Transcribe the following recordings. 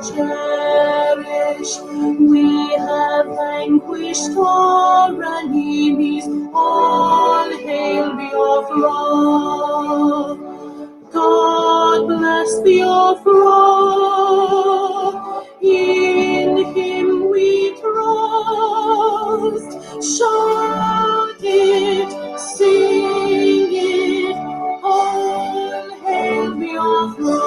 cherish. We have vanquished our enemies. All hail Biafra. God bless Biafra. In Him we trust. Shout it, sing it. All hail Biafra.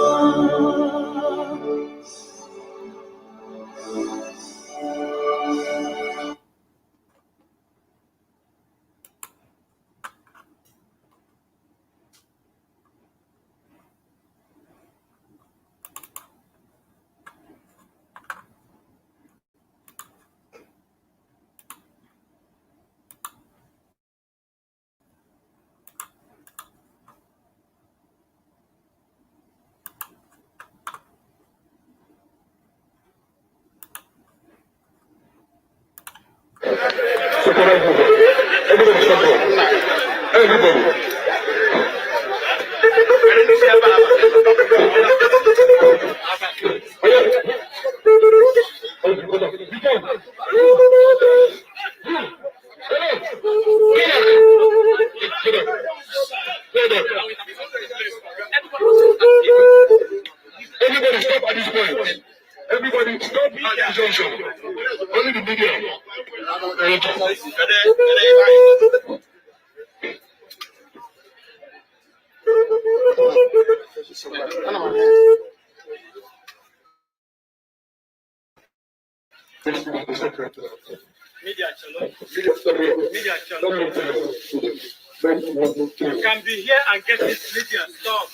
Everybody stop at this point. Everybody stop at this junction. Only the media. You can be here and get this media. Stop.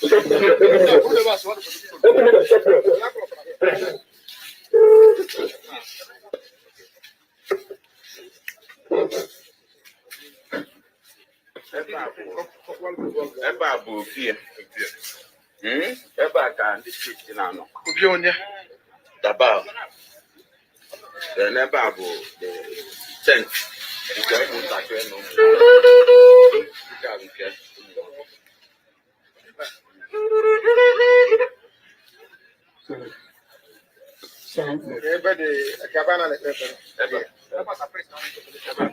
Ebe a bụ ofie. Ebe a ka ndị kristi na-anọ. Dabao. Then ebe a bụ tent. Nke ụmụntakịrị na ụmụ. Nke a nke. Ebe dị gabana na ebe. Ebe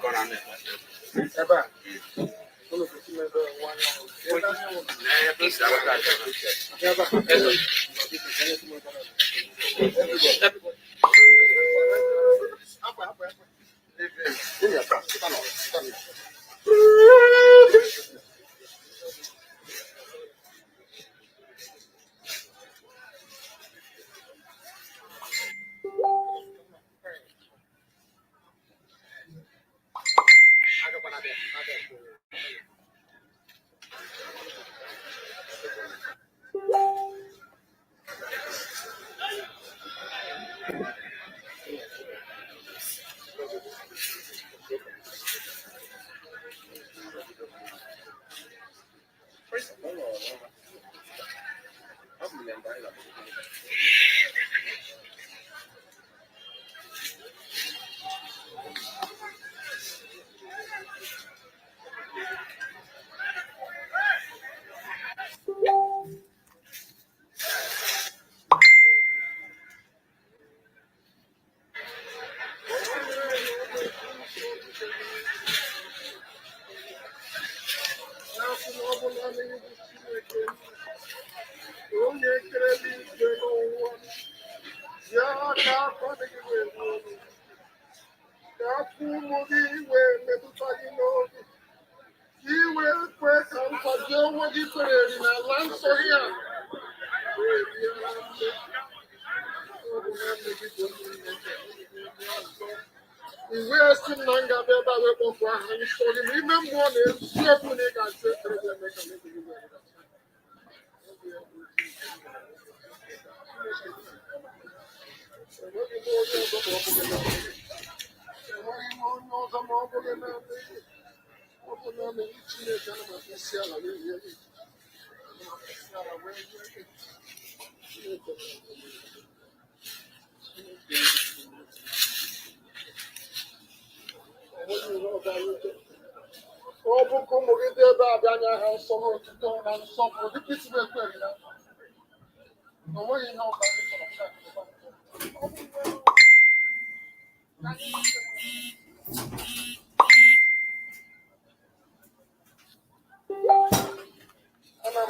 kọ na Ebe a. Ana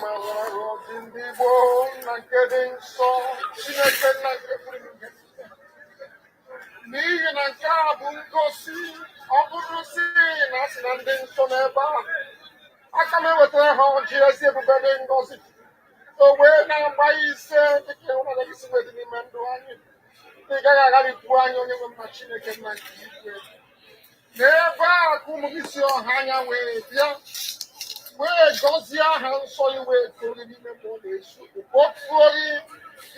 m aghọrọ obi ndị gboo na nke dị nsọ Chineke nna nke pụrụ ime. N'ihi na nke a bụ ngosi ọ bụrụ si na asị na ndị nsọ n'ebe ahụ aka m ewetara ha ọjị ezi ebube dị ngozi o wee na-agba ise dịka ịhụnanya gị si wedị n'ime ndụ anyị ị gaghị agharịpụ anyị onye nwe m na Chineke nna nke igwe n'ebe a ka ụmụ gị si ọha anya wee bịa wee gọzie aha nsọ iwe etoolu n'ime mmụọ na-eso otuori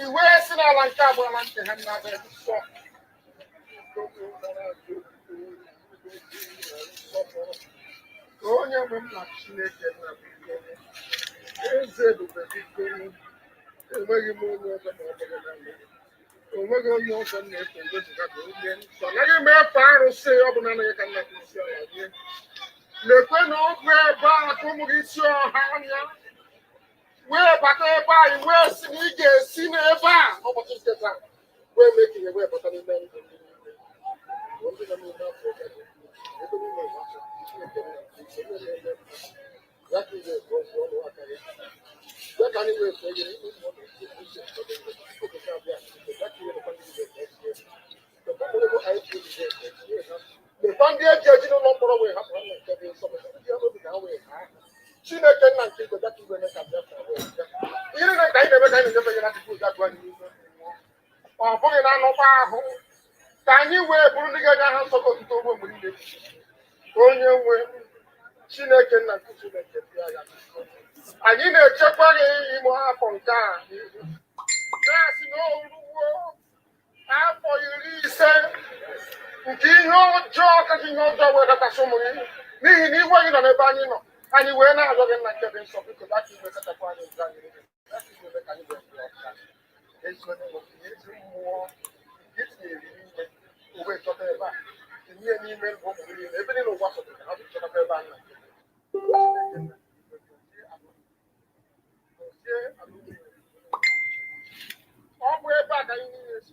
iwe si n'ala nke abụọ ala nke ha na-abịa nsọ onye nwe m na Chineke nna eze ebube biko enweghị m onye ọzọ ma ọ bụrụ na onweghị onye ọzọ na-efe nweziga ka onye nsọ anaghị m efe arụsị ọ bụ na anaghị ka nna isi ala nye lekwe na ọ bụ ebe a ka ụmụ gị isi ọha anya wee bata ebe a wee si na ị ga-esi n'ebe a n'ụbọchị nke taa wee mee ka ihe wee bata n'ime ndụ ndị nọ n'ime afọ ebe niile ya ka ihe ozi ọnụ aka ya ya ka anyị wee kwenyere ụmụ uche obodo abịa ya ka ihe lekwa ndị lekwa ndị eji eji n'ụlọ mkpọrọ wee hapụ ha na nke dị nsọ ndị ya n'obi ka ha wee haa Chineke nna nke igwe ya ka igwe ka bịa ihe na ka anyị na-eme ka anyị na-enyefe ya n'akụkụ ụzọ abụọ anyị n'ime ọ bụghị na anọkwa ahụ ka anyị wee bụrụ ndị ga-enye aha nsọ otuto ogbo mgbe niile onye nwe Chineke nna nke Chineke bịa ya anyị na-echekwa gị ime afọ nke a na-asị na oruwo afọ 50 nke ihe ọjọọ kacha ihe ọjọọ wee datasị ụmụ gị n'ihi na iwe gị nọ n'ebe anyị nọ anyị wee na-arịọ gị nna nke dị nsọ biko aka igwe kachapụ anyị ụzọ anyị ka anyị wee ezi onye ezi mmụọ nke tinyere n'ime uwe chọta ebe a tinye n'ime ndụ ụmụ gị niile ebe niile ụwa sọtara ha chọta ebe a nna ọ bụ ebe a ka anyị niile esi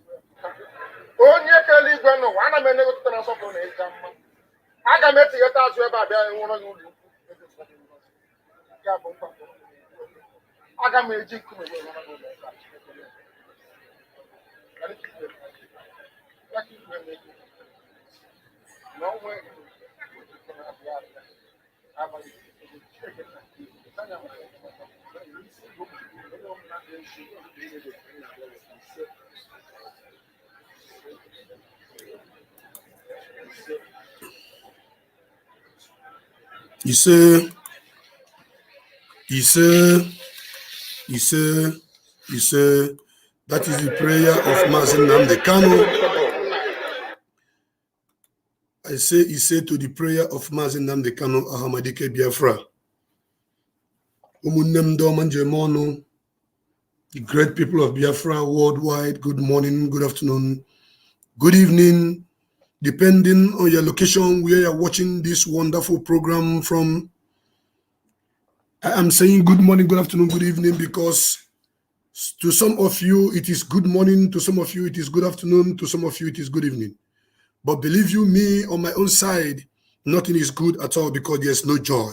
onye kere igwe n'ụwa ana m enegotụta na nsọpụrụ na ịja mma aga m etigheta azụ ebe a bịa nwụrọ gị ụlọ ukwu aga m eji nkume wee nwụrọ gị ụlọ Ise. That is the prayer of Mazi Nnamdi Kanu. I say Ise to the prayer of Mazi Nnamdi Kanu Ahamadike Biafra. Umunnem Domanjemonu, the great people of Biafra worldwide, good morning, good afternoon, good evening, depending on your location where you're watching this wonderful program from. I am saying good morning, good afternoon, good evening because to some of you it is good morning, to some of you it is good afternoon, to some of you it is good evening. But believe you me, on my own side, nothing is good at all because there's no joy.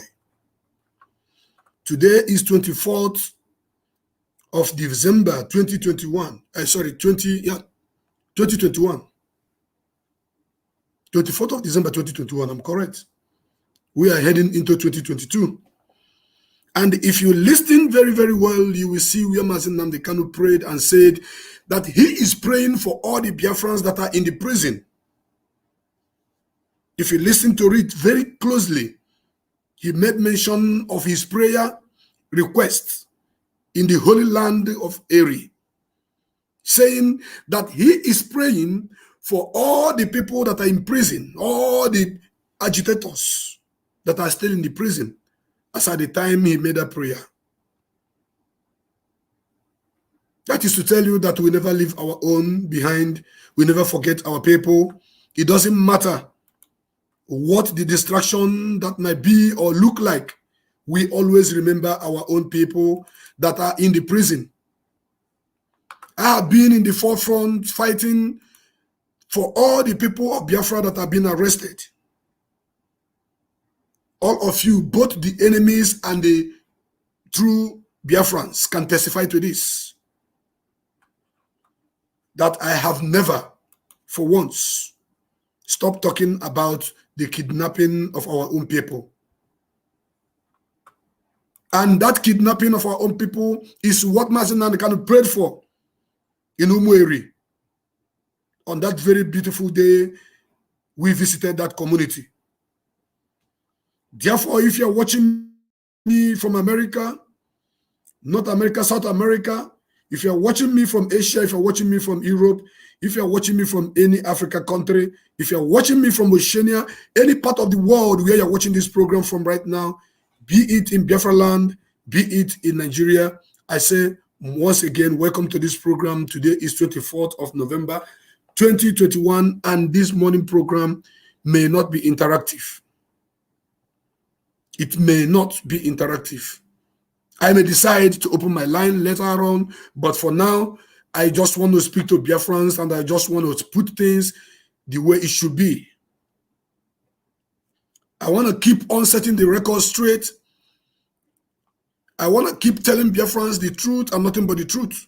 Today is 24th of December 2021. 2021. 24th of December 2021, I'm correct. We are heading into 2022. And if you listen very, very well, you will see where Mazi Nnamdi Kanu prayed and said that he is praying for all the Biafrans that are in the prison. If you listen to it very closely, he made mention of his prayer request in the Holy Land of Eri, saying that he is praying for all the people that are in prison, all the agitators that are still in the prison, as at the time he made that prayer. That is to tell you that we never leave our own behind. We never forget our people. It doesn't matter what the distraction that might be or look like. We always remember our own people that are in the prison. I have been in the forefront fighting for all the people of Biafra that have been arrested. All of you, both the enemies and the true Biafrans, can testify to this. That I have never, for once, stopped talking about the kidnapping of our own people. And that kidnapping of our own people is what Mazi Nnamdi Kanu prayed for in Umueri. On that very beautiful day, we visited that community. Therefore, if you're watching me from America, North America, South America, if you're watching me from Asia, if you're watching me from Europe, if you're watching me from any Africa country, if you're watching me from Oceania, any part of the world where you're watching this program from right now, be it in Biafra land, be it in Nigeria, I say once again, welcome to this program. Today is 24th of November, 2021, and this morning program may not be interactive. It may not be interactive. I may decide to open my line later on, but for now, I just want to speak to Biafrans and I just want to put things the way it should be. I want to keep on setting the record straight. I want to keep telling Biafrans the truth and nothing but the truth.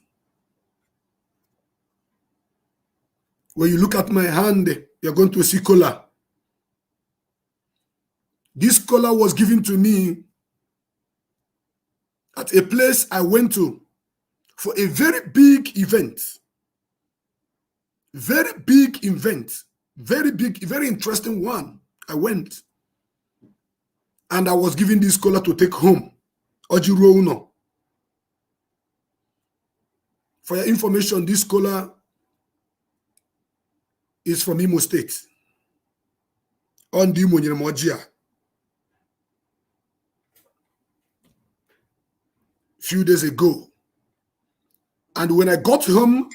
When you look at my hand, you're going to see color. This color was given to me at a place I went to for a very big event. Very big event. Very big, very interesting one. I went. And I was given this color to take home. Ojiro Uno. For your information, this color is from Imo State. On the Mojia. Few days ago. And when I got home,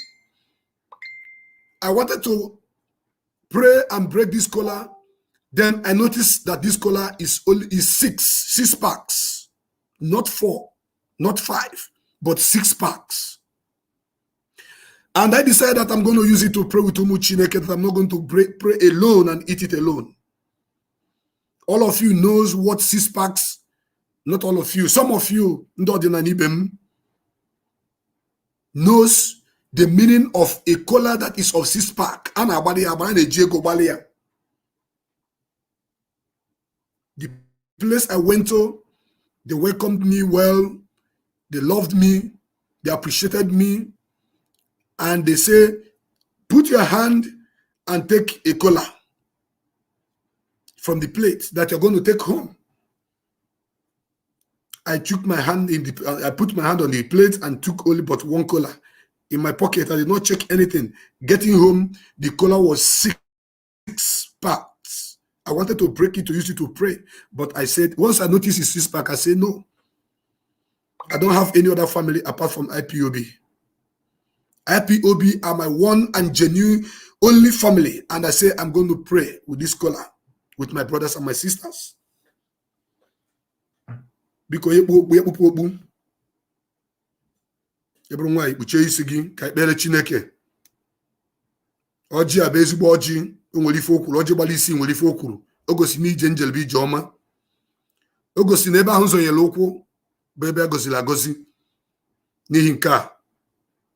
I wanted to pray and break this collar. Then I noticed that this collar is six packs, not 4, not 5, but 6 packs. And I decided that I'm going to use it to pray with Umu Chineke, that I'm not going to pray alone and eat it alone. All of you knows what 6 packs. Not all of you. Some of you knows the meaning of a collar that is of 6 pack. The place I went to, they welcomed me well. They loved me. They appreciated me. And they say, put your hand and take a collar from the plate that you're going to take home. I took my hand I put my hand on the plate and took only but 1 collar in my pocket. I did not check anything. Getting home, the collar was 6 packs. I wanted to break it to use it to pray, but I said once I noticed it's 6 pack, I said no. I don't have any other family apart from IPOB. IPOB are my one and genuine only family, and I say I'm going to pray with this collar with my brothers and my sisters. Because everyone ikpuche isi gị ka ekpere Chineke. Ọjị a bụ ezigbo ọjị, nwere ife okwuru, ọjị gbara isi nwere ife okwuru. O gosi na ije njelebe ije ọma. O gosi na ebe ahụ zonyere ụkwụ bụ ebe a goziri agozi. N'ihi nke a,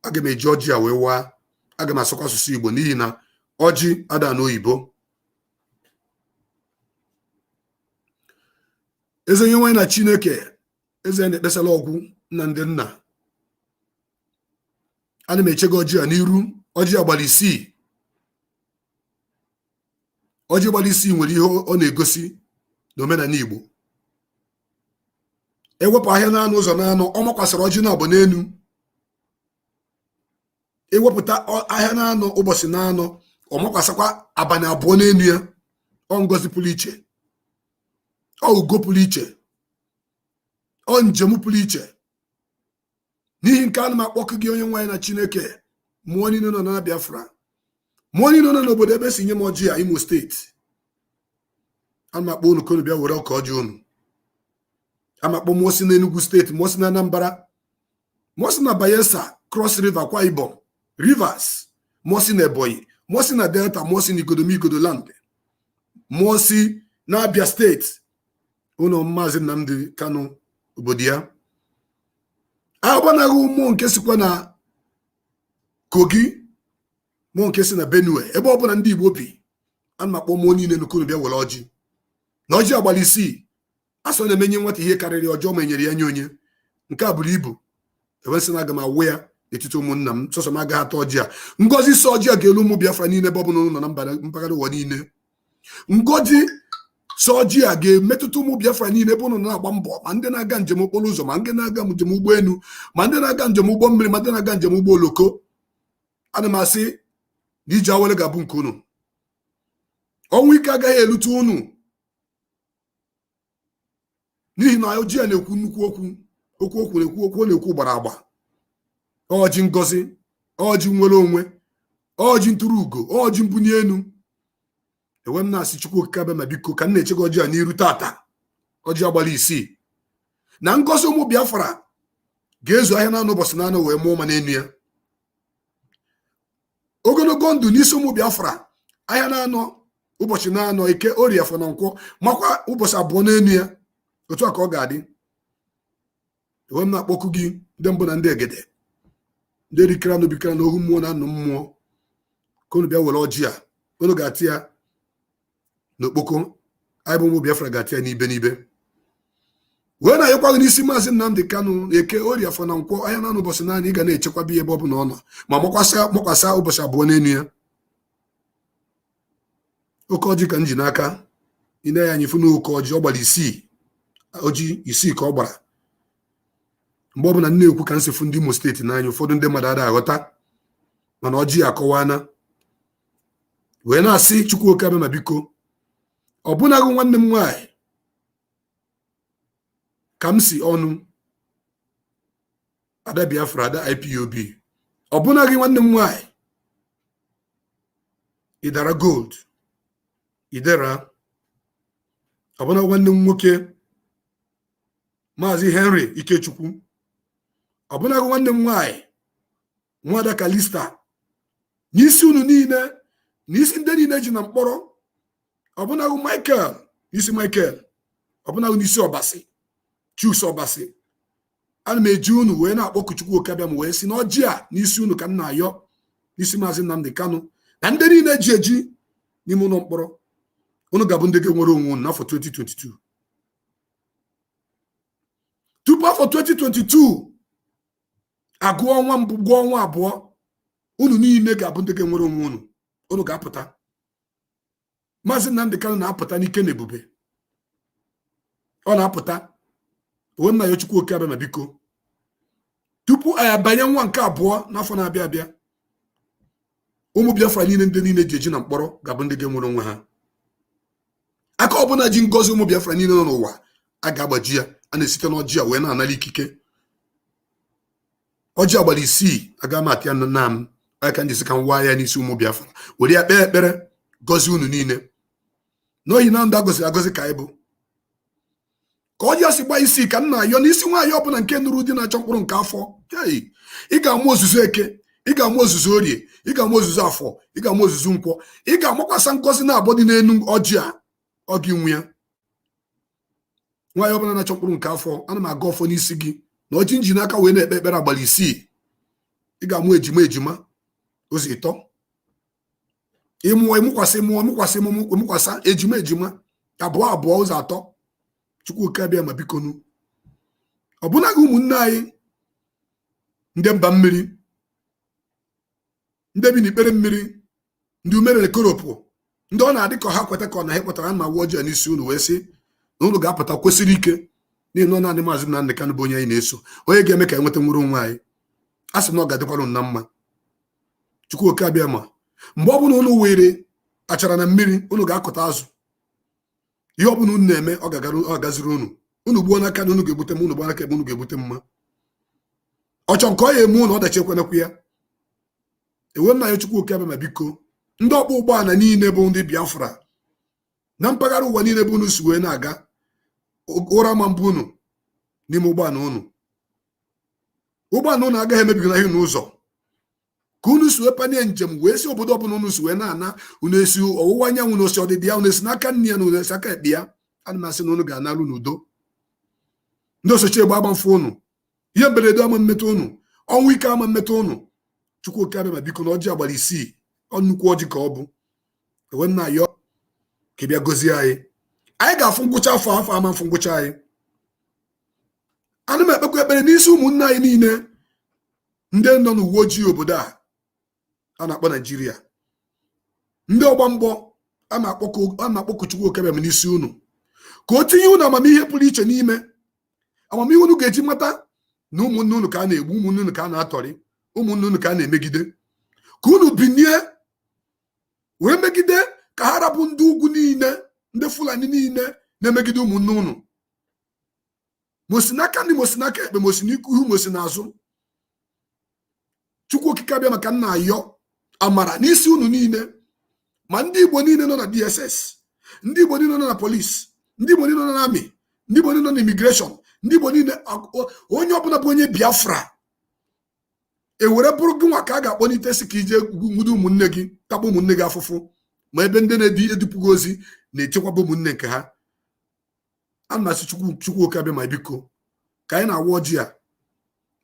aga m eji ọjị a wee waa. Aga m asụkwa asụsụ Igbo n'ihi na ọjị ada n'oyibo. Eze onye nwanyị na Chineke, eze na-ekpesala ọgwụ na ndị nna. Ana m eche gị ọjị a n'iru, ọjị agbara isii. Ọjị gbara isii nwere ihe ọ na-egosi n'omenala Igbo. Ewepụ ahịa n'anụ ụzọ n'anụ, ọ makwasịrị ọjị na-abụ n'elu. Ewepụta ahịa n'anụ ụbọchị n'anụ, ọ makwasịkwa abalị abụọ n'elu ya. Ọ ngozi pụrụ iche. Ọ ugo pụrụ iche. Ọ njem pụrụ iche. N'ihi nke ana m akpọkụ gị onye nwanyị na Chineke, mmụọ niile nọ na Biafra, mmụọ niile nọ n'obodo ebe si nye m ọjị a Imo steeti. Ana m akpọ unu kono bịa were ọka ọjị unu. Ana m akpọ mmụọ si na Enugu steeti, mmụọ si na Anambra, mmụọ si na Bayelsa, Cross River, Akwa Ibom, Rivers, mmụọ si na Ebonyi, mmụọ si na Delta, mmụọ si na Igodoland, mmụọ si na Abia steeti, unu Maazị Nnamdi Kanu obodo ya. Agbanaghị mmụọ nke sikwa na Kogi, mmụọ nke si na Benue, ebe ọ bụla ndị Igbo bi, ana m akpọ mmụọ niile n'ukunu bịa were ọjị. Na ọjị agbala 6, asọ na-emenye nwata ihe karịrị ọjọọ ma enyere ya nye onye. Nke a buru ibu. Ewesị na aga m awụ ya n'etiti ụmụnna m, sọsọ m agaghị ata ọjị a. Ngozi so ọjị a ga-elu ụmụ Biafra niile ebe ọ bụla nọ na mpaghara ụwa niile. Ngozi so ọjị a ga-emetụta ụmụ Biafra niile ebe ụnụ na-agba mbọ, ma ndị na-aga njem okporo ụzọ, ma ndị na-aga njem ụgbọelu, ma ndị na-aga njem ụgbọ mmiri, ma ndị na-aga njem ụgbọ oloko. Ana m asị na ije awele ga-abụ nke unu. Ọnwụ ike agaghị elute unu, n'ihi na ọjị a na-ekwu nnukwu okwu ọ na-ekwu gbara agba. Ọjị ngozi, ọjị nwere onwe, ọjị ntụrụ ugo, ọjị mbunye elu. Ewe m na-asị Chukwu Okike abịa ma biko ka m na-echega ọjị a n'iru tata, ọjị agbala 6, na ngozi ụmụ Biafra ga-ezu ahịa naanị ụbọchị naanị wee mụọ ma n'enu ya. Ogologo ndụ n'isi ụmụ Biafra, ahịa na-anọ ụbọchị na-anọ Eke, Orie, Afọ na Nkwọ, makwa ụbọchị 2 n'enu ya. Otu a ka ọ ga-adị. Ewe m na-akpọku gị ndị mbụ na ndị egede, ndị rikere anụ bikere na ohu mmụọ na nnụ mmụọ, ka unu bịa were ọjị a. Unu ga-atị ya n'okpoko, anyị bụ ụmụ Biafra ga-atị ya n'ibe. Wee na-anyekwaghị n'isi Maazị Nnamdi Kanu, Eke, Orie, Afọ na Nkwọ, ahịa naanị ụbọchị naanị ị ga na-echekwa ebe ọ bụla ọ nọ, ma makwasa ụbọchị 2 n'enu ya. Oke ọjị ka m ji n'aka. Ị na-ya anyị fụ na oke ọjị ọ gbara 6, ọjị 6 ka ọ gbara. Mgbe ọbụla m na-ekwu ka m si fụ ndị Imo steeti n'anya, ụfọdụ ndị mmadụ ada aghọta, mana ọjị akọwana. Wee na-asị Chukwu Okike abịa ma biko, ọbụnaghị nwanne m nwaanyị ka m si ọnụ, Ada Biafra, Ada IPOB, ọbụnaghị nwanne m nwaanyị Idara Gold, Idera, ọbụnaghị nwanne m nwoke Maazị Henry Ikechukwu, ọbụnaghị nwanne m nwaanyị Nwada Kalista, n'isi unu niile, n'isi ndị niile ji na mkpọrọ, ọbụnaghị Michael, n'isi Michael, ọbụnaghị n'isi Ọbasi, Chus Ọbasi. Ana m eji unu wee na-akpọku Chukwu Okike abịa m wee sị na ọjị a n'isi unu ka m na-ayọ, n'isi Maazị Nnamdi Kanu na ndị niile ji eji n'ime ụlọ mkpọrọ. Unu ga-abụ ndị ga-enwere onwe unu n'afọ 2022. Tupu afọ 2022 agụọ ọnwa mbụ, gụọ ọnwa abụọ, unu niile ga-abụ ndị ga-enwere onwe unu. Unu ga-apụta. Maazị Nnamdi Kanu na-apụta n'ike na ebube. Ọ na-apụta. Uwe nna ya Chukwu Okike abịa ma biko, tupu anyị abanye nwa nke abụọ n'afọ na-abịa abịa, ụmụ Biafra niile ndị niile ji eji na mkpọrọ ga-abụ ndị ga-enwere onwe ha. Aka ọbụla ji ngozi ụmụ Biafra niile nọ n'ụwa a ga-agbaji ya. A na-esite n'ọjị a wee na-anara ikike. Ọjị agbara 6 aga m atị ya na m, aka m jisi ka m waa ya n'isi ụmụ Biafra, were ya kpee ekpere gọzie unu niile. N'ohi na ndụ agọziri agọzi ka anyị bụ. Ka ọjị asị gbaa 6 ka m na-ayọ n'isi nwaanyị ọbụla nke nụrụ di na-achọ mkpụrụ nke afọ. Ị ga-amụ ozuzu Eke, ị ga-amụ ozuzu Orie, ị ga-amụ ozuzu Afọ, ị ga-amụ ozuzu Nkwọ, ị ga-amakwasa ngozi na-abọ dị n'elu ọjị a, ọ gị nwe ya. Nwaanyị ọbụla na-achọ mkpụrụ nke afọ, ana m aga ọfọ n'isi gị na ọjị nji n'aka wee na-ekpe ekpere agbara 6. Ị ga-amụ ejima ozi 3. Ịmụkwasa ejima abụọ ụzọ 3. Chukwu Okike abịa ma biko nu. Ọbụnaghị ụmụnne anyị ndị mba mmiri, ndị bi n'ikpere mmiri, ndị umere na-ekoropụ, ndị ọ na-adị ka ha kweta ka ọ na ha ekwetara ma wuo ọjị n'isi unu wee sị na unu ga-apụta kwesịrị ike, n'ihi na ọ naanị Maazị Nnamdi Kanu bụ onye anyị na-eso, onye ga-eme ka enweta nwere onwe anyị. A sị na ọ ga-adịkwara unu na mma. Chukwu Okike abịa ma mgbe ọ bụla unu were achara na mmiri, unu ga-akụta azụ. Ihe ọ bụla unu na-eme ọ ga-agaziri unu. Unu gbuo n'aka na unu ga-ebute mma, unu gbuo n'aka ebe unu ga-ebute mma. Ọchọ nke ọ ya eme unu ọdachi ekwenekwu ya. Ewe nna ya Chukwu Okike abịa ma biko, ndị ọkpọ ụgbọala niile bụ ndị Biafra na mpaghara ụwa niile bụ unu si wee na-aga, ụra ma mbụ unu n'ime ụgbọala unu. Ụgbọala unu agaghị emebigo na ihe n'ụzọ. ka unu si wepanye njem wee si obodo ọbụla unu si wee na-ana unu esi ọwụwa anyanwụ na osi ọdịdị ya unu esi n'aka nne ya na unu esi aka ekpe ya ana m asị na unu ga-analụ n'udo. Ndị osochi egbe agba mfe unu, ihe mberede ama mmetụ unu, ọnwụ ike ama mmetụ unu. Chukwuoke abịa ma biko na ọjị agbara 6 ọ nnukwu ọjị ka ọ bụ ewe nna ayọ ka bịa gozie anyị. Anyị ga-afụ ngwụcha afọ ama mfụ ngwụcha anyị. Ana m ekpekwa ekpere n'isi ụmụnne anyị niile ndị nọ n'uwe ojii obodo a na-akpọ Naijiria, ndị ọgba mbọ a na-akpọku Chukwuoke abịa n'isi unu ka o tinye unu amamihe pụrụ iche n'ime amamihe unu ga-eji mata na ụmụnne unu ka a na-egbu, ụmụnne unu ka a na-atọrị, ụmụnne unu ka a na-emegide, ka unu binie wee megide ka ha rapụ ndị ugwu niile, ndị Fulani niile na-emegide ụmụnne unu, mosi n'aka ndị mosi n'aka ekpe, mosi n'ihu, mosi n'azụ. Chukwuoke abịa maka nna ayọ amara n'isi unu niile, ma ndị Igbo niile nọ na DSS, ndị Igbo niile nọ na polisi, ndị Igbo niile nọ na amị, ndị Igbo niile nọ na imigreshọn, ndị Igbo niile, onye ọbụla bụ onye Biafra ewere bụrụ gị nwa ka a ga-akpọlite si ka ije nwudo ụmụnne gị, takpọ ụmụnne gị afụfụ, ma ebe ndị na-edupụghị ozi na-echekwaba ụmụnne nke ha. A na-asị Chukwuoke abịa ma biko ka anyị na-awa ọjị a,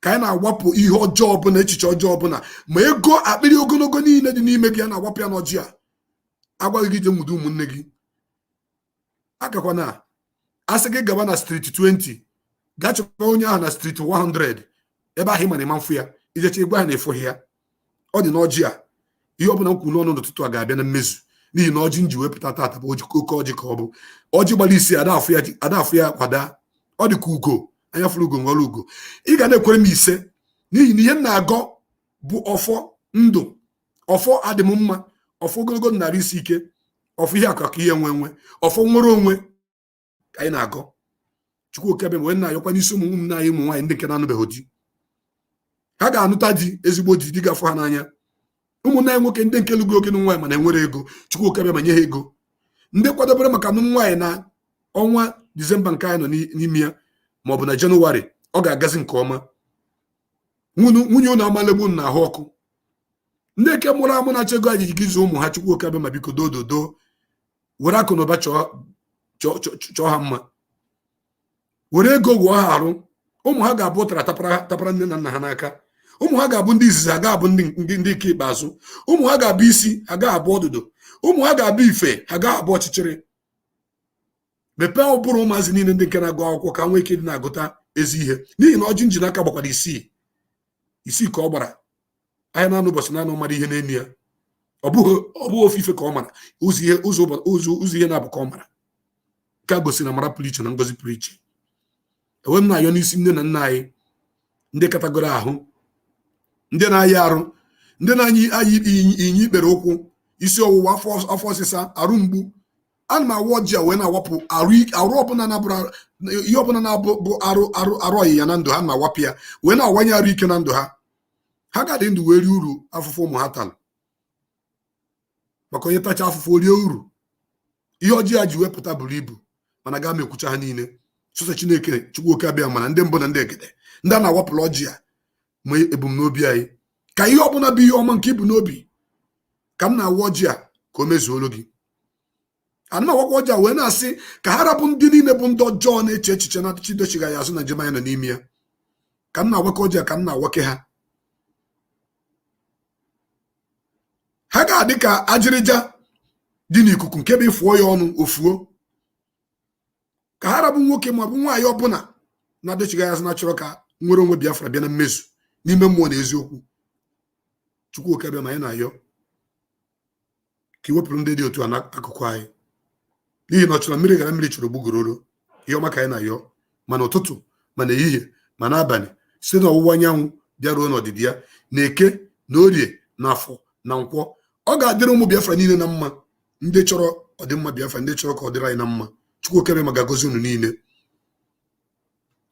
ka anyị na-awapụ ihe ọjọọ ọbụla, echiche ọjọọ ọbụla, ma ego akpịrị ogologo niile dị n'ime gị a na-awapụ ya n'ọjị a. Agwaghị gị je nwudo ụmụnne gị. Agakwana asị gị gaba na street 20 gaa chọkwa onye ahụ na street 100 ebe ahụ ị ma na ịma mfụ ya, ijecha igwe ha na-efughị ya. Ọ dị n'ọjị a, ihe ọbụla m kwuru n'ọnụ n'ụtụtụ a ga-abịa na mmezu, n'ihi na ọjị nji wepụta tata bụ oke ọjị ka ọ bụ. Ọjị gbara isi ada afụ ya kwada, ọ dị ka ugo, anya fụrụ ugo ṅụọrọ ugo. Ị ga na-ekwere m ise, n'ihi na ihe m na-agọ bụ ọfọ ndụ, ọfọ adịm mma, ọfọ ogologo narị isi ike, ọfọ ihe akụ ihe nwe ọfọ nwere onwe ka anyị na-agọ. Chukwuoke abịa wee na-ayọkwa n'isi ụmụnne anyị, ụmụ nwaanyị ndị nke na-anụbeghị di. Ha ga-anụta di, ezigbo di ga-afụ ha n'anya. Ụmụnne anyị nwoke ndị nke lụgo oge nụ nwaanyị mana enwere ego, Chukwuoke abịa ma nye ha ego. Ndị kwadobere maka nụ nwaanyị na ọnwa Disemba nke anyị nọ n'ime ya, ma ọ bụ na Jenụwarị, ọ ga-agazi nke ọma. Nwunye ụnụ amalegbu na ahụ ọkụ. Ndị nke mụrụ amụ na-achọ ego ajiji gị zụ ụmụ ha, Chukwuoke abịa ma biko dododo were akụ na ụba chọọ ha mma, were ego gwụọ ha arụ. Ụmụ ha ga-abụ ụtara tapara nne na nna ha n'aka. Ụmụ ha ga-abụ ndị izizi, ha ga-abụ ndị nke ikpeazụ. Ụmụ ha ga-abụ isi, ha ga-abụ ọdụdụ. Ụmụ ha ga-abụ ife, ha ga-abụ ọchịchịrị. Mepee ụbụrụ ụmụazị niile ndị nke na-agụ akwụkwọ ka nwee ike dị na-agụta ezi ihe, n'ihi na ọjị njin aka gbakwara isii ka ọ gbara. Anya na-anụ ụbọchị na-anụ mara ihe n'elu ya. Ọ bụghị ofufe ka ọ mara, ụzọ ihe na-abụ ka ọ mara. Nke a gosiri na mara pụrụ iche na ngozi pụrụ iche. Enwe m na-ayọ n'isi nne na nna anyị ndị katagoro ahụ, ndị na-ayị arụ, ndị na-anyị inyi ikpere ụkwụ, isi ọwụwa, afọ ọsịsa, arụ mgbu. Ana m awa ọjị a wee na-awapụ arụ ọbụla na-abụrụ ihe ọbụla na-abụ arụ ọyịya na ndụ ha, na-awapụ ya wee na-awanye arụ ike na ndụ ha. Ha ga-adị ndụ wee rie uru afụfụ ụmụ ha talụ, maka onye tacha afụfụ rie uru. Ihe ọjị a ji wepụta buru ibu, mana gaa m ekwucha ha niile. Sọsọ Chineke Chukwuoke abịa mana ndị mbụ na ndị egede, ndị a na-awapụrụ ọjị a ma ebumnobi anyị, ka ihe ọbụla bụ ihe ọma nke ibu n'obi, ka m na-awa ọjị a ka o mezuolu gị. Ana m awakwa ọjị a wee na-asị ka ha rapụ ndị niile bụ ndị ọjọọ na-eche echiche na chidochiga ya azụ na njem anyị nọ n'ime ya. Ka m na-awake ọjị a, ka m na-awake ha. Ha ga-adị ka ajịrịja dị n'ikuku nke bụ ịfụọ ya ọnụ ofuo. Ka ha rabụ nwoke ma ọ bụ nwaanyị ọbụla na-adịchiga ya azụ na chọrọ ka nwere onwe Biafra bịa na mmezu n'ime mmụọ na eziokwu. Chukwuoke abịa ma anyị na-ayọ ka iwepụrụ ndị dị otu a n'akụkụ anyị, n'ihi na ọ chọrọ mmiri gara mmiri chọrọ gbugororo. Ihe ọma ka anyị na-ayọ, ma n'ụtụtụ ma n'ehihie ma n'abalị, site n'ọwụwa anyanwụ bịa ruo n'ọdịdị ya, na Eke na Orie na Afọ na Nkwọ. Ọ ga-adịrị ụmụ Biafra niile na mma, ndị chọrọ ọdịmma Biafra, ndị chọrọ ka ọ dịrị anyị na mma. Chukwuoke abịa ma ga-agọzi unu niile.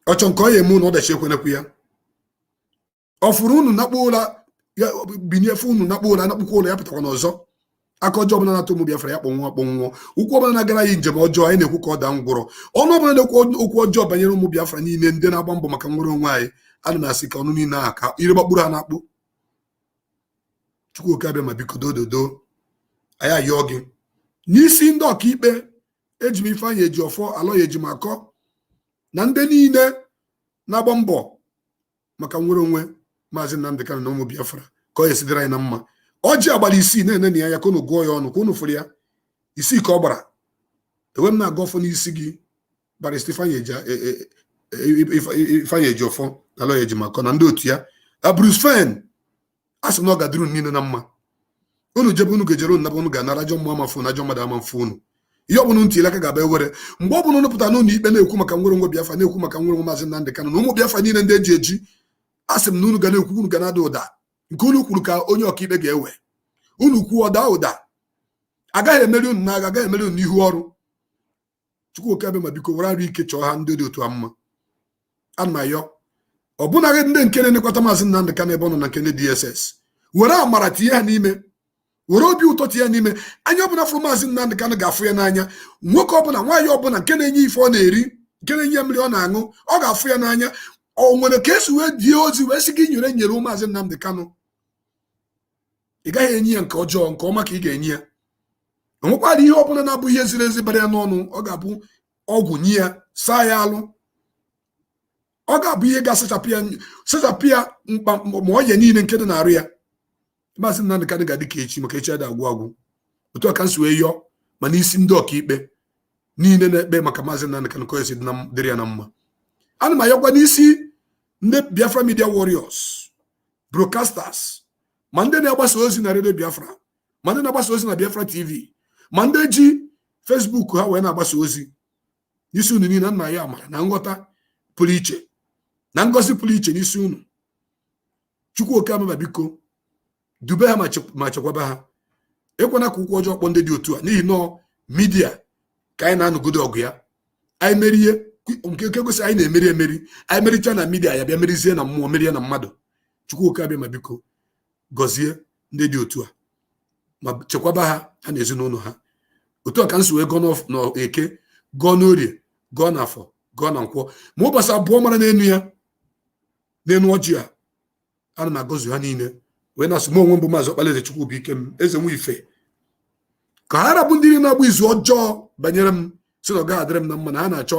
Ọ chọ nke ọ ya eme unu ọdachi ekwenekwu ya. Ọ fụrụ unu nakpo ụra ya, binye efe unu nakpo ụra, nakpụkwa ụlọ ya pụtakwa n'ọzọ. Aka ọjọọ ọbụla na-atụ ụmụ Biafra ya kpọnwụọ. Ụkwụ ọbụla na-agara anyị njem ọjọọ, anyị na-ekwu ka ọ daa ngwụrọ. Ọnụ ọbụla na-ekwu okwu ọjọọ banyere ụmụ Biafra niile ndị na-agba mbọ maka nwere onwe anyị, ana m asị ka ọnụ niile aha ka ire gbakpuru ha na-akpụ. Chukwuoke abịa ma biko dododo anyị ayọọ gị n'isi ndị ọkaikpe eji m Ifeanyị Ejiofor Aloy Ejimakor na ndị niile na-agba mbọ maka nwere onwe Maazị Nnamdi Kanu na ụmụ Biafra ka ọ esidere anyị na mma. Ọjị agbara isii na-ene ya ka unu gụọ ya ọnụ ka unu fụrụ ya isii ka ọ gbara. Ewe m na-aga ọfọ n'isi gị Barrister Ifeanyị Ejiofor Aloy Ejimakor na ndị otu ya Bruce Fen a sị na ọ gaduru niile na mma. Unu jebe unu ga-ejere unu naba unu ga-anara ajọ mmụọ amafụ na ajọ mmadụ amafụ unu. Ihe ọbụla ntị ilaka ga-aba ewere mgbe ọbụla unu pụtara n'ụlọ ikpe na-ekwu maka nwere onwe Biafra na-ekwu maka nwere onwe Maazị Nnamdi Kanu na ụmụ Biafra niile ndị eji eji asị m na unu ga na-ekwu unu ga na-ada ụda nke unu kwuru ka onye ọkaikpe ga-ewe unu kwuo ụda agaghị emeri unu n'agha agaghị emeri unu n'ihu ọrụ. Chukwuoke abịa ma biko were arụ ike chọọ ha ndị dị otu a mma. Ana m ayọ ọbụnaghị ndị nke na-enekwata Maazị Nnamdi Kanu ebe ọ nọ na nke ndị DSS were amara tinye ha n'ime were obi ụtọ tinye ya n'ime. Anya ọbụla fụrụ Maazị Nnamdi Kanu ga-afụ ya n'anya. Nwoke ọbụla nwaanyị ọbụla nke na-enye ife ọ na-eri nke na-enye mmiri ọ na-aṅụ ọ ga-afụ ya n'anya. O nwere ka esi wee die ozi wee sị gị nyere Maazị Nnamdi Kanu ị gaghị enye ya nke ọjọọ nke ọma ka ị ga-enye ya. O nwekwara ihe ọbụla na-abụ ihe ziri ezi bara ya n'ọnụ ọ ga-abụ ọgwụ nye ya saa ya alụ. Ọ ga-abụ ihe ga-asachapụ ya mkpa ma ọ ya niile nke dị na-arụ ya. Maazị Nnamdi Kanu ga-adị ka echi maka echi ada agwụ agwụ. Otu a ka nsi wee yọọ ma n'isi ndị ọkaikpe niile na-ekpe maka Maazị Nnamdi Kanu ka o esi dịrị ya na mma. Ana m ayọkwa n'isi ndị Biafra Media Warriors broadcasters ma ndị na-agbasa ozi na redio Biafra ma ndị na-agbasa ozi na Biafra TV ma ndị ji Facebook ha wee na-agbasa ozi. N'isi unu niile nna ya amara na nghọta pụrụ iche na ngọzi pụrụ iche n'isi unu. Chukwuoke abịa biko dube ha ma chekwaba ha. Ekwana ka ụkwụ ọjọọ kpọ ndị dị otu a n'ihi nọọ midia ka anyị na-anọgodo ọgụ ya. Anyị merie nke gosi anyị na-emeri anyị mericha na midia ya bịa merizie na mmụọ merie na mmadụ. Chukwuoke abịa ma biko gọzie ndị dị otu a ma chekwaba ha na ezinụlọ ha. Otu a ka nsi wee gọọ n'Eke gọọ n'Orie gọọ n'Afọ gọọ na Nkwọ ma ụbọchị abụọ mara n'enu ya n'enu ọjị a ana m agọzi ha niile wee na-asụ m onwe mbụ Maazị Ọkpalaeze Chukwubuikem eze nwa ife ka ha rabụ ndị na-agba izu ọjọọ banyere m si na ọ gaghị adịrị m na mma na ha na-achọ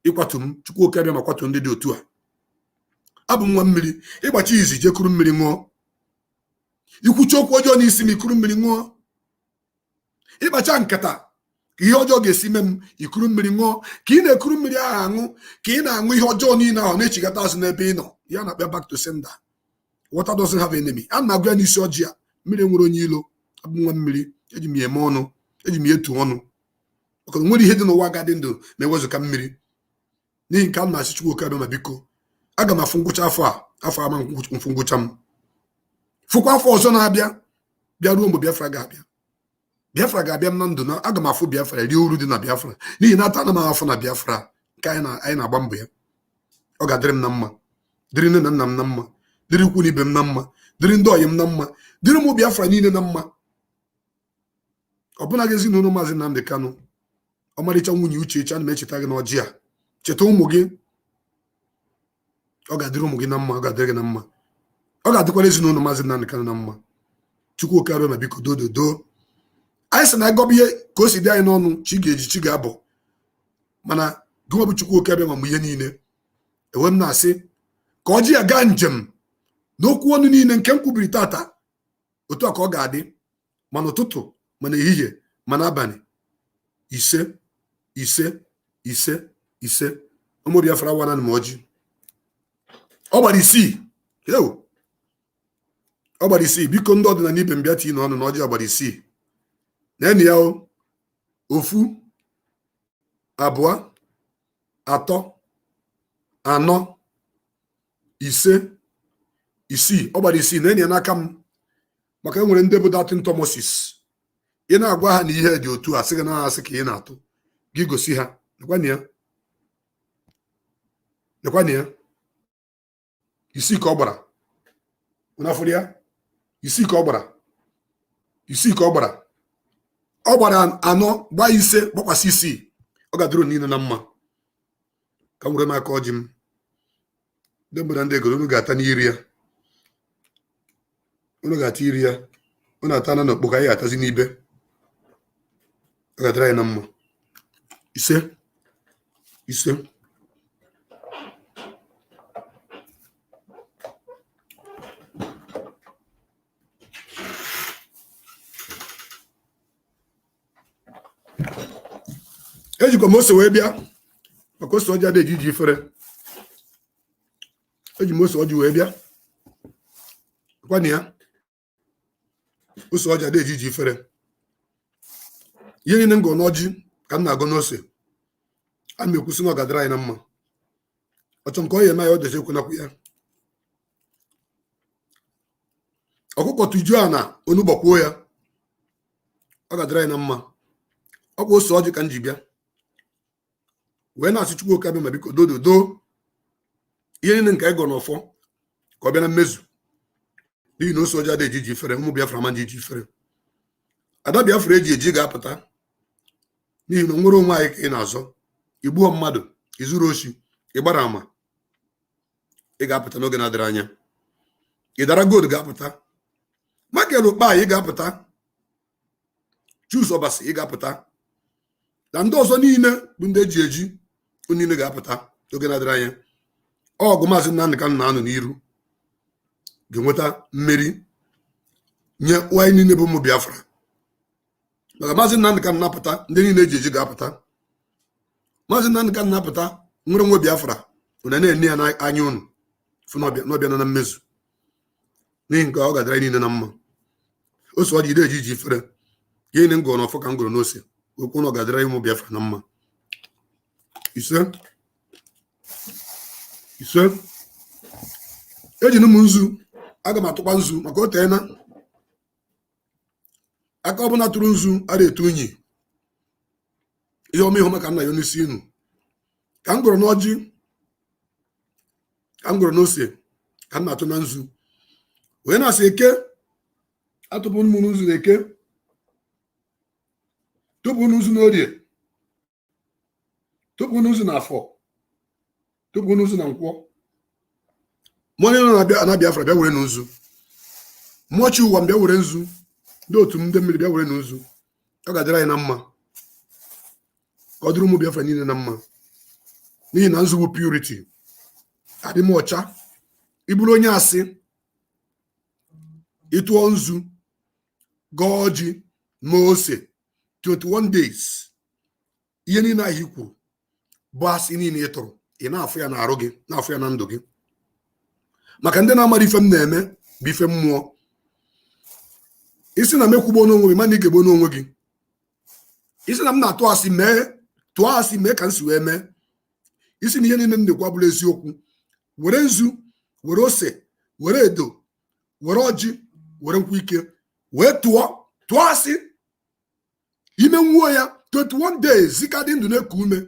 ịkwatu m. Chukwuoke abịa ma kwatu ndị dị otu a. Abụ m nwa mmiri ịgbachi izi jee kuru mmiri ṅụọ. Ikwuchi okwu ọjọọ n'isi m ikuru mmiri ṅụọ. Ịkpacha nkata ka ihe ọjọọ ga-esi mee m ikuru mmiri ṅụọ. Ka ị na-ekuru mmiri ahụ aṅụ ka ị na-aṅụ ihe ọjọọ niile ahụ na-echigata azụ n'ebe ị nọ ya na-akpịa back to sender. Water doesn't have enemy. A na-agụ ya n'isi ọjị a mmiri nwere onye ilo. Abụ nwa mmiri eji m eme ọnụ eji m etu ọnụ maka nwere ihe dị n'ụwa ga dị ndụ ma ewezụka mmiri. N'ihi nke a na-asị Chukwuoke abịa ma biko aga m afụ ngwụcha afọ ama mfụ ngwụcha m fụkwa afọ ọzọ na-abịa bịa ruo mgbe Biafra ga-abịa m na ndụ na aga m afụ Biafra rie uru dị na Biafra n'ihi na ata na m afọ na Biafra nke anyị na-agba mbọ ya. Ọ ga-adịrị m na mma dịrị nne na nna m na mma dịrị ikwu na ibe m na mma dịrị ndị ọyị m na mma dịrị ụmụ Biafra niile na mma. Ọbụna gị ezinụlọ Maazị Nnamdi Kanu ọmarịcha nwunye Uchechi ana m echeta gị n'ọjị a cheta ụmụ gị. Ọ ga-adịrị ụmụ gị na mma ọ ga-adịrị gị na mma ọ ga-adịkwara ezinụlọ Maazị Nnamdi Kanu na mma. Chukwuoke abịa ma biko dododo anyị sị na agọba ihe ka o si dị anyị n'ọnụ chi ga-eji chi ga-abọ mana gụwa bụ Chukwuoke abịa ma mụ ihe niile. Ewe m na-asị ka ọjị ya gaa njem n'okwu ọnụ niile nke m kwubiri tata. Otu a ka ọ ga-adị ma n'ụtụtụ ma n'ehihie ma n'abalị. Ise ise ise ise ụmụ Biafra wana m ọjị. Ọ gbara isii ọ gbara isii biko ndị ọdịnala ibe m bịa tii n'ọnụ na ọjị ọgbara isii na enyi ya ofu abụọ atọ anọ ise isii. Ọ gbara isii na enyi ya n'aka m maka enwere ndị bụ datin Moses ị na-agwa ha na ihe dị otu a sị gị na asị ka ị na-atụ gị gosi ha nekwana ya isii ka ọ gbara n'afọ ya isii ka ọ gbara ọ gbara anọ gbaa ise gbakwasị isii. Ọ ga-adịrị niile na mma ka m were n'aka ọjị m ndị mmadụ ndị ego unu ga-ata n'iri ya unu ga-ata iri ya ọ na-ata na n'okpo ka anyị atazi n'ibe ọ ga-adịrị anyị na mma. Ise ejikwa m ose wee bịa maka ose ọjị adịghị iji ifere. Eji m ose ọjị wee bịa kwana ya ose ọjị adịghị iji ifere. Ihe niile m gụrụ n'ọjị ka m na-agụ n'ose. A m ekwusi na ọ ga-adịrị anyị na mma. Ọchọ nke ọ ya eme ya ọ dịcha ekwenakwu ya. Ọkụkọ tụjuo a na onugbo kwuo ya ọ ga-adịrị anyị na mma. Ọ bụ ose ọjị ka m ji bịa wee na-asị Chukwu oke abịa ma biko dododo ihe niile nke anyị gọrọ n'ọfọ ka ọ bịa na mmezu n'ihi na ose ọjị adịghị iji ifere. Ụmụ Biafra ma ji iji ifere. Ada Biafra eji ga-apụta n'ihi na nwere onwe anyị ka ị na-azọ. Igbuo mmadụ, izuru oshi, ịgbara ama, ị ga-apụta n'oge na-adịrị anya. Ịdara gold ga-apụta, Michael Okpai ị ga-apụta, Chuks Obasi ị ga-apụta, na ndị ọzọ niile bụ ndị eji eji niile ga-apụta n'oge na-adịrị anya. Ọgụ Maazị Nnamdi Kanu na-anọ n'iru ga-enweta mmeri nye nwanyị niile bụ ụmụ Biafra. Maka Maazị Nnamdi Kanu na-apụta, ndị niile eji eji ga-apụta. Maazị Nnamdi Kanu na-apụta, nwere nwe Biafra ụna na-ene ya n'anya unu fụ n'ọbịa nọ na mmezu n'ihi nke ọ ga-adịrị niile na mma. Ose ọjị ide eji iji ifere ihe niile m gụrụ n'ọfọ ka m gụrụ n'ose okwu na ọ ga-adịrị ụmụ Biafra na mma. Ise eji m nzu. Aga m atụkwa nzu maka o teena aka ọbụla tụrụ nzu a na-etu unyi. Ihe ọma ihe ọma ka nna ya onyeisi inu ka m gụrụ n'ọjị ka m gụrụ n'ose ka m na-atụ na nzu wee na-asị eke atụpụ m nzu na eke, tụpụ nzu na orie, tụpụ nzu na afọ, tụpụ nzu na nkwọ. Mmụọ na Biafra bịa were nzu. Mmụọ chi ụwa m bịa were nzu. Ndị otu ndị mmiri bịa were nzu. Ọ ga-adịrị anyị na mma ka ọ dịrị ụmụ Biafra niile na mma n'ihi na nzu bụ purity. Adị m ọcha. Ịbụrụ onye asị ịtụọ nzu gọọ ọjị ma ose 21 days ihe niile ahụ i kwuru bụ asị niile ị tụrụ ị na-afụ ya n'arụ gị na-afụ ya na ndụ gị. Maka ndị na-amara ife m na-eme bụ ife mmụọ. Isi na m ekwugbo n'onwe gị mana ị ga-egbo n'onwe gị. Isi na m na-atụ asị mee tụọ asị mee ka m si wee mee. Isi na ihe niile m na-ekwu abụrụ eziokwu. Were nzu, were ose, were edo, were ọjị, were nkwụ ike wee tụọ asị ime nwuo ya 21 days zika dị ndụ na-eku ume.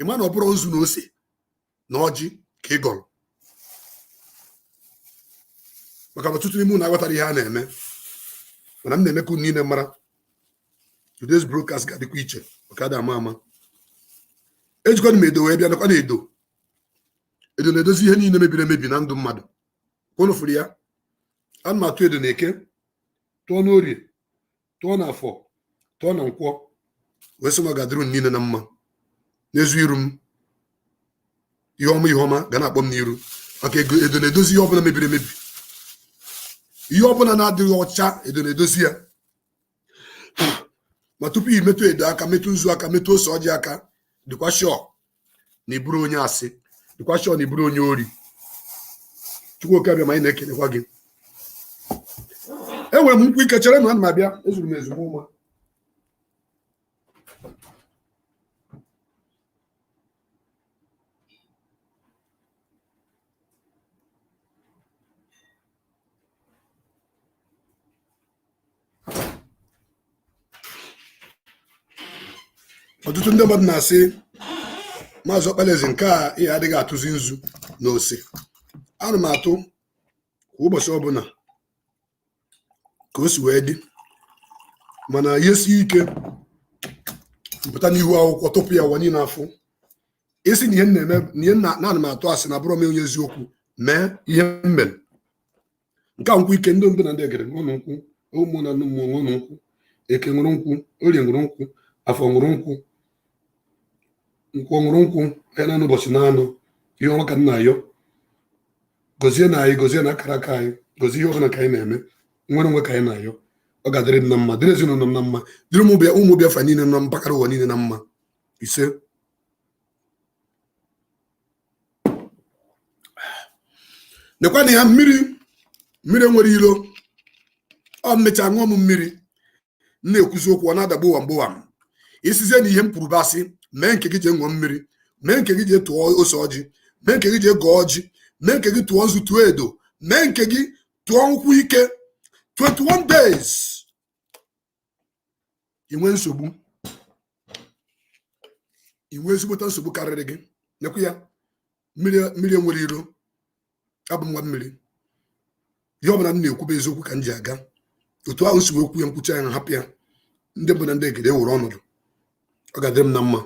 Ị ma na ọ bụrụ nzu na ose na ọjị ka ị gọrọ. Maka ọtụtụ n'ime unu aghọtara ihe a na-eme mana m na-eme ka unu niile mara today's broadcast ga-adịkwa iche maka ada ama ama. Ejikwa m edo wee bịa nakwa na edo na-edozi ihe niile mebiri emebi na ndụ mmadụ. Kwụnụ fụrụ ya. Ana m atụ edo na eke, tụọ n'orie, tụọ n'afọ, tụọ na nkwọ wee sị m ọ ga-adịrị unu niile na mma. N'ezu iru m ihe ọma ga na-akpọ m n'iru maka edo na-edozi ihe ọbụla mebiri emebi. Ihe ọbụla na-adịghị ọcha edo na-edozi ya. Ma tupu ị metụ edo aka, metụ nzu aka, metụ ose ọjị aka, dịkwa shọ na iburu onye asị, dịkwa shọ na iburu onye ori. Chukwu oke abịa ma anyị na-ekelekwa gị. Enwere m nkwụ ike chere na ana m abịa. Ezuru m ezigbo ụma. Ọtụtụ ndị mmadụ na-asị Maazị Okpalaeze nke a ihe adịghị atụzi nzu na ose. Ana m atụ kwa ụbọchị ọbụla ka o si wee dị mana ihe si ike mpụta n'ihu akwụkwọ tụpụ ya ụwa niile afọ. Isi na ihe na-eme na ihe na-ana m atụ asị na bụrụ m onye eziokwu mee ihe m mere. Nke a nkwụ ike ndị mbe na ndị egere n'ụlọ nkwụ ụmụ na ụmụ ṅụrụ nkwụ, eke ṅụrụ nkwụ, orie ṅụrụ nkwụ, afọ ṅụrụ nkwụ, nkwọ ṅụrụ nkwụ, ya na ụbọchị na-anọ ihe ọma ka nna ayọ gozie na anyị, gozie na akara aka anyị, gozie ihe ọbụla ka anyị na-eme, nwere onwe ka anyị na-ayọ. Ọ ga-adịrị m na mma, dịrị ezinụlọ m na mma, dịrị ụmụ Biafra niile na mpaghara ụwa niile na mma. Ise. Nekwana ya mmiri nwere ilo. Ọ mmecha ṅụọ m mmiri na-ekwuzi okwu, ọ na-adagbu ụwa mgbowa m. Isizie na ihe m kwuru basị, mee nke gị jee ṅụọ mmiri, mee nke gị jee tụọ ose ọjị, mee nke gị jee gọọ ọjị, mee nke gị tụọ nzu, tụọ edo, mee nke gị tụọ nkwụ ike. 21 days inwe nsogbu, inwe ezigbota nsogbu karịrị gị. Nekwa ya mmiri enwere iro. Abụ nwa mmiri. Ihe ọbụla m na-ekwu bụ eziokwu ka m ji aga. Otu ahụ si wee kwu ya nkwucha ya, hapụ ya, ndị mbụ na ndị egede ewere ọnọdụ. Ọ ga-adịrị m na mma.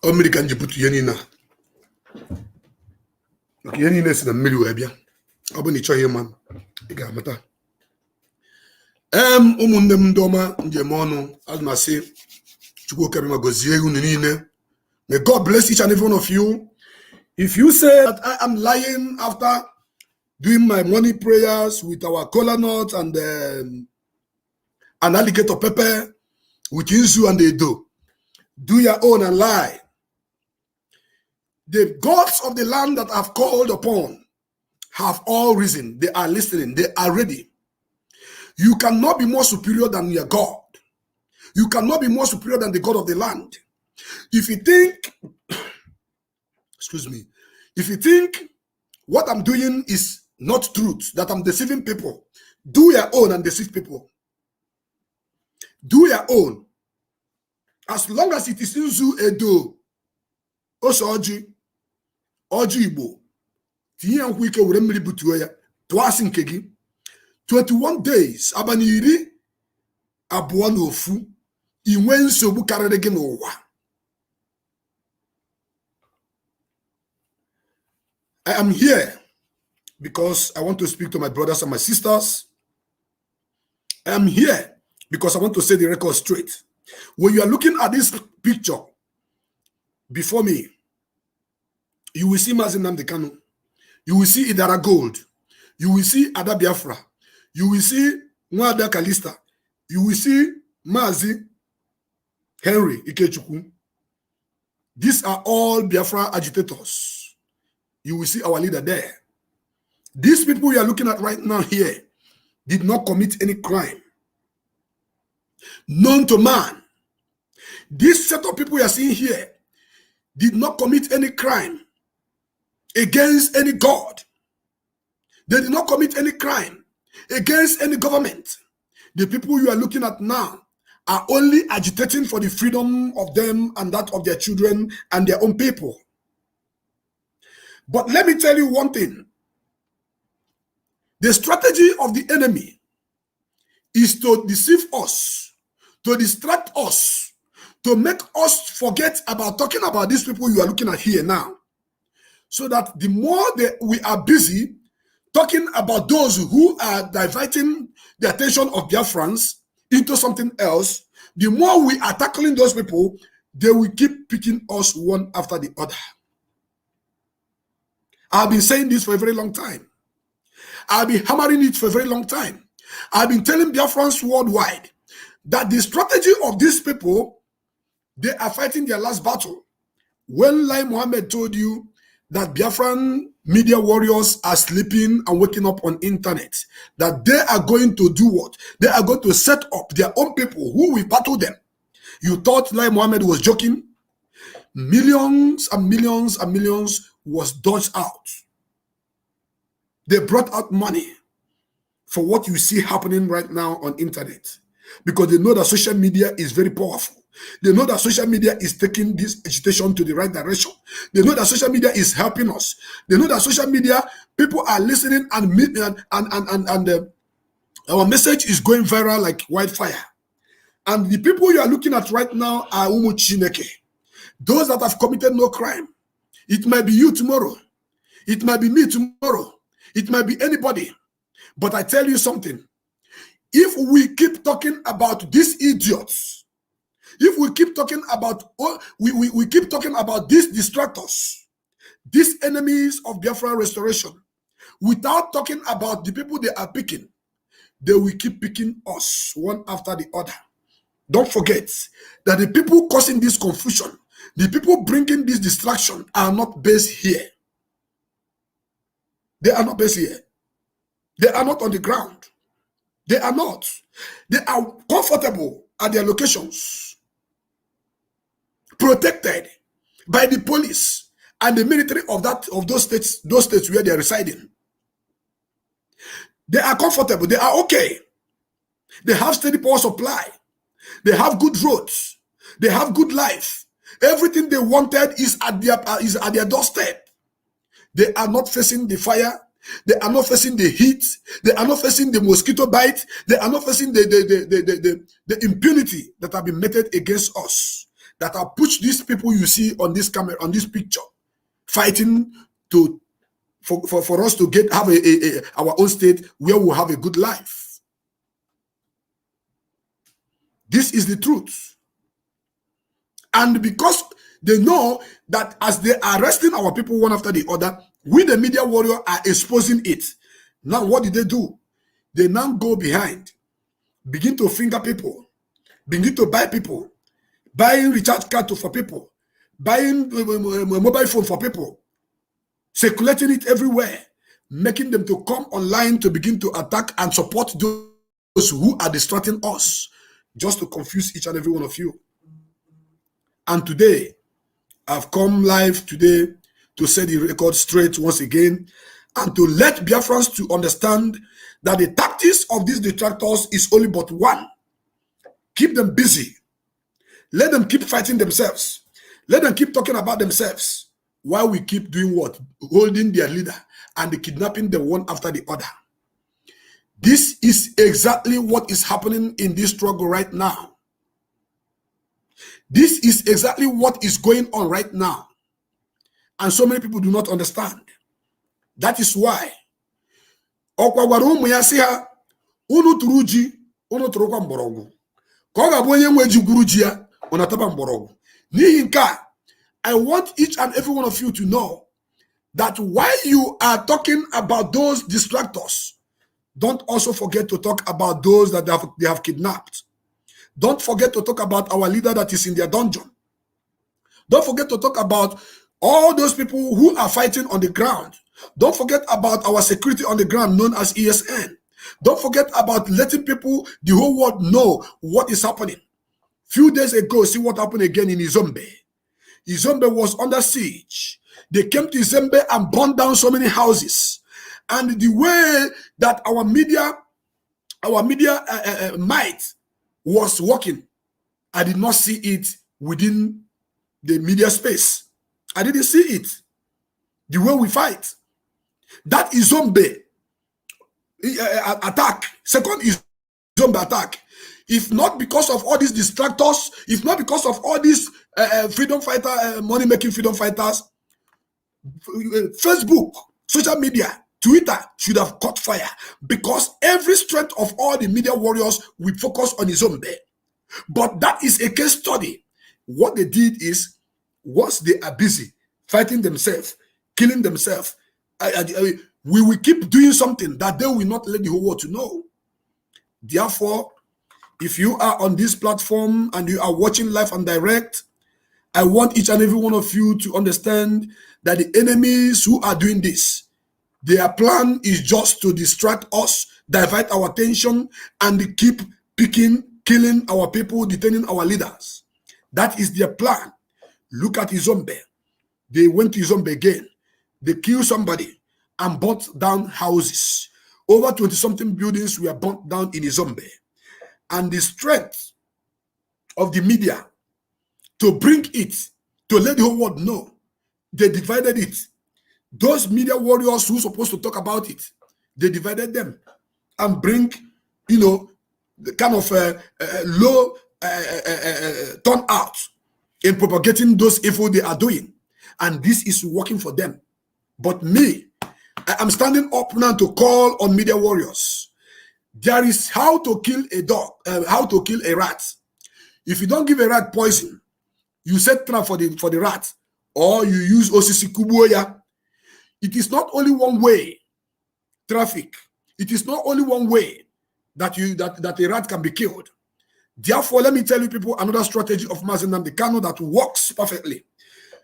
Ọ mmiri ka m ji butu ihe niile a, maka ihe niile si na mmiri wee bịa. Ọ bụ na ị chọghị ịma, ị ga-amata. Ụmụnne m ndị ọma njem ọnụ, azụ na asị Chukwu okere ma gozie unu niile. May God bless each and every one of you. If you say that I am lying after doing my morning prayers with our kola nut and an alligator pepper with inzu and edo, do your own and lie. The gods of the land that I've called upon have all risen. They are listening. They are ready. You cannot be more superior than your God. You cannot be more superior than the God of the land. If you think, excuse me, if you think what I'm doing is not truth, that I'm deceiving people, do your own and deceive people. Do your own. As long as it is Nzu Edo, Osoji, Oji Igbo, tinye nkwụ ike were mmiri butuo ya, tụasị nke gị. 21 days, abalị iri abụọ na ofu, inwe nsogbu karịrị gị n'ụwa. I am here because I want to speak to my brothers and my sisters. I am here because I want to set the record straight. When you are looking at this picture before me, you will see Mazi Nnamdi Kanu. You will see Idara Gold. You will see Ada Biafra. You will see Nwada Kalista. You will see Mazi Henry Ikechukwu. These are all Biafra agitators. You will see our leader there. These people we are looking at right now here did not commit any crime known to man. This set of people we are seeing here did not commit any crime against any God. They did not commit any crime against any government. The people you are looking at now are only agitating for the freedom of them and that of their children and their own people. But let me tell you one thing. The strategy of the enemy is to deceive us, to distract us, to make us forget about talking about these people you are looking at here now. So that the more that we are busy talking about those who are diverting the attention of Biafrans into something else, the more we are tackling those people, they will keep picking us one after the other. I've been saying this for a very long time. I've been hammering it for a very long time. I've been telling Biafrans worldwide that the strategy of these people, they are fighting their last battle. When Lai Mohammed told you that Biafran media warriors are sleeping and waking up on internet, that they are going to do what? They are going to set up their own people who will battle them. You thought Lai Mohammed was joking? Millions and millions and millions was dodged out. They brought out money for what you see happening right now on internet because they know that social media is very powerful. They know that social media is taking this agitation to the right direction. They know that social media is helping us. They know that social media, people are listening and our message is going viral like wildfire. And the people you are looking at right now are Umu Chineke. Those that have committed no crime. It might be you tomorrow. It might be me tomorrow. It might be anybody. But I tell you something. If we keep talking about these idiots, if we keep talking about we keep talking about these distractors, these enemies of Biafra restoration, without talking about the people they are picking, they will keep picking us one after the other. Don't forget that the people causing this confusion, the people bringing this distraction are not based here. They are not based here. They are not on the ground. They are not. They are comfortable at their locations, protected by the police and the military of those states where they are residing. They are comfortable. They are okay. They have steady power supply. They have good roads. They have good life. Everything they wanted is at their doorstep. They are not facing the fire. They are not facing the heat. They are not facing the mosquito bite. They are not facing the impunity that have been meted against us. That have pushed these people you see on this camera, on this picture, fighting for us to have our own state where we'll have a good life. This is the truth. And because they know that as they are arresting our people one after the other, we the media warrior are exposing it. Now what did they do? They now go behind, begin to finger people, begin to buy people, buying recharge card for people, buying mobile phone for people, circulating it everywhere, making them to come online to begin to attack and support those who are distracting us, just to confuse each and every one of you. And today, I've come live today to set the record straight once again and to let Biafrans to understand that the tactics of these detractors is only but one. Keep them busy. Let them keep fighting themselves. Let them keep talking about themselves while we keep doing what? Holding their leader and kidnapping them one after the other. This is exactly what is happening in this struggle right now. This is exactly what is going on right now. And so many people do not understand. That is why ọkwagwara ụmụ ya sị ha unu tụrụ ji unu tụrụkwa mgbọrọgwụ ka ọ ga-abụ onye nwe ji gwuru ji ya unu ataba mgbọrọgwụ. N'ihi nke a, I want each and every one of you to know that while you are talking about those distractors, don't also forget to talk about those that they have kidnapped. Don't forget to talk about our leader that is in their dungeon. Don't forget to talk about all those people who are fighting on the ground. Don't forget about our security on the ground known as ESN. Don't forget about letting people, the whole world, know what is happening. Few days ago, see what happened again in Izombe. Izombe was under siege. They came to Izombe and burned down so many houses. And the way that our media might was working, I did not see it within the media space. I didn't see it. The way we fight. That Izombe attack, second Izombe attack, if not because of all these distractors, if not because of all these freedom fighter, money-making freedom fighters, Facebook, social media, Twitter should have caught fire, because every strength of all the media warriors will focus on Izombe. But that is a case study. What they did is, once they are busy fighting themselves, killing themselves, we will keep doing something that they will not let the whole world to know. Therefore, if you are on this platform and you are watching live and direct, I want each and every one of you to understand that the enemies who are doing this, their plan is just to distract us, divert our attention, and keep picking, killing our people, detaining our leaders. That is their plan. Look at Izombe. They went to Izombe again. They killed somebody and burnt down houses. Over 20-something buildings were burnt down in Izombe. And the strength of the media to bring it, to let the whole world know, they divided it. Those media warriors who are supposed to talk about it, they divided them and bring, the kind of low turnout in propagating those evil they are doing. And this is working for them. But me, I am standing up now to call on media warriors. There is how to kill a dog, how to kill a rat. If you don't give a rat poison, you set trap for the rat, or you use osisi kubuoya. It is not only one way traffic. It is not only one way that a rat can be killed. Therefore, let me tell you people another strategy of Mazi Nnamdi Kanu that works perfectly.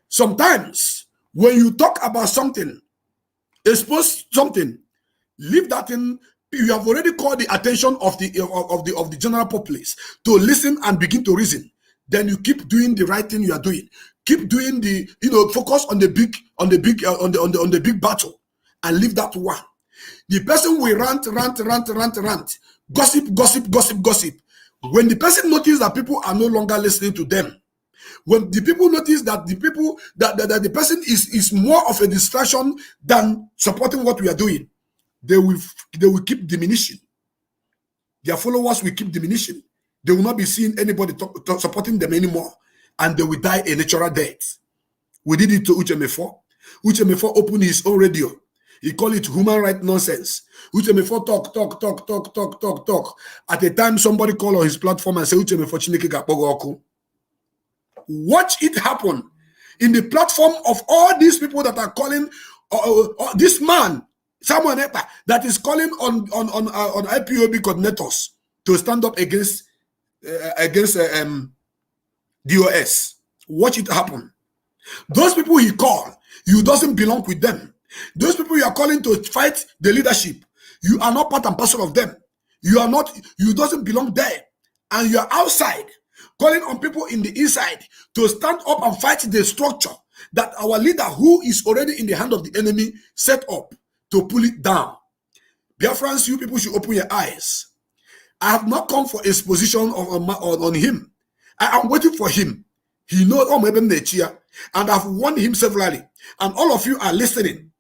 Sometimes when you talk about something, expose something, leave that in. You have already called the attention of the general populace to listen and begin to reason. Then you keep doing the right thing you are doing. Keep doing focus on the big battle and leave that one. The person will rant, gossip. When the person notices that people are no longer listening to them, when the people notice that the person is more of a distraction than supporting what we are doing, they will keep diminishing. Their followers will keep diminishing. They will not be seeing anybody supporting them anymore, and they will die a natural death. We did it to Uche Mefo. Uche Mefo opened his own radio. He called it human right nonsense. Uche Mefo talk. At a time, somebody called on his platform and said, Uche Mefo Chineke Gakpogo Oku. Watch it happen in the platform of all these people that are calling this man, Samuel Ekpa, that is calling on IPOB coordinators to stand up against DOS. Watch it happen. Those people he called, you doesn't belong with them. Those people you are calling to fight the leadership, you are not part and parcel of them. You doesn't belong there. And you are outside, calling on people in the inside to stand up and fight the structure that our leader, who is already in the hand of the enemy, set up to pull it down. Biafrans, you people should open your eyes. I have not come for exposition on him. I am waiting for him. He knows and I've warned him severally. And all of you are listening.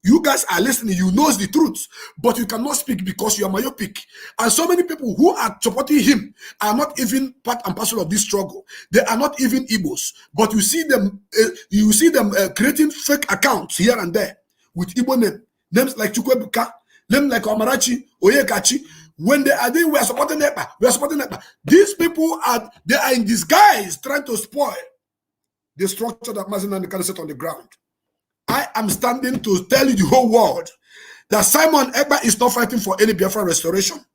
You guys are listening. You know the truth, but you cannot speak because you are myopic. And so many people who are supporting him are not even part and parcel of this struggle. They are not even Igbos, but you see them. Creating fake accounts here and there with Igbo names like Chukwuebuka, names like Omarachi, Oyekachi. When they are doing, we are supporting Ekpa. We are supporting Ekpa. These people are in disguise trying to spoil the structure that Mazi Nnamdi Kanu set on the ground. I am standing to tell you the whole world that Simon Ekpa is not fighting for any Biafra restoration.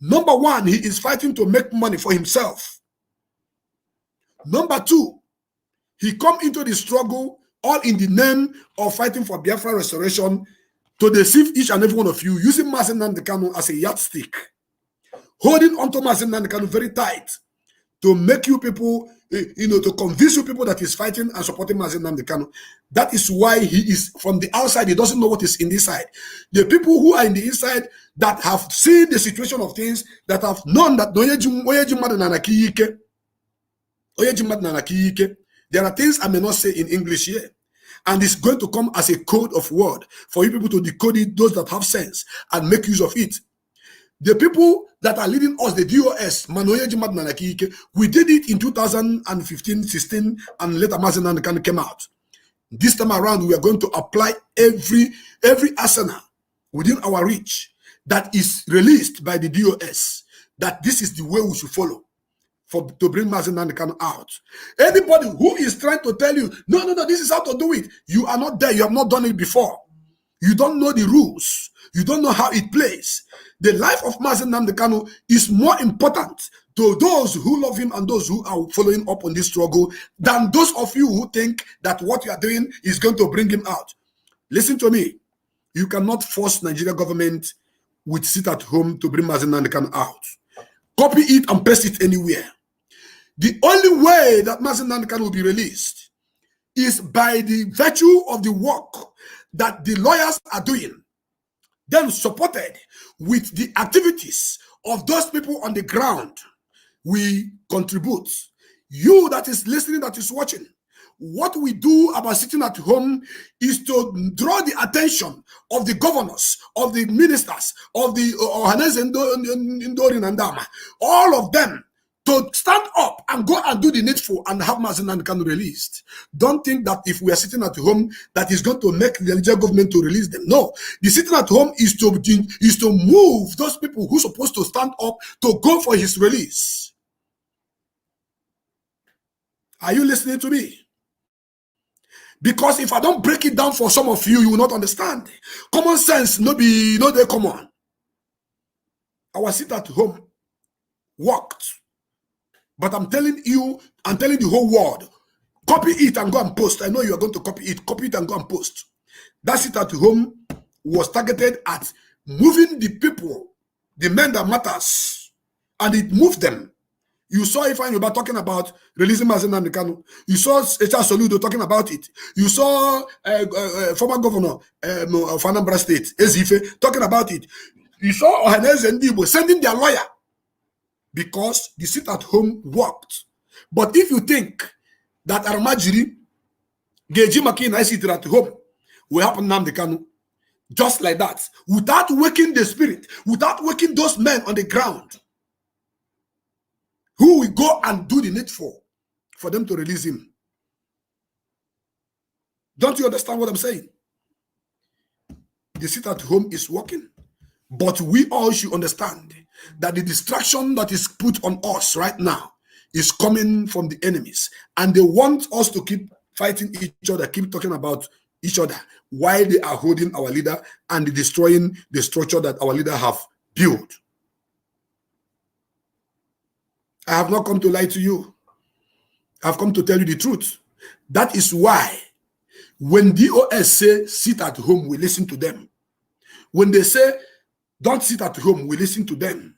Number one, he is fighting to make money for himself. Number two, he come into the struggle all in the name of fighting for Biafra restoration to deceive each and every one of you, using Mazi Nnamdi Kanu as a yardstick, holding onto Mazi Nnamdi Kanu very tight to make you people, to convince you people that he's fighting and supporting Mazi Nnamdi Kanu. That is why he is from the outside. He doesn't know what is in the inside. The people who are in the inside that have seen the situation of things, that have known that there are things I may not say in English here. And it's going to come as a code of word for you people to decode it, those that have sense, and make use of it. The people that are leading us, the DOS, we did it in 2015, 16, and later Mazi Nnamdi Kanu came out. This time around, we are going to apply every arsenal within our reach that is released by the DOS, that this is the way we should follow to bring Mazi Nnamdi Kanu out. Anybody who is trying to tell you, no, this is how to do it, you are not there. You have not done it before. You don't know the rules. You don't know how it plays. The life of Mazi Nnamdi Kanu is more important to those who love him and those who are following up on this struggle than those of you who think that what you are doing is going to bring him out. Listen to me. You cannot force Nigeria government with sit at home to bring Mazi Nnamdi Kanu out. Copy it and paste it anywhere. The only way that Mazi Nnamdi Kanu will be released is by the virtue of the work that the lawyers are doing, then supported with the activities of those people on the ground. We contribute. You that is listening, that is watching, what we do about sitting at home is to draw the attention of the governors, of the ministers, of the Ohanes Ndorin and Dama, all of them, to stand up and go and do the needful and have Mazi Nnamdi Kanu released. Don't think that if we are sitting at home, that is going to make the Nigerian government to release them. No, the sitting at home is to move those people who are supposed to stand up to go for his release. Are you listening to me? Because if I don't break it down for some of you, you will not understand. Common sense, no they come on. Our sit at home worked. But I'm telling you, I'm telling the whole world, copy it and go and post. I know you are going to copy it and go and post. That sit at home was targeted at moving the people, the men that matters, and it moved them. You saw Ifeanyi Ubah talking about releasing Mazi Nnamdi Kanu. You saw Echa Soludo talking about it. You saw former governor of Anambra State, Ezife, talking about it. You saw Ohaneze Ndigbo sending their lawyer because the sit at home worked. But if you think that Aramajiri, Geji Makina, I sit at home, will happen Nnamdi Kanu, just like that, without waking the spirit, without waking those men on the ground, who will go and do the needful for them to release him. Don't you understand what I'm saying? The sit at home is working, but we all should understand that the distraction that is put on us right now is coming from the enemies, and they want us to keep fighting each other, keep talking about each other, while they are holding our leader and destroying the structure that our leader have built. I have not come to lie to you. I have come to tell you the truth. That is why when DOS say sit at home, we listen to them. When they say don't sit at home, we listen to them.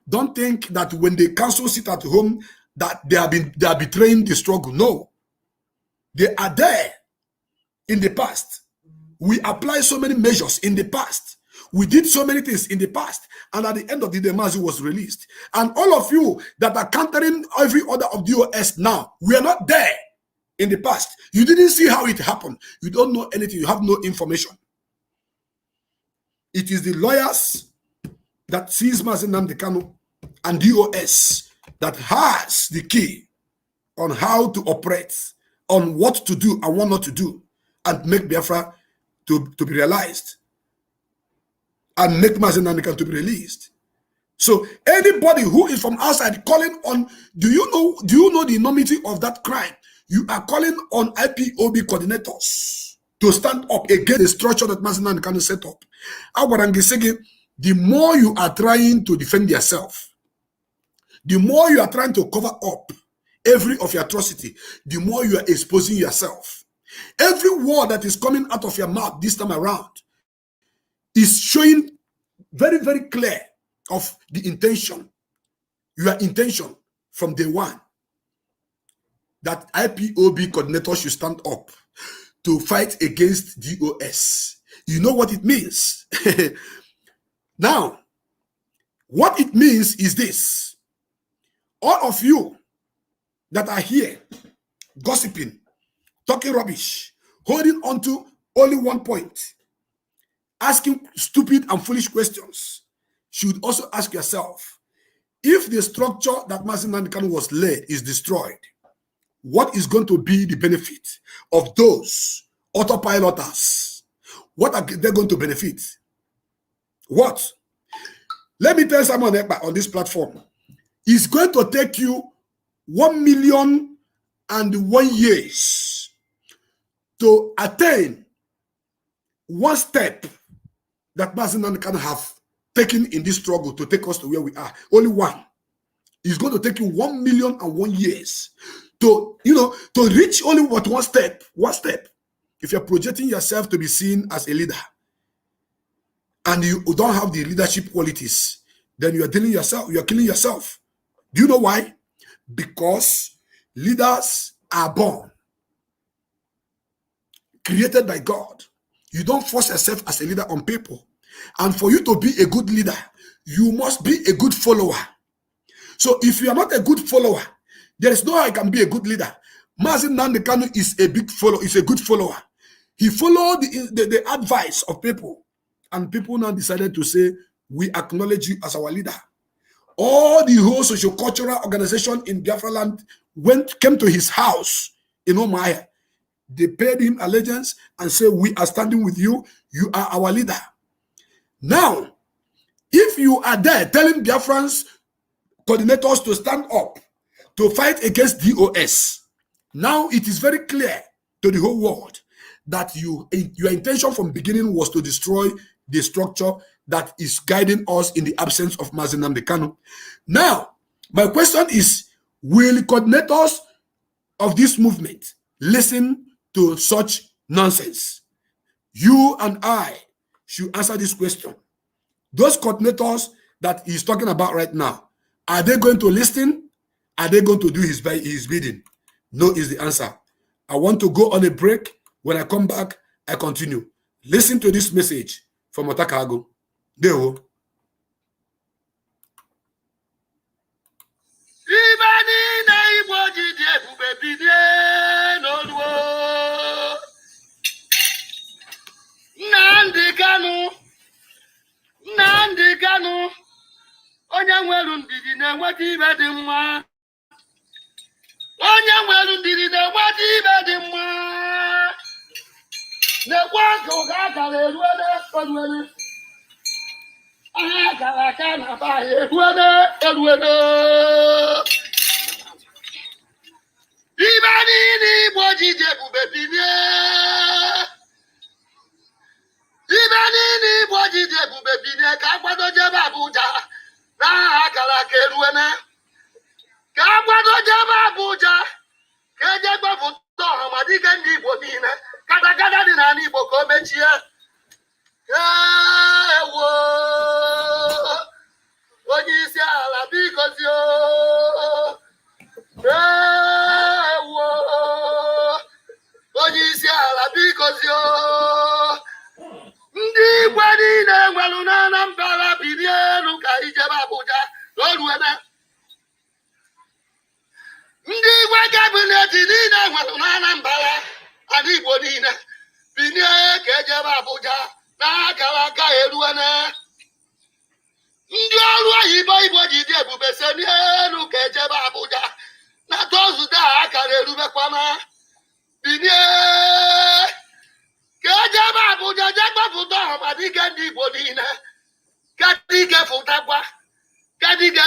Don't think that when the council sit at home that they are betraying the struggle. No. They are there in the past. We applied so many measures in the past. We did so many things in the past. And at the end of the day, Mazi was released. And all of you that are countering every order of DOS now, we are not there in the past. You didn't see how it happened. You don't know anything. You have no information. It is the lawyers that sees Mazi Nnamdi Kanu and DOS that has the key on how to operate, on what to do and what not to do, and make Biafra to be realized, and make Mazi Nnamdi Kanu to be released. So anybody who is from outside calling on, do you know the enormity of that crime? You are calling on IPOB coordinators to stand up against the structure that Mazi Nnamdi Kanu set up. The more you are trying to defend yourself, the more you are trying to cover up every of your atrocity, the more you are exposing yourself. Every word that is coming out of your mouth this time around is showing very, very clear of the intention, your intention from day one, that IPOB coordinators should stand up to fight against DOS. You know what it means. Now, what it means is this. All of you that are here gossiping, talking rubbish, holding on to only one point, asking stupid and foolish questions, should also ask yourself, if the structure that Mazi Nnamdi Kanu was led is destroyed, what is going to be the benefit of those autopiloters? What are they going to benefit? What? Let me tell someone on this platform. It's going to take you 1,000,001 years to attain one step that Mazi Nnamdi Kanu have taken in this struggle to take us to where we are. Only one. It's going to take you 1,000,001 years to reach only what one step. One step. If you're projecting yourself to be seen as a leader and you don't have the leadership qualities, then you are killing yourself. Do you know why? Because leaders are born, created by God. You don't force yourself as a leader on people. And for you to be a good leader, you must be a good follower. So if you are not a good follower, there is no how you can be a good leader. Mazi Nnamdi Kanu is a big follower, is a good follower. He followed the advice of people, and people now decided to say, we acknowledge you as our leader. All the whole socio-cultural organization in Biafra land came to his house in Omaya. They paid him allegiance and said, we are standing with you. You are our leader. Now, if you are there telling Biafrans coordinators to stand up to fight against DOS, now it is very clear to the whole world that your intention from beginning was to destroy the structure that is guiding us in the absence of Mazi Nnamdi Kanu. Now, my question is, will coordinators of this movement listen to such nonsense? You and I should answer this question. Those coordinators that he's talking about right now, are they going to listen? Are they going to do his bidding? No is the answer. I want to go on a break. When I come back, I continue. Listen to this message from Otakago. Deo. Nnamdi Kanu onye nwere ndidi na-enweta ibe dị mma. Onye nwere ndidi na-enweta ibe dị mma. Nekwa ka ụga akara eruele. Aha akara aka na ba eruele. Ibe niile Igbo ji dị ebube bilie. Ibe niile Igbo ji dị ebube bilie ka akwado jebe Abuja na akara aka eruele. Ka akwado jebe Abuja ka eje gbapụta ọha ma dịka ndị Igbo niile. Katakata dị n'ala Igbo ka o mechie. Ewo onye isi ala biko zio. Ewo onye isi ala biko zio. Ndị Igbo niile nwere na Anambra bilie elu ka ijebe Abuja n'oruene. Ndị Igbo kabinet niile nwere na Anambra ala Igbo niile bilie ka ejebe Abuja na akara aka eruene. Ndị ọrụ oyibo Igbo ji dị ebube se n'elu ka ejebe Abuja na tọzụde akara erubekwana. Bilie ka ejebe Abuja je gbapụta ọha dịka ndị Igbo niile. Ka dịka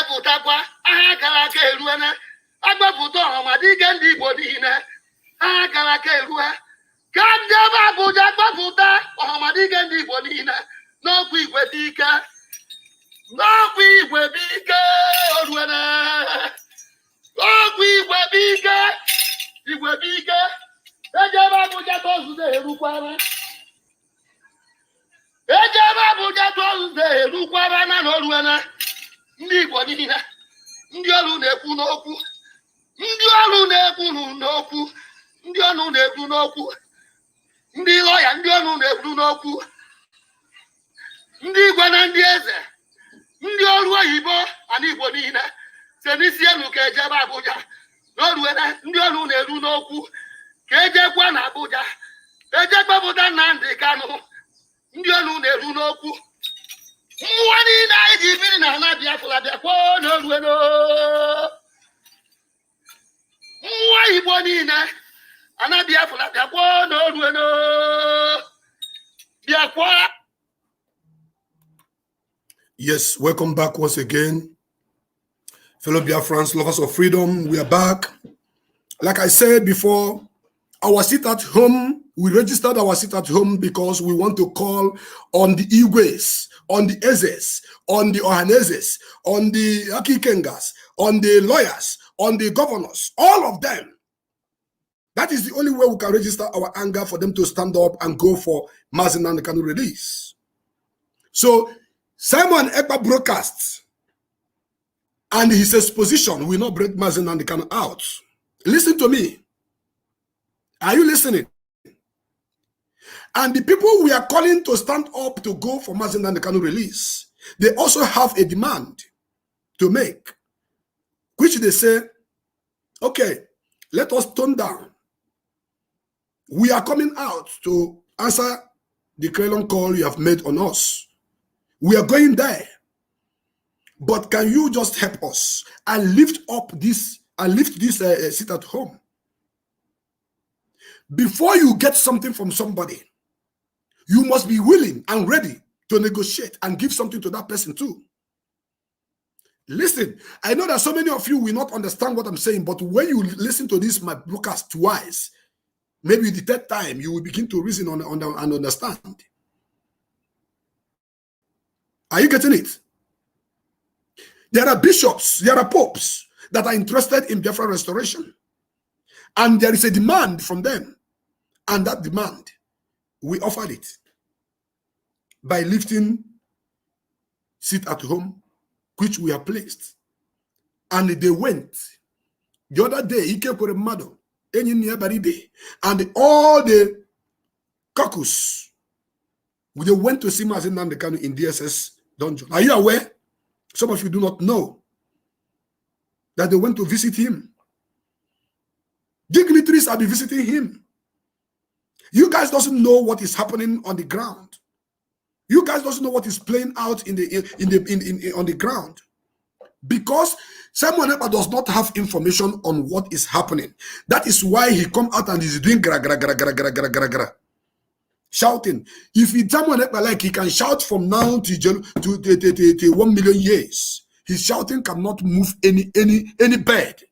fụtakwa aha akara aka eruene. Agbapụta ọha dịka ndị Igbo niile. Aha akara aka erue. Ka ejebe Abuja gbapụta ọha dịka ndị Igbo niile. N'okwu igwe dị ike. N'okwu igwe dị ike oruene. N'okwu igwe dị ike. Igwe dị ike. Ejebe Abuja tọzụde erukwara. Ejebe Abuja tọzụde erukwara na n'oruene. Ndị Igbo niile. Ndị ọrụ na-ekwu n'okwu. Ndị ọrụ na-ekwu n'okwu. Ndị ọrụ na-ekwu n'okwu. Ndị lọya ndị ọrụ na-ekwu n'okwu. Ndị igwe na ndị eze. Ndị ọrụ oyibo ana Igbo niile. Se n'isi elu ka ejebe Abuja. N'oruene ndị ọrụ na-eru n'okwu. Ka ejekwa na Abuja. Eje gbapụta Nnamdi Kanu. Ndị ọrụ na-eru n'okwu. Mmụọ niile anyị ji biri na ala Biafra bịakwa n'oruene. Mmụọ Igbo niile ana Biafra bịakwa n'oruene. Bịakwa. Yes, welcome back once again. Fellow Biafrans, lovers of freedom, we are back. Like I said before, our seat at home, we registered our seat at home because we want to call on the Igwes, on the Ezes, on the Ohanezes, on the Akikengas, on the lawyers, on the governors, all of them. That is the only way we can register our anger for them to stand up and go for Mazi Nnamdi Kanu release. So, Simon Ekpa broadcasts, and his exposition will not break Mazi Nnamdi Kanu out. Listen to me. Are you listening? And the people we are calling to stand up to go for Mazi Nnamdi Kanu release, they also have a demand to make, which they say, okay, let us tone down. We are coming out to answer the Krelon call you have made on us. We are going there. But can you just help us and lift this sit at home? Before you get something from somebody, you must be willing and ready to negotiate and give something to that person too. Listen, I know that so many of you will not understand what I'm saying, but when you listen to this my broadcast twice, maybe the third time, you will begin to reason and understand. Are you getting it? There are bishops, there are popes that are interested in Biafra restoration. And there is a demand from them. And that demand, we offered it by lifting sit at home, which we have placed. And they went. The other day, and all the caucus, they went to see Mazi Nnamdi Kanu in DSS dungeon. Are you aware? Some of you do not know that they went to visit him. Dignitaries have been visiting him. You guys doesn't know what is happening on the ground. You guys doesn't know what is playing out on the ground, because Simon Ekpa does not have information on what is happening. That is why he come out and is doing gra gra gra gra gra gra gra gra, shouting. If he Simon Ekpa like he can shout from now to 1 million years, his shouting cannot move any bed.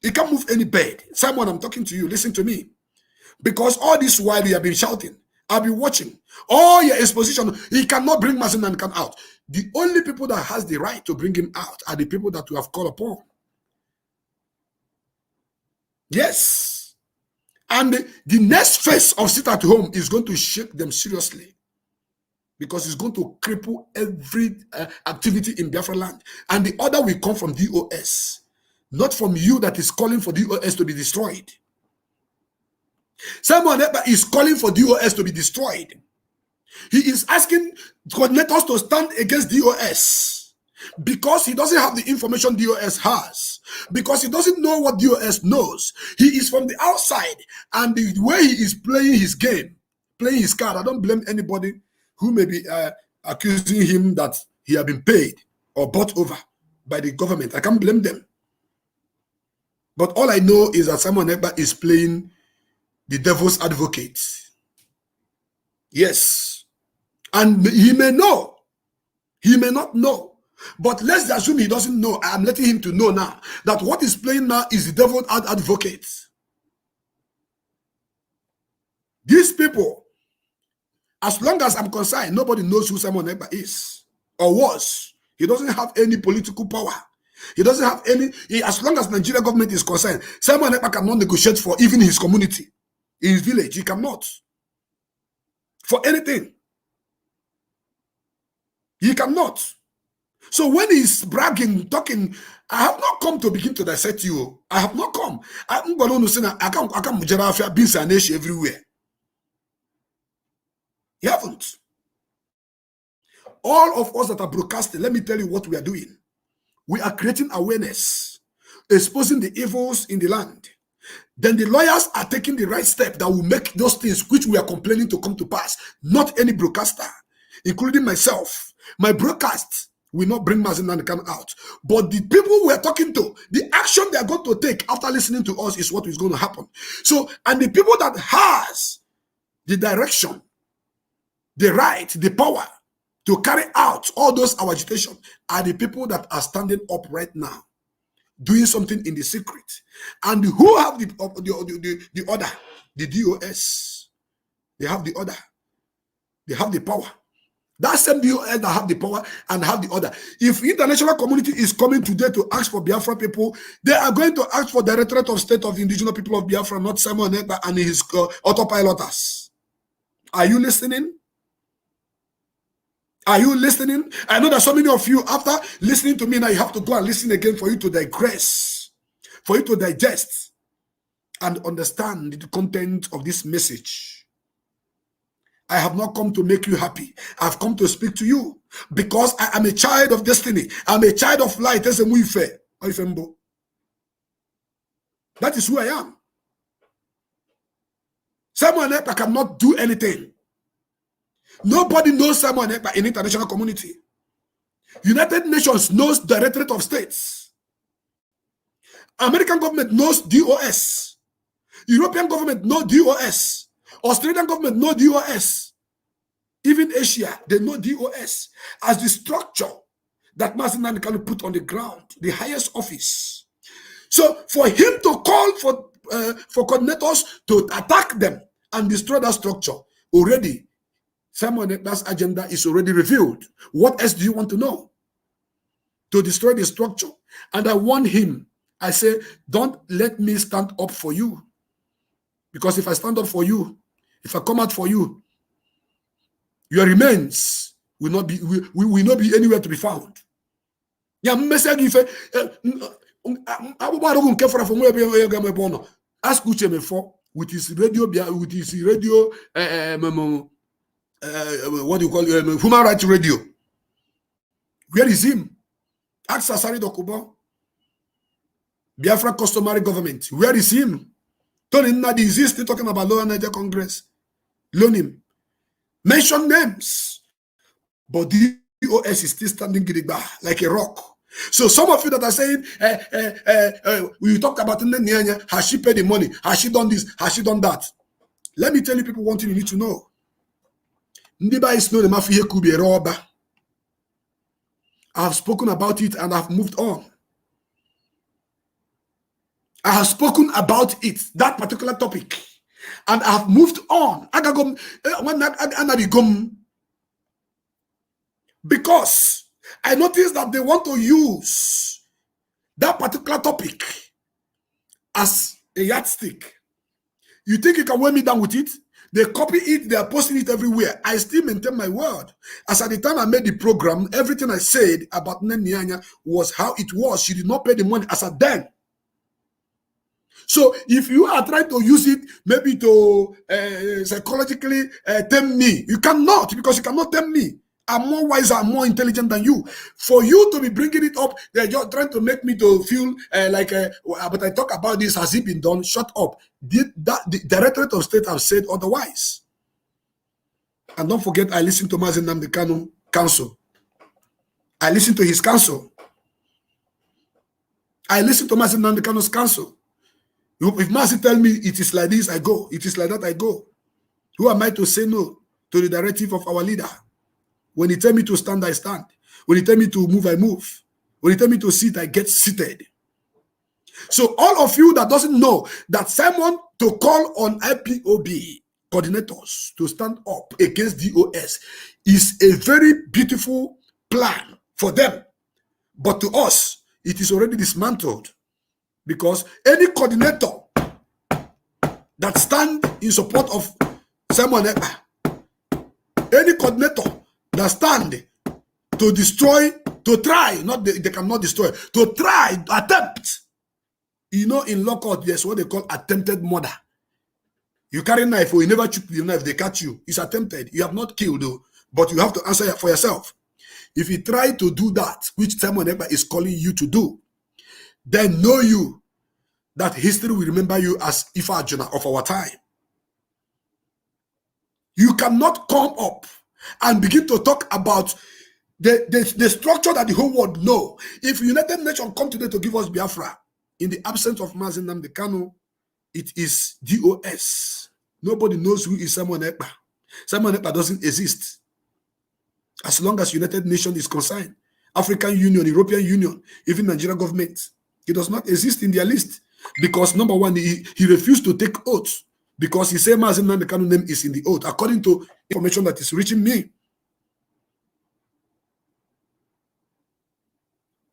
He can't move any bed. Simon, I'm talking to you. Listen to me. Because all this while you have been shouting, I've been watching all your exposition. He cannot bring Mazi Nnamdi Kanu out. The only people that has the right to bring him out are the people that we have called upon. Yes. And the next phase of sit at home is going to shake them seriously, because it's going to cripple every activity in Biafra land. And the order will come from DOS, not from you that is calling for DOS to be destroyed. Simon Ekpa is calling for DOS to be destroyed. He is asking coordinators to stand against DOS because he doesn't have the information DOS has, because he doesn't know what DOS knows. He is from the outside, and the way he is playing his game, playing his card, I don't blame anybody who may be accusing him that he has been paid or bought over by the government. I can't blame them. But all I know is that Simon Ekpa is playing the devil's advocate. Yes. And he may know. He may not know. But let's assume he doesn't know. I'm letting him to know now that what is playing now is the devil's advocate. These people, as long as I'm concerned, nobody knows who Simon Ekpa is or was. He doesn't have any political power. He doesn't have any, as long as Nigeria government is concerned, Simon Ekpa cannot negotiate for even his community, in his village. He cannot. For anything. He cannot. So when he's bragging, talking, I have not come to begin to dissect you. I have not come. I'm going to say I can't be everywhere. You haven't. All of us that are broadcasting, let me tell you what we are doing. We are creating awareness, exposing the evils in the land. Then the lawyers are taking the right step that will make those things which we are complaining to come to pass. Not any broadcaster, including myself. My broadcast will not bring Mazi Nnamdi Kanu out. But the people we are talking to, the action they are going to take after listening to us is what is going to happen. So, and the people that has the direction, the right, the power to carry out all those our agitation are the people that are standing up right now, doing something in the secret. And who have the order? The DOS. They have the order. They have the power. That same DOS that have the power and have the order. If international community is coming today to ask for Biafra people, they are going to ask for Directorate of State of the Indigenous People of Biafra, not Simon Ekpa and his autopiloters. Are you listening? Are you listening? I know that so many of you, after listening to me, now you have to go and listen again for you to digress, for you to digest and understand the content of this message. I have not come to make you happy. I've come to speak to you because I am a child of destiny. I'm a child of light. That is who I am. Simon Ekpa cannot do anything. Nobody knows Simon Ekpa in international community. United Nations knows Directorate of States. American government knows DOS. European government knows DOS. Australian government knows DOS. Even Asia, they know DOS as the structure that Mazi Nnamdi Kanu put on the ground, the highest office. So for him to call for coordinators to attack them and destroy that structure, already Simon Ekpa's agenda is already revealed. What else do you want to know? To destroy the structure. And I warn him, I say, don't let me stand up for you. Because if I stand up for you, if I come out for you, your remains will not be anywhere to be found. Yeah, ask Uche for with his radio, what do you call it? Human Rights Radio. Where is him? Ask Asari Dokubo. Biafra customary government. Where is him? Tony Nnadi is still talking about Lower Niger Congress. Loan him. Mention names. But the DOS is still standing like a rock. So some of you that are saying, we talked about Nyanya, has she paid the money? Has she done this? Has she done that? Let me tell you people one thing you need to know. Ndiba is known enough here could be a robber. I have spoken about it and I've moved on. I have spoken about it, that particular topic, and I have moved on. Because I noticed that they want to use that particular topic as a yardstick. You think you can weigh me down with it? They copy it, they are posting it everywhere. I still maintain my word. As at the time I made the program, everything I said about Nyanya was how it was. She did not pay the money as at then. So if you are trying to use it maybe to psychologically tempt me, you cannot, because you cannot tempt me. I'm more wise, I'm more intelligent than you. For you to be bringing it up, they're just trying to make me to feel but I talk about this, has it been done? Shut up. The Directorate of State have said otherwise. And don't forget, I listen to Mazi Nnamdi Kanu counsel. I listen to his counsel. I listen to Mazi Nnamdi Kanu's counsel. If Mazi tell me it is like this, I go. It is like that, I go. Who am I to say no to the directive of our leader? When he tell me to stand, I stand. When he tell me to move, I move. When he tell me to sit, I get seated. So all of you that doesn't know that Simon to call on IPOB coordinators to stand up against DOS is a very beautiful plan for them. But to us, it is already dismantled. Because any coordinator that stand in support of Simon Ekpa, any coordinator that stand to destroy, to try, not they cannot destroy, to try, to attempt. You know, in law court, there's what they call attempted murder. You carry a knife, or you never choose the knife, they catch you. It's attempted. You have not killed, though, but you have to answer for yourself. If you try to do that, which Simon Ekpa is calling you to do, then know you that history will remember you as Ifa Ajuna of our time. You cannot come up and begin to talk about the structure that the whole world know. If United Nations come today to give us Biafra, in the absence of Mazi Nnamdi Kanu, it is DOS. Nobody knows who is Simon Ekpa. Simon Ekpa doesn't exist. As long as United Nations is concerned, African Union, European Union, even Nigerian government, he does not exist in their list. Because number one, he refused to take oath. Because he said Mazi Nnamdi Kanu name is in the oath, according to information that is reaching me.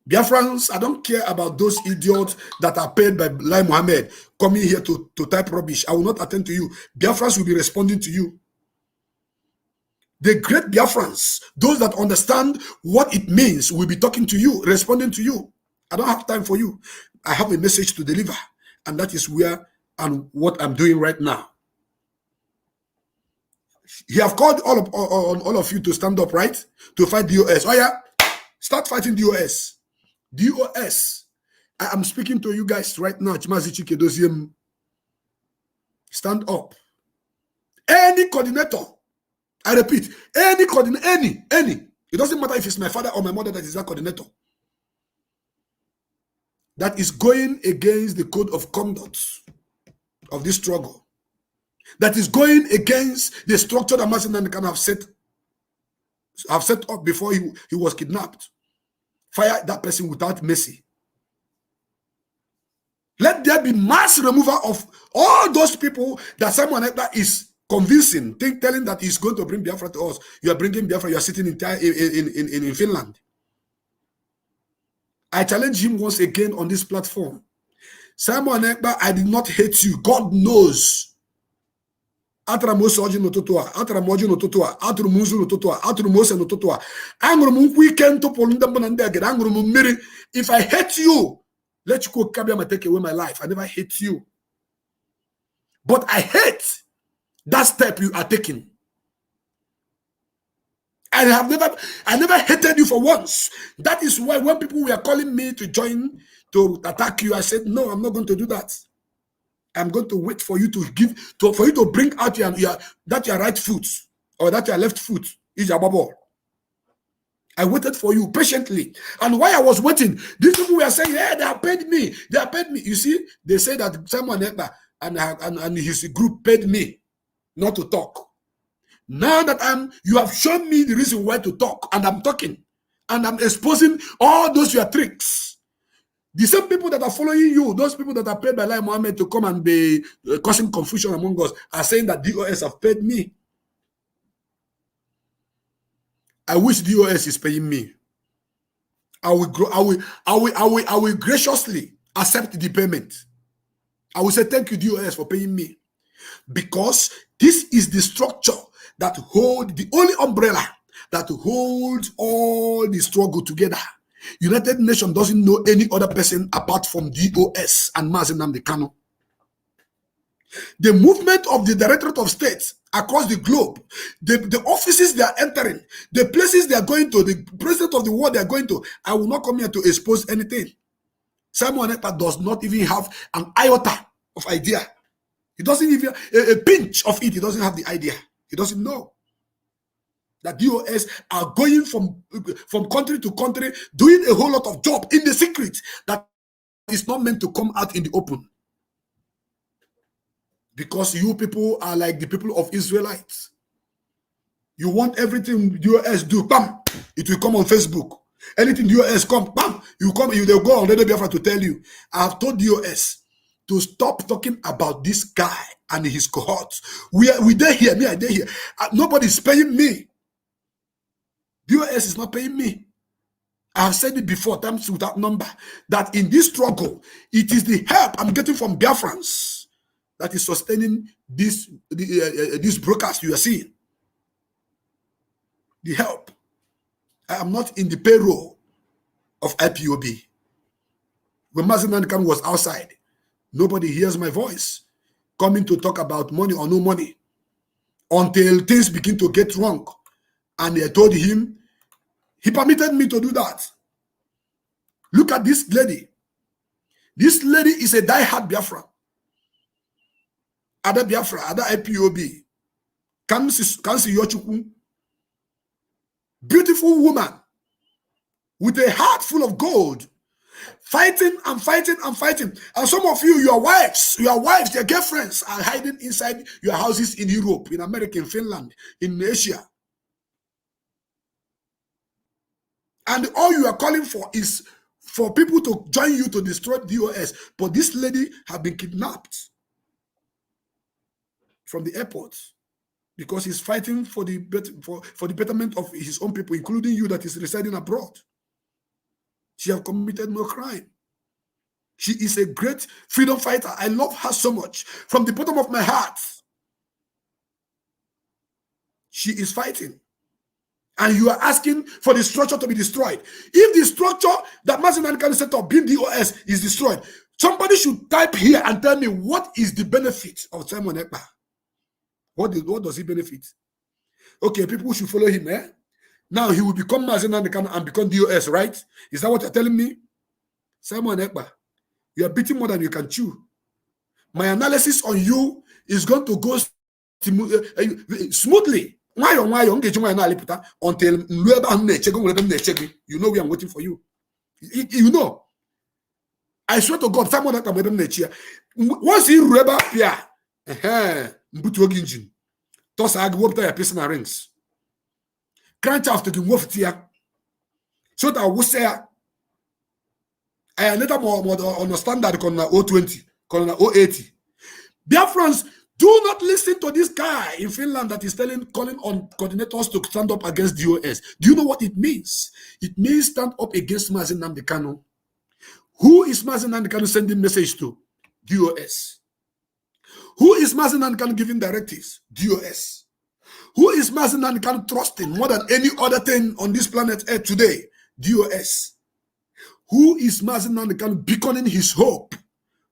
Biafrans, I don't care about those idiots that are paid by Lai Mohammed coming here to type rubbish. I will not attend to you. Biafrans will be responding to you. The great Biafrans, those that understand what it means, will be talking to you, responding to you. I don't have time for you. I have a message to deliver, and that is where and what I'm doing right now. He have called all of you to stand up, right? To fight DOS. Oh yeah, start fighting DOS. DOS. I am speaking to you guys right now. Chimazi Chike, stand up. Any coordinator, I repeat, any coordinator, any It doesn't matter if it's my father or my mother that is that coordinator. That is going against the code of conduct of this struggle. That is going against the structure that Mazi Nnamdi Kanu have set up before he was kidnapped. Fire that person without mercy. Let there be mass removal of all those people that Simon Ekpa is convincing, telling that he's going to bring Biafra to us. You are bringing Biafra, you are sitting in Finland. I challenge him once again on this platform. Simon Ekpa, I did not hate you. God knows. If I hate you, let you go Kabiama take away my life. I never hate you. But I hate that step you are taking. I never hated you for once. That is why when people were calling me to join to attack you, I said, no, I'm not going to do that. I'm going to wait for you for you to bring out your right foot or that your left foot is your bubble. I waited for you patiently. And while I was waiting, these people were saying, hey, they have paid me. They have paid me. You see, they say that Simon Ekpa and his group paid me not to talk. Now that you have shown me the reason why to talk, and I'm talking, and I'm exposing all those your tricks. The same people that are following you, those people that are paid by Lai Mohammed to come and be causing confusion among us, are saying that DOS have paid me. I wish DOS is paying me. I will graciously accept the payment. I will say thank you, DOS, for paying me. Because this is the structure that holds, the only umbrella that holds all the struggle together. United Nations doesn't know any other person apart from DOS and Mazi Nnamdi Kanu. The movement of the Directorate of State across the globe, the offices they are entering, the places they are going to, the president of the world they are going to, I will not come here to expose anything. Simon Ekpa does not even have an iota of idea. He doesn't even, a pinch of it, he doesn't have the idea. He doesn't know that DOS are going from country to country, doing a whole lot of job in the secret that is not meant to come out in the open. Because you people are like the people of Israelites. You want everything DOS do, bam, it will come on Facebook. Anything DOS come, bam, they'll go on Radio Biafra to tell you. I have told DOS to stop talking about this guy and his cohorts. We there here, me, I there here. Nobody's paying me. DOS is not paying me. I have said it before, times without number, that in this struggle, it is the help I'm getting from Biafrans that is sustaining this broadcast you are seeing. The help. I am not in the payroll of IPOB. When Mazi Nnamdi Kanu was outside, nobody hears my voice coming to talk about money or no money until things begin to get wrong. And I told him, he permitted me to do that. Look at this lady. This lady is a die-hard Biafra. Ada Biafra, Ada IPOB. Kansi Yochukwu. Beautiful woman with a heart full of gold. Fighting and fighting and fighting. And some of you, your wives, your girlfriends are hiding inside your houses in Europe, in America, in Finland, in Asia. And all you are calling for is for people to join you to destroy DOS. But this lady has been kidnapped from the airport because he's fighting for the betterment of his own people, including you that is residing abroad. She has committed no crime. She is a great freedom fighter. I love her so much. From the bottom of my heart, she is fighting. And you are asking for the structure to be destroyed. If the structure that Mazi Nnamdi Kanu set up, being DOS, is destroyed, somebody should type here and tell me what is the benefit of Simon Ekpa. What does he benefit? Okay, people should follow him, eh? Now he will become Mazi Nnamdi Kanu and become DOS, right? Is that what you're telling me? Simon Ekpa, you are beating more than you can chew. My analysis on you is going to go smoothly. until you know we are waiting for you. You know. I swear to God, someone that can make once you rubber here, mbutu engine, toss ag whoop your personal rings. Crank off to the wolf here. So that we say I later more understand that on 020, on 080. Dear friends, do not listen to this guy in Finland that is calling on coordinators to stand up against DOS. Do you know what it means? It means stand up against Mazi Nnamdi Kanu. Who is Mazi Nnamdi Kanu sending message to? DOS. Who is Mazi Nnamdi Kanu giving directives? DOS. Who is Mazi Nnamdi Kanu trusting more than any other thing on this planet Earth today? DOS. Who is Mazi Nnamdi Kanu beaconing his hope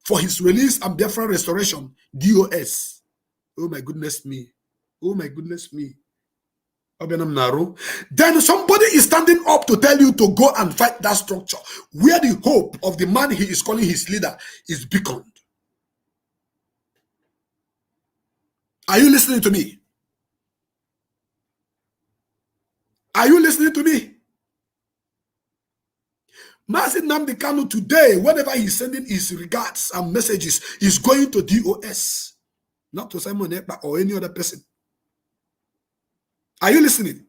for his release and Biafra restoration? DOS. Oh my goodness me. Oh my goodness me. Then somebody is standing up to tell you to go and fight that structure where the hope of the man he is calling his leader is beaconed. Are you listening to me? Are you listening to me? Mazi Nnamdi Kanu today, whenever he's sending his regards and messages, is going to DOS, not to Simon Ekpa or any other person. Are you listening?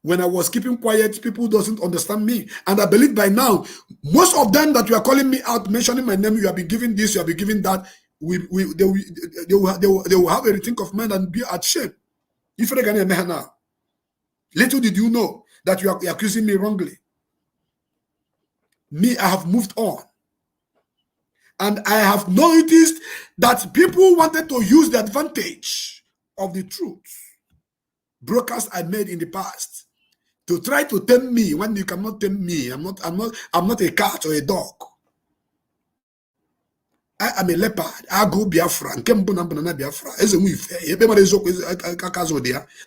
When I was keeping quiet, people doesn't understand me. And I believe by now, most of them that you are calling me out, mentioning my name, you have been giving this, you have been giving that, they will have a rethink of mind and be at shame. If you're going to now, little did you know that you are accusing me wrongly. Me, I have moved on. And I have noticed that people wanted to use the advantage of the truth broadcast I made in the past to try to tempt me when you cannot tempt me. I'm not a cat or a dog. I am a leopard. I go Biafra. Biafra.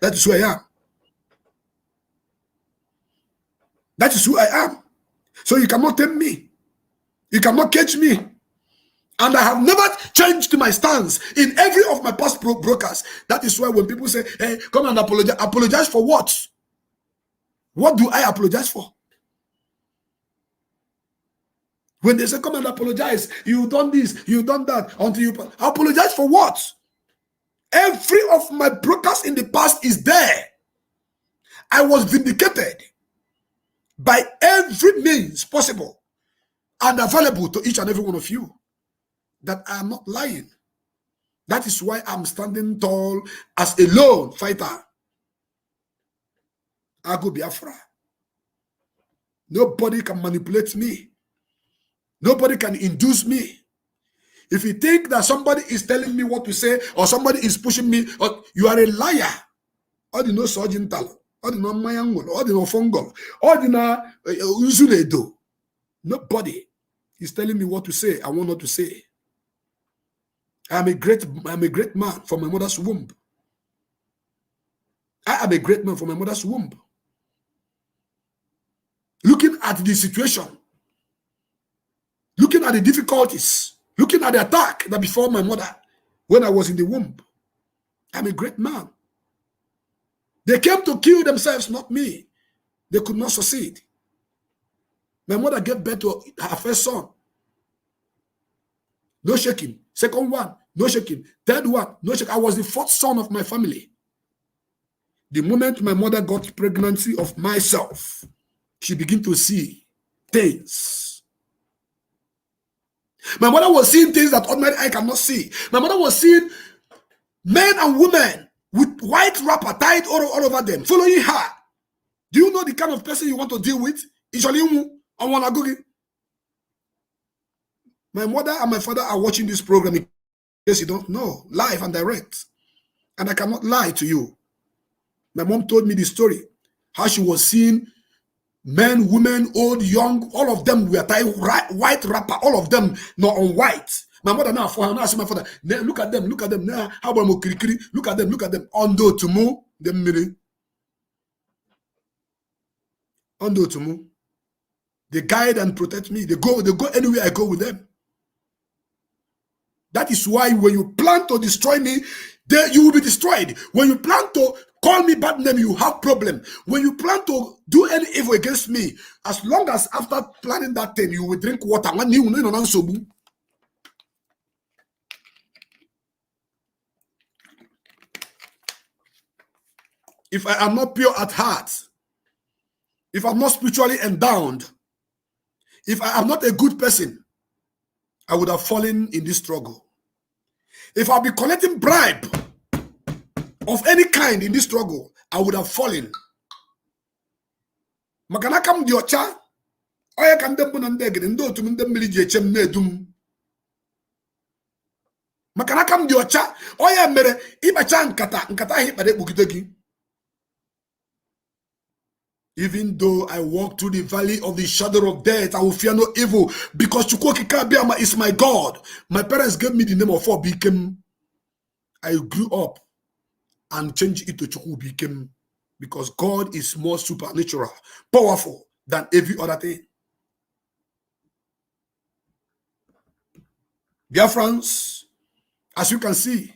That is who I am. That is who I am. So you cannot tempt me. You cannot catch me. And I have never changed my stance in every of my past broadcasts. That is why when people say, hey, come and apologize. Apologize for what? What do I apologize for? When they say, come and apologize, you done this, you done that, until you apologize for what? Every of my broadcasts in the past is there. I was vindicated by every means possible and available to each and every one of you that I am not lying. That is why I'm standing tall as a lone fighter. I go Biafra. Nobody can manipulate me. Nobody can induce me. If you think that somebody is telling me what to say or somebody is pushing me, or you are a liar. Or the no surgeon talent, or the no mayangol, or the no fungal, or the no usuledo. Nobody is telling me what to say. I want not to say. I'm a great man from my mother's womb. I am a great man from my mother's womb. Looking at the situation, looking at the difficulties, looking at the attack that before my mother when I was in the womb, I'm a great man. They came to kill themselves, not me. They could not succeed. My mother gave birth to her first son. No shaking. Second one, no shaking. Third one, no shaking. I was the fourth son of my family. The moment my mother got pregnancy of myself, she began to see things. My mother was seeing things that ordinary eye cannot see. My mother was seeing men and women with white wrapper tied all over them, following her. Do you know the kind of person you want to deal with? My mother and my father are watching this program in case you don't know, live and direct. And I cannot lie to you. My mom told me the story, how she was seeing men, women, old, young, all of them were tied white wrapper, all of them not on white. My mother now for her, now I see my father, look at them, now, how about Mokirikiri, look at them, Ondo Tumu, them miri. Ondo Tumu. They guide and protect me. They go anywhere I go with them. That is why when you plan to destroy me, you will be destroyed. When you plan to call me bad name, you have problem. When you plan to do any evil against me, as long as after planning that thing, you will drink water. If I am not pure at heart, if I'm not spiritually endowed, if I am not a good person, I would have fallen in this struggle. If I'll be collecting bribe of any kind in this struggle, I would have fallen. Makanakam diocha, oya kandem bunandeg, ndo tumundem milije chem nedum. Makanakam diocha, oya mere ibacha nkata hipade bukidegi. Even though I walk through the valley of the shadow of death, I will fear no evil, because Chukwuoke Kabiama is my God. My parents gave me the name of Obikem. I grew up and changed it to Chukwubikem, because God is more supernatural, powerful than every other thing. Dear friends, as you can see,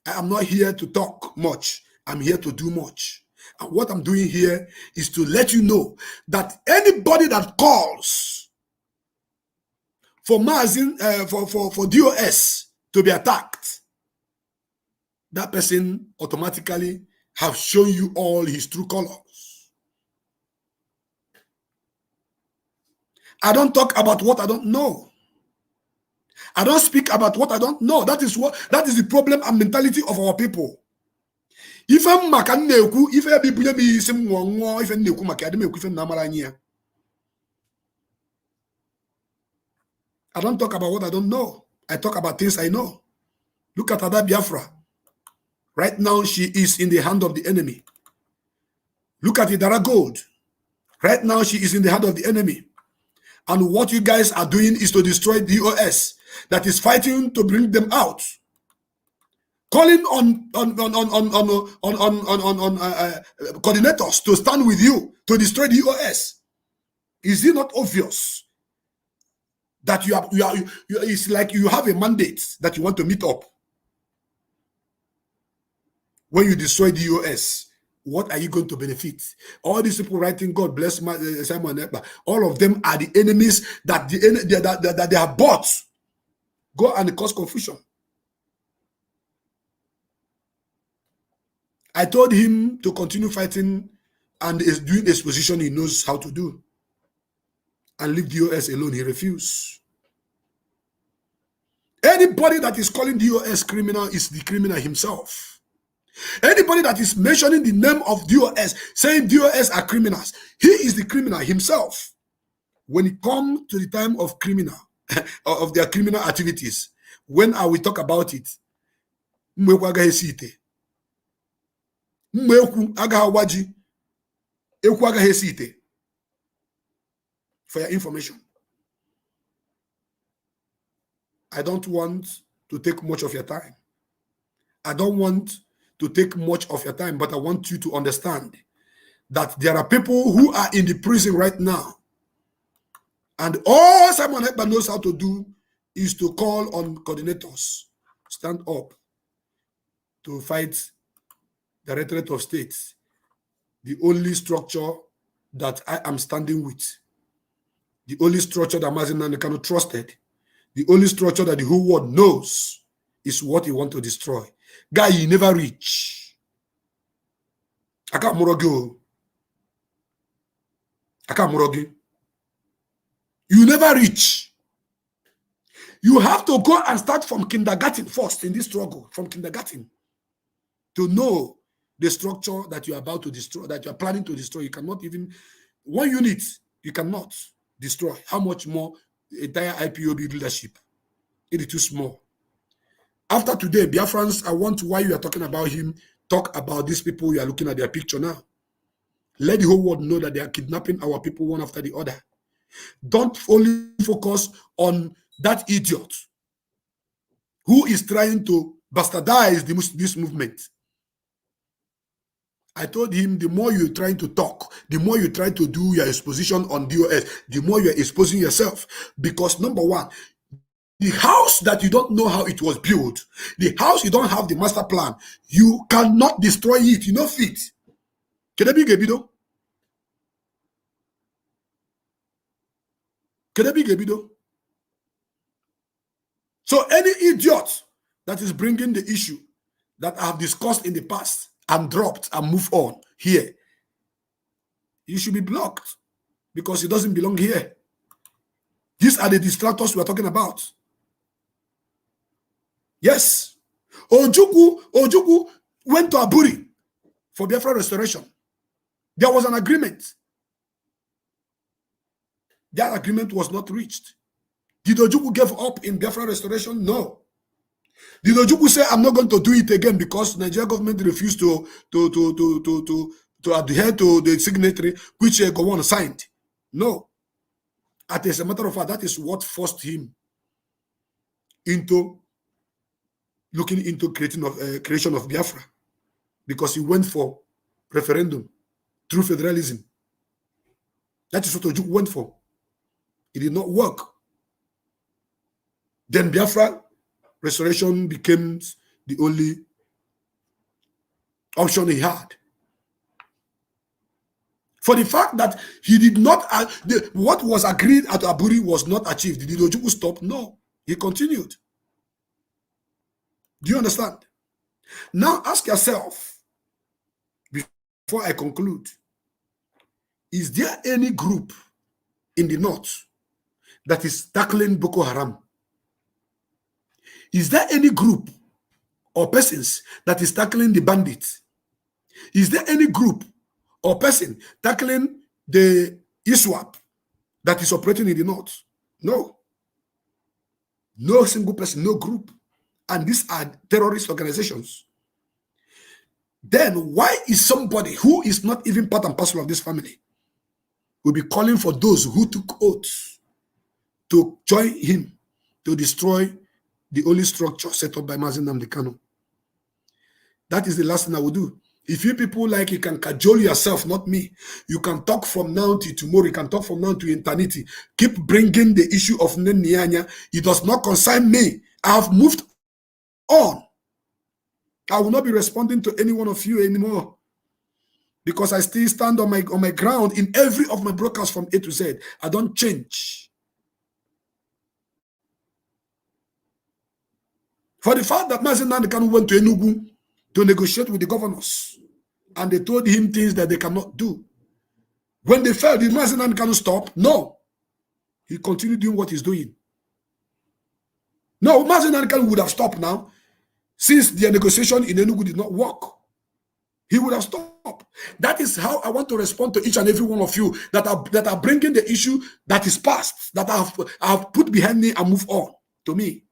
I am not here to talk much. I'm here to do much. And what I'm doing here is to let you know that anybody that calls for for DOS to be attacked, that person automatically have shown you all his true colors. I don't talk about what I don't know. I don't speak about what I don't know. That is the problem and mentality of our people. If I'm makaneku, if I be buye sim wongo, if neku makademe ku fem namaranya. I don't talk about what I don't know. I talk about things I know. Look at Ada Biafra. Right now, she is in the hand of the enemy. Look at Idara Gold. Right now, she is in the hand of the enemy. And what you guys are doing is to destroy DOS that is fighting to bring them out. Calling on coordinators to stand with you to destroy the DOS. Is it not obvious that it's like you have a mandate that you want to meet up? When you destroy the DOS, what are you going to benefit? All these people writing, God bless Simon Ekpa, all of them are the enemies that they have bought. Go and cause confusion. I told him to continue fighting and is doing exposition he knows how to do. And leave DOS alone. He refused. Anybody that is calling DOS criminal is the criminal himself. Anybody that is mentioning the name of DOS, saying DOS are criminals, he is the criminal himself. When it comes to the time of criminal, of their criminal activities, when I will talk about it, for your information. I don't want to take much of your time. I don't want to take much of your time, but I want you to understand that there are people who are in the prison right now. And all Simon Ekpa knows how to do is to call on coordinators, stand up to fight the Directorate of State, the only structure that I am standing with, the only structure that Mazi Nnamdi Kanu trusted, the only structure that the whole world knows is what he wants to destroy. Guy, you never reach. I can't Morogi. You never reach. You have to go and start from kindergarten first in this struggle, from kindergarten, to know the structure that you are about to destroy, that you are planning to destroy. You cannot even, one unit, you cannot destroy. How much more entire IPOB leadership? It is too small. After today, Biafrans, I want, while you are talking about him, talk about these people you are looking at their picture now. Let the whole world know that they are kidnapping our people one after the other. Don't only focus on that idiot who is trying to bastardize this movement. I told him, the more you're trying to talk, the more you try to do your exposition on DOS, the more you're exposing yourself. Because number one, The house that you don't know how it was built, the house you don't have the master plan, you cannot destroy it. You know fit. Can I be Gebido? Can I be Gebido? So any idiot that is bringing the issue that I have discussed in the past and dropped and move on here, you should be blocked because it doesn't belong here. These are the distractors we are talking about. Yes. Ojukwu went to Aburi for Biafra restoration. There was an agreement. That agreement was not reached. Did Ojukwu give up in Biafra restoration? No. Did Ojukwu say, I'm not going to do it again because the Nigerian government refused to adhere to the signatory which Gowon signed? No. As a matter of fact, that is what forced him into looking into creation of Biafra, because he went for referendum through federalism. That is what Ojukwu went for. It did not work. Then Biafra restoration became the only option he had. For the fact that he did not, what was agreed at Aburi was not achieved. Did Ojukwu stop? No. He continued. Do you understand? Now ask yourself, before I conclude, is there any group in the north that is tackling Boko Haram? Is there any group or persons that is tackling the bandits? Is there any group or person tackling the ISWAP that is operating in the north? No. No single person, no group. And these are terrorist organizations. Then why is somebody who is not even part and parcel of this family will be calling for those who took oaths to join him to destroy the only structure set up by Mazi Nnamdi Kanu? That is the last thing I will do. If you people like, you can cajole yourself, not me. You can talk from now to tomorrow. You can talk from now to eternity. Keep bringing the issue of Nyanya. It does not concern me. I have moved on. I will not be responding to any one of you anymore, because I still stand on my ground in every of my broadcasts from A to Z. I don't change. For the fact that Mazi Nnamdi Kanu went to Enugu to negotiate with the governors, and they told him things that they cannot do. When they failed, did Mazi Nnamdi Kanu stop? No. He continued doing what he's doing. No, Mazi Nnamdi Kanu would have stopped now, since the negotiation in Enugu did not work. He would have stopped. That is how I want to respond to each and every one of you that are bringing the issue that is past, that I have put behind me and move on to me.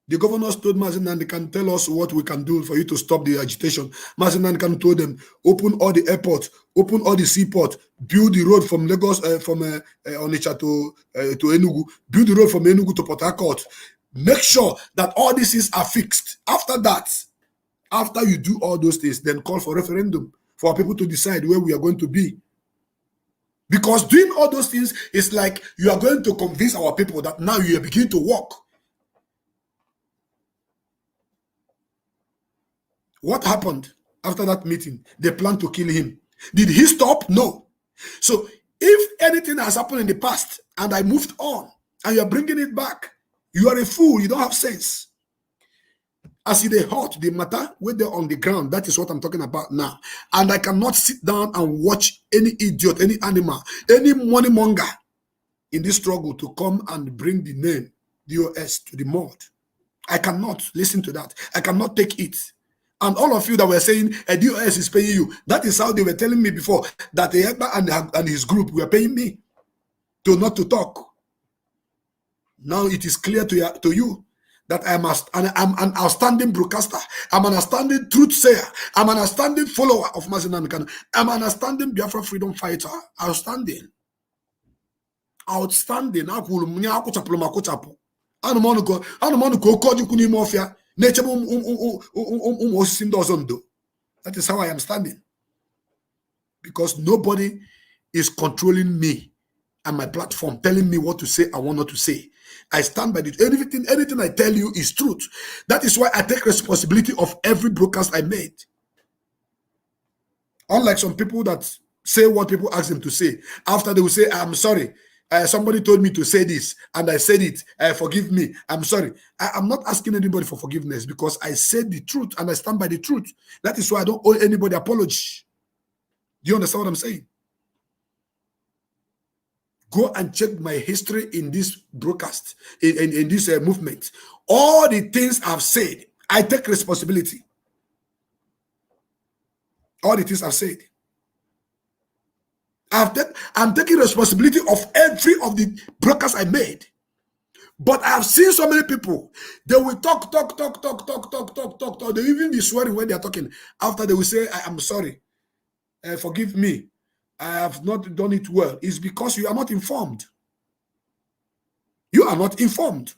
The governors told Mazi Nnamdi Kanu, tell us what we can do for you to stop the agitation. Mazi Nnamdi Kanu told them, open all the airports, open all the seaports, build the road from Lagos, from Onitsha to Enugu, build the road from Enugu to Port Harcourt. Make sure that all these things are fixed. After that, after you do all those things, then call for referendum for people to decide where we are going to be. Because doing all those things is like you are going to convince our people that now you are beginning to work. What happened after that meeting? They planned to kill him. Did he stop? No. So if anything has happened in the past and I moved on and you're bringing it back, you are a fool. You don't have sense. As they hurt the matter when they're on the ground, that is what I'm talking about now. And I cannot sit down and watch any idiot, any animal, any money monger in this struggle to come and bring the name DOS to the mud. I cannot listen to that. I cannot take it. And all of you that were saying a DOS is paying you, that is how they were telling me before, that the Ekpa and his group were paying me to not to talk. Now it is clear to you that I'm an outstanding broadcaster. I'm an outstanding truth sayer. I'm an outstanding follower of Mazi Nnamdi Kanu. I'm an outstanding Biafra freedom fighter. Outstanding. Outstanding. That is how I am standing. Because nobody is controlling me and my platform telling me what to say and what not to say. I stand by it. Anything I tell you is truth. That is why I take responsibility of every broadcast I made. Unlike some people that say what people ask them to say. After they will say, I'm sorry. Somebody told me to say this and I said it. Forgive me. I'm sorry. I'm not asking anybody for forgiveness because I said the truth and I stand by the truth. That is why I don't owe anybody apology. Do you understand what I'm saying? Go and check my history in this broadcast, in this movement. All the things I've said, I take responsibility. All the things I've said. I'm taking responsibility of every of the broadcasts I made. But I have seen so many people, they will talk. They even be swearing when they are talking. After they will say, I'm sorry, forgive me. I have not done it well. It's because you are not informed. You are not informed.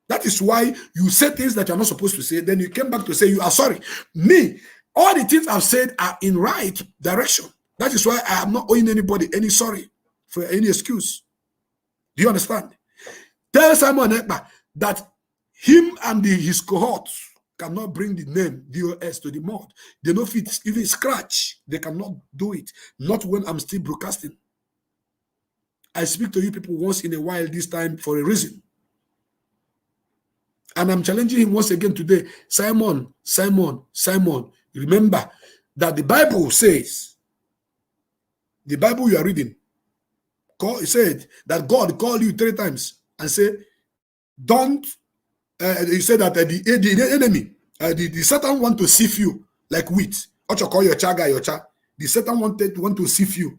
That is why you say things that you're not supposed to say. Then you came back to say you are sorry. Me, all the things I've said are in right direction. That is why I am not owing anybody any sorry for any excuse. Do you understand? Tell Simon Ekpa that him and his cohorts cannot bring the name DOS to the mud. They know if it's even scratch, they cannot do it. Not when I'm still broadcasting. I speak to you people once in a while this time for a reason. And I'm challenging him once again today. Simon, remember that the Bible says, the Bible you are reading, it said that God called you 3 times and said, don't. He said that the enemy, the Satan want to sift you like wheat. What you call your chaga, your cha. The Satan want to sift you.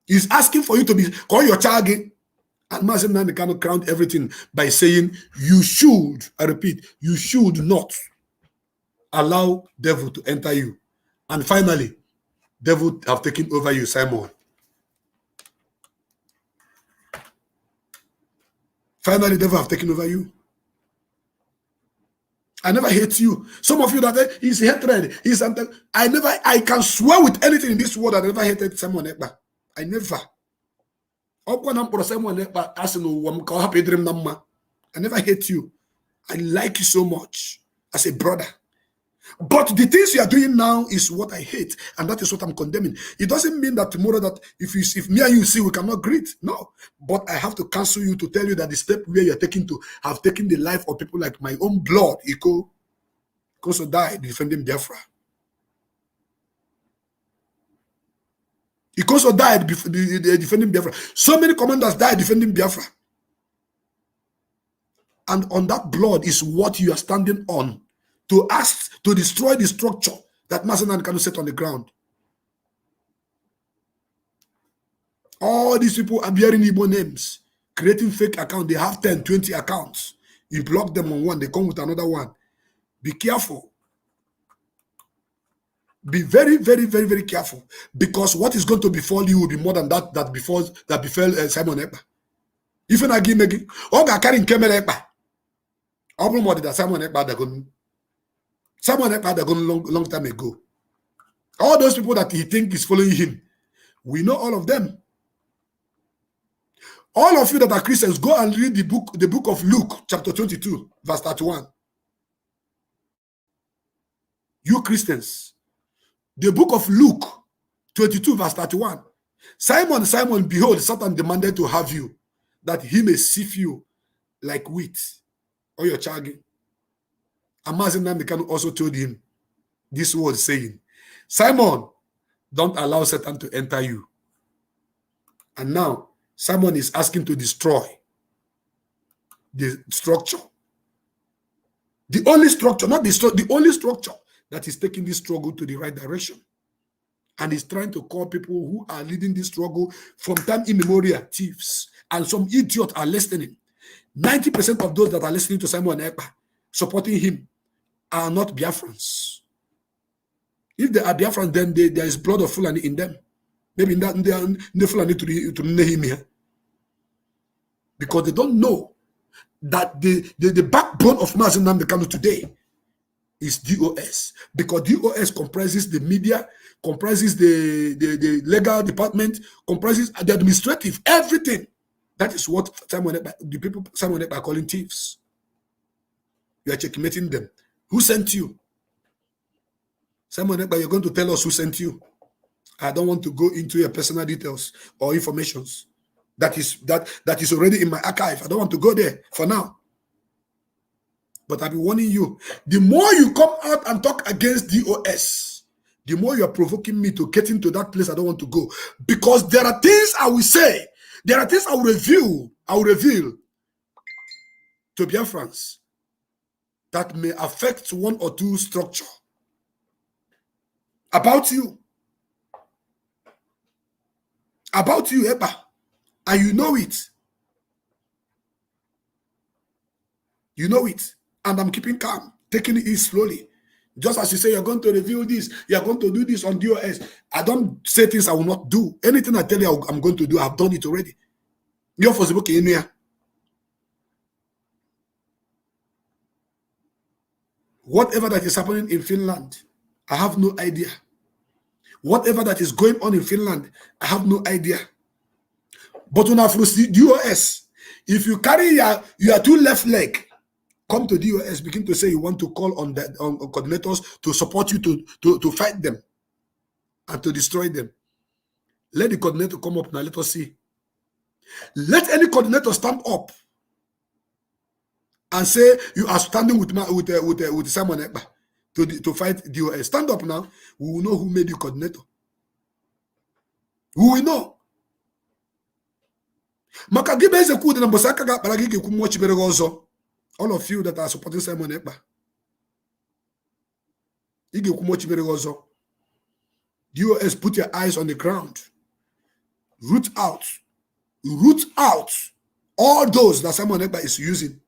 He's asking for you to be call your chage. And Mazen Nandi cannot crown everything by saying you should, I repeat, you should not allow devil to enter you. And finally, devil have taken over you, Simon. Finally, devil have taken over you. I never hate you. Some of you that is hatred. I can swear with anything in this world that I never hated Simon Ekpa. I never. I never hate you. I like you so much as a brother. But the things you are doing now is what I hate, and that is what I'm condemning. It doesn't mean that tomorrow that if me and you see we cannot greet. No. But I have to cancel you to tell you that the step where you're taking to have taken the life of people like my own blood, Iko, also died defending Biafra. He also died defending Biafra. So many commanders died defending Biafra. And on that blood is what you are standing on to ask to destroy the structure that Mazen Nandi Kanu set on the ground. All these people are bearing Igbo names, creating fake accounts. They have 10, 20 accounts. You block them on one, they come with another one. Be careful. Be very, very, very, very careful, because what is going to befall you will be more than that befell Simon Ekpa. If you not give me, Oga carry Kemel Ekpa. All more than Simon Ekpa that gone long time ago. All those people that he think is following him, we know all of them. All of you that are Christians, go and read the book of Luke, chapter 22, verse 31. You Christians. The book of Luke 22 verse 31. Simon, Simon, behold, Satan demanded to have you, that he may sift you like wheat, or your chagi. And Mazen Nandi Kanu also told him this word, saying, Simon, don't allow Satan to enter you. And now Simon is asking to destroy the structure. The only structure, not the only structure that is taking this struggle to the right direction. And is trying to call people who are leading this struggle from time immemorial thieves. And some idiots are listening. 90% of those that are listening to Simon Ekpa, supporting him, are not Biafrans. If they are Biafrans, then there is blood of Fulani in them. Maybe in the Fulani to name here. Because they don't know that the backbone of Mazen Nandi Kanu today is DOS, because DOS comprises the media, comprises the legal department, comprises the administrative, everything. That is what the people Simon Ekpa are calling thieves. You are checkmating them. Who sent you? Simon Ekpa, you're going to tell us who sent you. I don't want to go into your personal details or informations. That is already in my archive. I don't want to go there for now. But I'll be warning you. The more you come out and talk against DOS, the more you're provoking me to get into that place I don't want to go. Because there are things I will say. There are things I will reveal to Biafrans that may affect one or two structure about you. About you, Ekpa. And you know it. You know it. And I'm keeping calm, taking it slowly. Just as you say, you're going to reveal this, you're going to do this on DOS. I don't say things I will not do. Anything I tell you I'm going to do, I've done it already. You're for the book in here. Whatever that is happening in Finland, I have no idea. Whatever that is going on in Finland, I have no idea. But when I DOS, if you carry your two left leg, come to DOS, begin to say you want to call on coordinators to support you to fight them and to destroy them. Let the coordinator come up now. Let us see. Let any coordinator stand up and say you are standing with Simon Ekpa to fight DOS. Stand up now. We will know who made you coordinator. We will know. All of you that are supporting Simon Ekpa, DOS, put your eyes on the ground. Root out all those that Simon Ekpa is using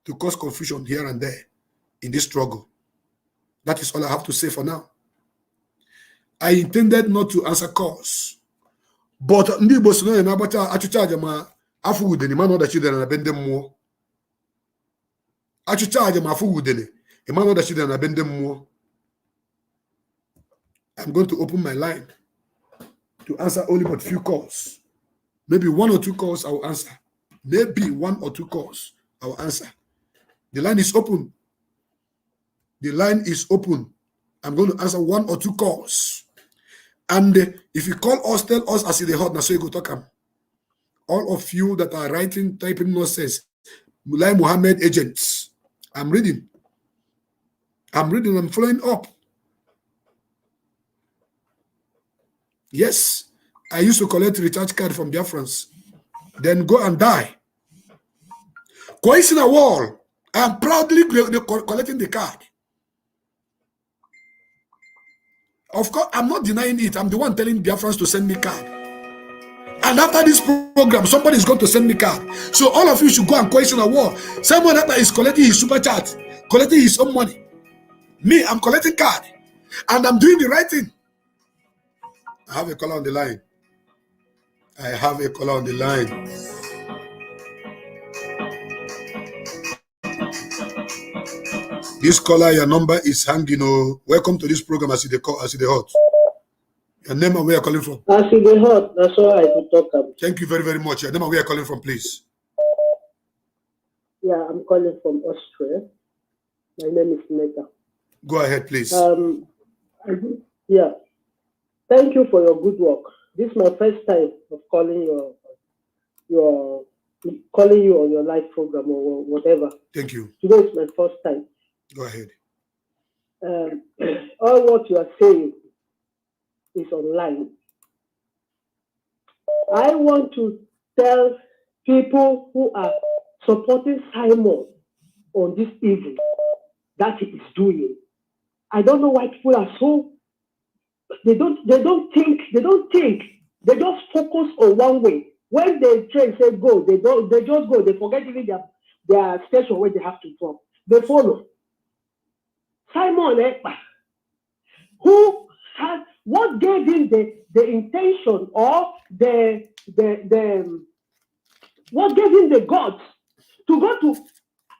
to cause confusion here and there in this struggle. That is all I have to say for now. I intended not to answer calls, but ndị Igbo so na na-agbacha achụcha aja ma afọ udene ma na ọdachi dere na be ndị mmụọ. Achụcha aja ma afọ udene ma na ọdachi dere na be ndị mmụọ. I'm going to open my line to answer only but few calls. Maybe one or two calls I will answer. Maybe one or two calls I will answer. The line is open. The line is open. I'm going to answer one or two calls. And if you call us, tell us as in the hot, now so you go talk. All of you that are writing, typing nonsense, Mulai Muhammad agents. I'm reading, I'm following up. Yes, I used to collect recharge card from Biafrans, then go and die. Coins in a wall. I am proudly collecting the card. Of course, I'm not denying it. I'm the one telling Biafrans to send me card. And after this program, somebody is going to send me card. So all of you should go and question a wall. Simon Ekpa is collecting his super chat, collecting his own money. Me, I'm collecting card. And I'm doing the right thing. I have a caller on the line. I have a caller on the line. This caller, your number is hanging. Oh, welcome to this program. I see the hot. Your name and where you're calling from? I see the hot. That's all I could talk about. Thank you very, very much. Your name and where you're calling from, please. Yeah, I'm calling from Austria. My name is Neta. Go ahead, please. Yeah. Thank you for your good work. This is my first time of calling you on your live program or whatever. Thank you. Today is my first time. Go ahead. All what you are saying is online. I want to tell people who are supporting Simon on this evil that he is doing. I don't know why people are so. They don't think. They just focus on one way. When the train say go, they just go. They forget even their station where they have to drop. They follow. Simon Ekpa, what gave him the intention or what gave him the guts to go to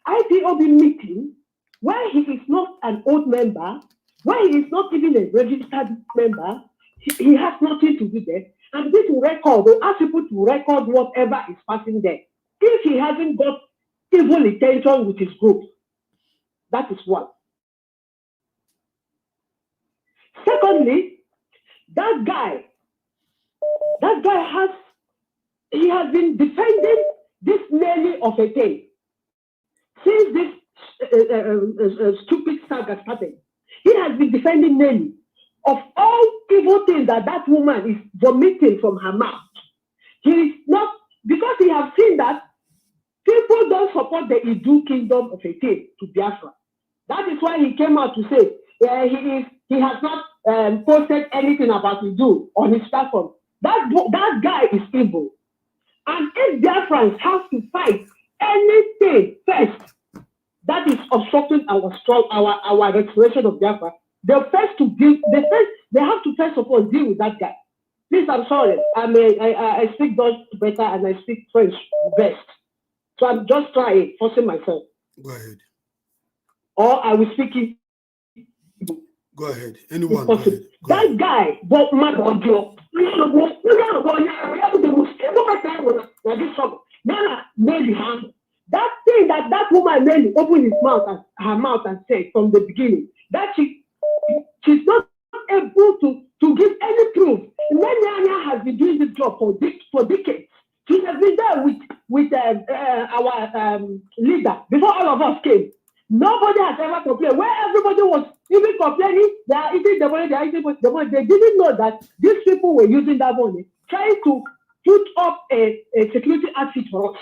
IPOB meeting why he is not an old member, why he is not even a registered member, he has nothing to do there. And this will record, they ask people to record whatever is passing there. If he hasn't got evil intention with his group, that is one. Secondly, that guy has been defending this Nelly of a thing since this stupid saga started. He has been defending Nelly of all evil things that woman is vomiting from her mouth. He is not, because he has seen that people don't support the Idu kingdom of a thing to Biafra. That is why he came out to say he has not posted anything about Idu on his platform. That guy is evil. And if Biafrans have to fight anything first that is obstructing our restoration of Biafra, they have to first of all deal with that guy. Please, I'm sorry. I speak Dutch better and I speak French best. So I'm just forcing myself. Go ahead. Or I will speak it. Go ahead. Anyone. Go ahead. That guy, but man, that thing that woman Nelly opened her mouth and said from the beginning that she's not able to give any proof. Nelly has been doing this job for decades. She has been there with our leader before all of us came. Nobody has ever complained. Where everybody was even complaining, they are eating the money, they didn't know that these people were using that money, trying to put up a security outfit for us.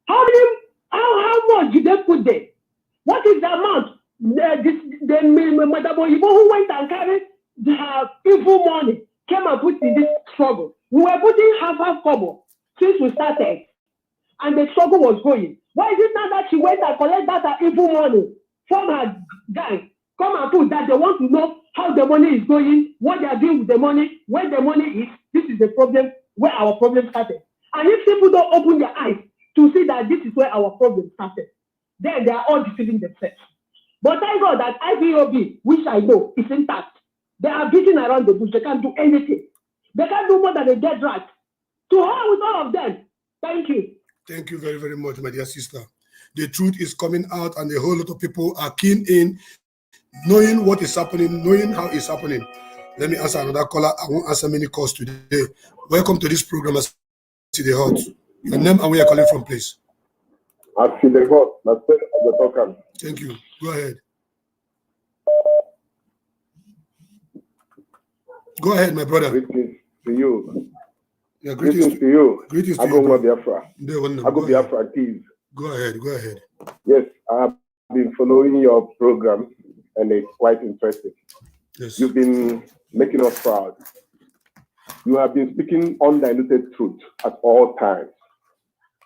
How much did they put there? What is the amount? Madam Oyibo who went and carried the evil money came and put in this struggle. We were putting half cover since we started, and the struggle was going. Why is it not that she went and collect that evil money from her gang? Come and put that. They want to know how the money is going, what they are doing with the money, where the money is. This is the problem, where our problem started. And if people don't open their eyes to see that this is where our problem started, then they are all deceiving themselves. But thank God that IPOB, which I know, is intact. They are beating around the bush. They can't do anything. They can't do more than a dead rat. To hell with all of them. Thank you. Thank you very, very much, my dear sister. The truth is coming out, and a whole lot of people are keen in knowing what is happening, knowing how it's happening. Let me answer another caller. I won't answer many calls today. Welcome to this program, As the Hot. Your name and where you're calling from, please. As the Hot. That's the talker. Thank you. Go ahead. Go ahead, my brother. Greetings to you. Yeah, greetings to you. Greetings to you. Biafra. Biafra keys. Go ahead. Go ahead. Yes, I have been following your program, and it's quite interesting. Yes. You've been making us proud. You have been speaking undiluted truth at all times.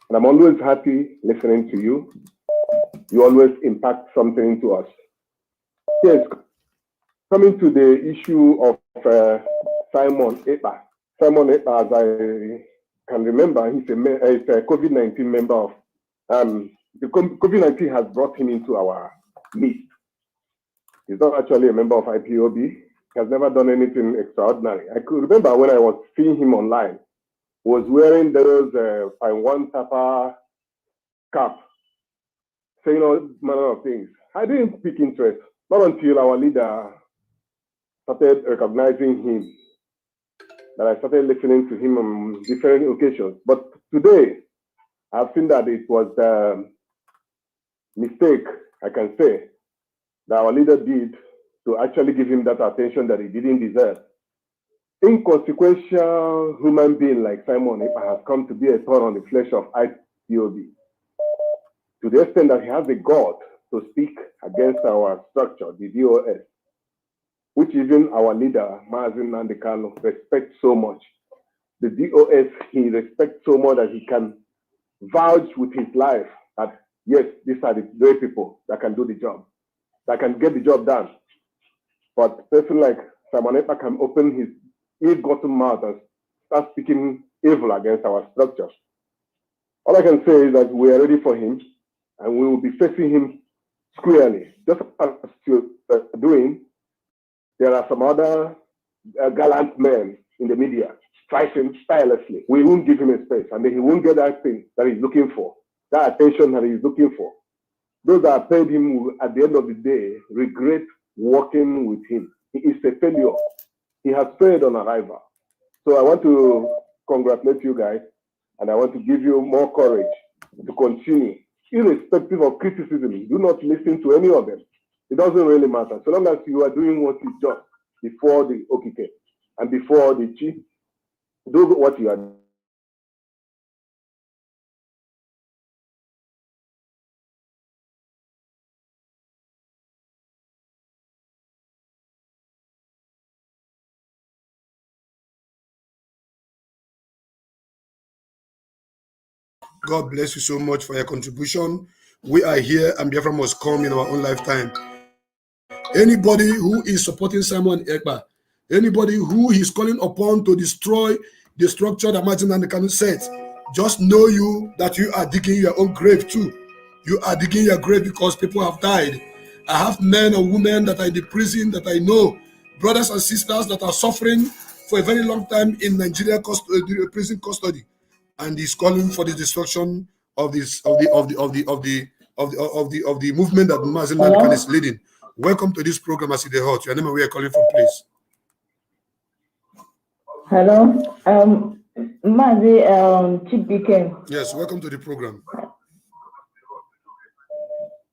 And I'm always happy listening to you. You always impact something into us. Yes, coming to the issue of Simon Ekpa. Simon Ekpa, as I can remember, he's a COVID-19 member of, the COVID-19 has brought him into our midst. He's not actually a member of IPOB. He has never done anything extraordinary. I could remember when I was seeing him online, he was wearing those one Tapa cap, saying all manner of things. I didn't speak interest, not until our leader started recognizing him, that I started listening to him on different occasions. But today, I've seen that it was the mistake, I can say, that our leader did to actually give him that attention that he didn't deserve. Inconsequential human being like Simon Ekpa has come to be a thorn on the flesh of IPOB, to the extent that he has the God to speak against our structure, the DOS, which even our leader, Mazi Nnamdi Kanu, respects so much. The DOS, he respects so much that he can vouch with his life that, yes, these are the very people that can do the job, that can get the job done. But a person like Simon Ekpa can open his ill-gotten mouth and start speaking evil against our structures. All I can say is that we are ready for him, and we will be facing him squarely. Just as you're doing, there are some other gallant men in the media fighting tirelessly. We won't give him a space, and then he won't get that thing that he's looking for, that attention that he's looking for. Those that paid him will, at the end of the day, regret working with him. He is a failure. He has failed on arrival. So I want to congratulate you guys, and I want to give you more courage to continue, irrespective of criticism. Do not listen to any of them. It doesn't really matter. So long as you are doing what is just before the Okike and before the Chi, do what you are doing. God bless you so much for your contribution. We are here, and Biafra must come in our own lifetime. Anybody who is supporting Simon Ekpa, anybody who is calling upon to destroy the structure that Martin Nnamdi Kanu set, just know you that you are digging your own grave too. You are digging your grave because people have died. I have men and women that are in the prison that I know, brothers and sisters that are suffering for a very long time in Nigeria prison custody, and he's calling for the destruction of the movement that Martin Nnamdi Kanu is leading. Welcome to this program, As They Hot. Your name and where you're calling from, please. Hello, Mazi Chibike. Yes, welcome to the program.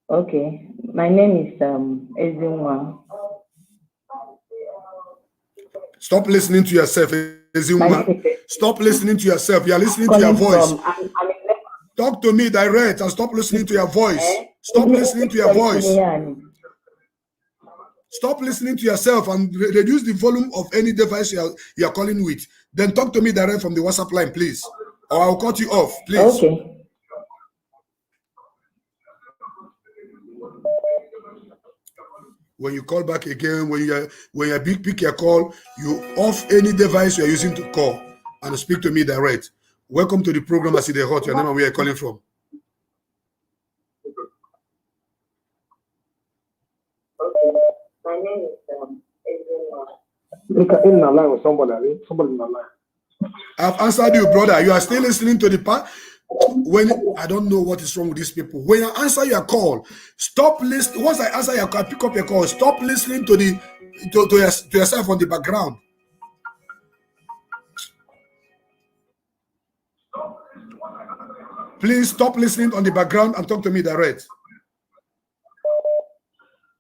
Okay, my name is Ezinwa. Stop listening to yourself, Ezinwa. Stop listening to yourself. You are listening to your voice. Talk to me direct and stop listening to your voice. Stop listening to your voice. Stop listening to yourself and reduce the volume of any device you are calling with. Then talk to me direct from the WhatsApp line, please. Or I'll cut you off, please. Okay. When you call back again, when you pick your call, you off any device you are using to call and speak to me direct. Welcome to the program, As They Hot. Your name and where you're calling from. My name is In a line with somebody in my line. I've answered you, brother. You are still listening to the part. When I don't know what is wrong with these people. When I answer your call, stop listening. Once I answer your call, pick up your call. Stop listening to yourself on the background. Please stop listening on the background and talk to me direct.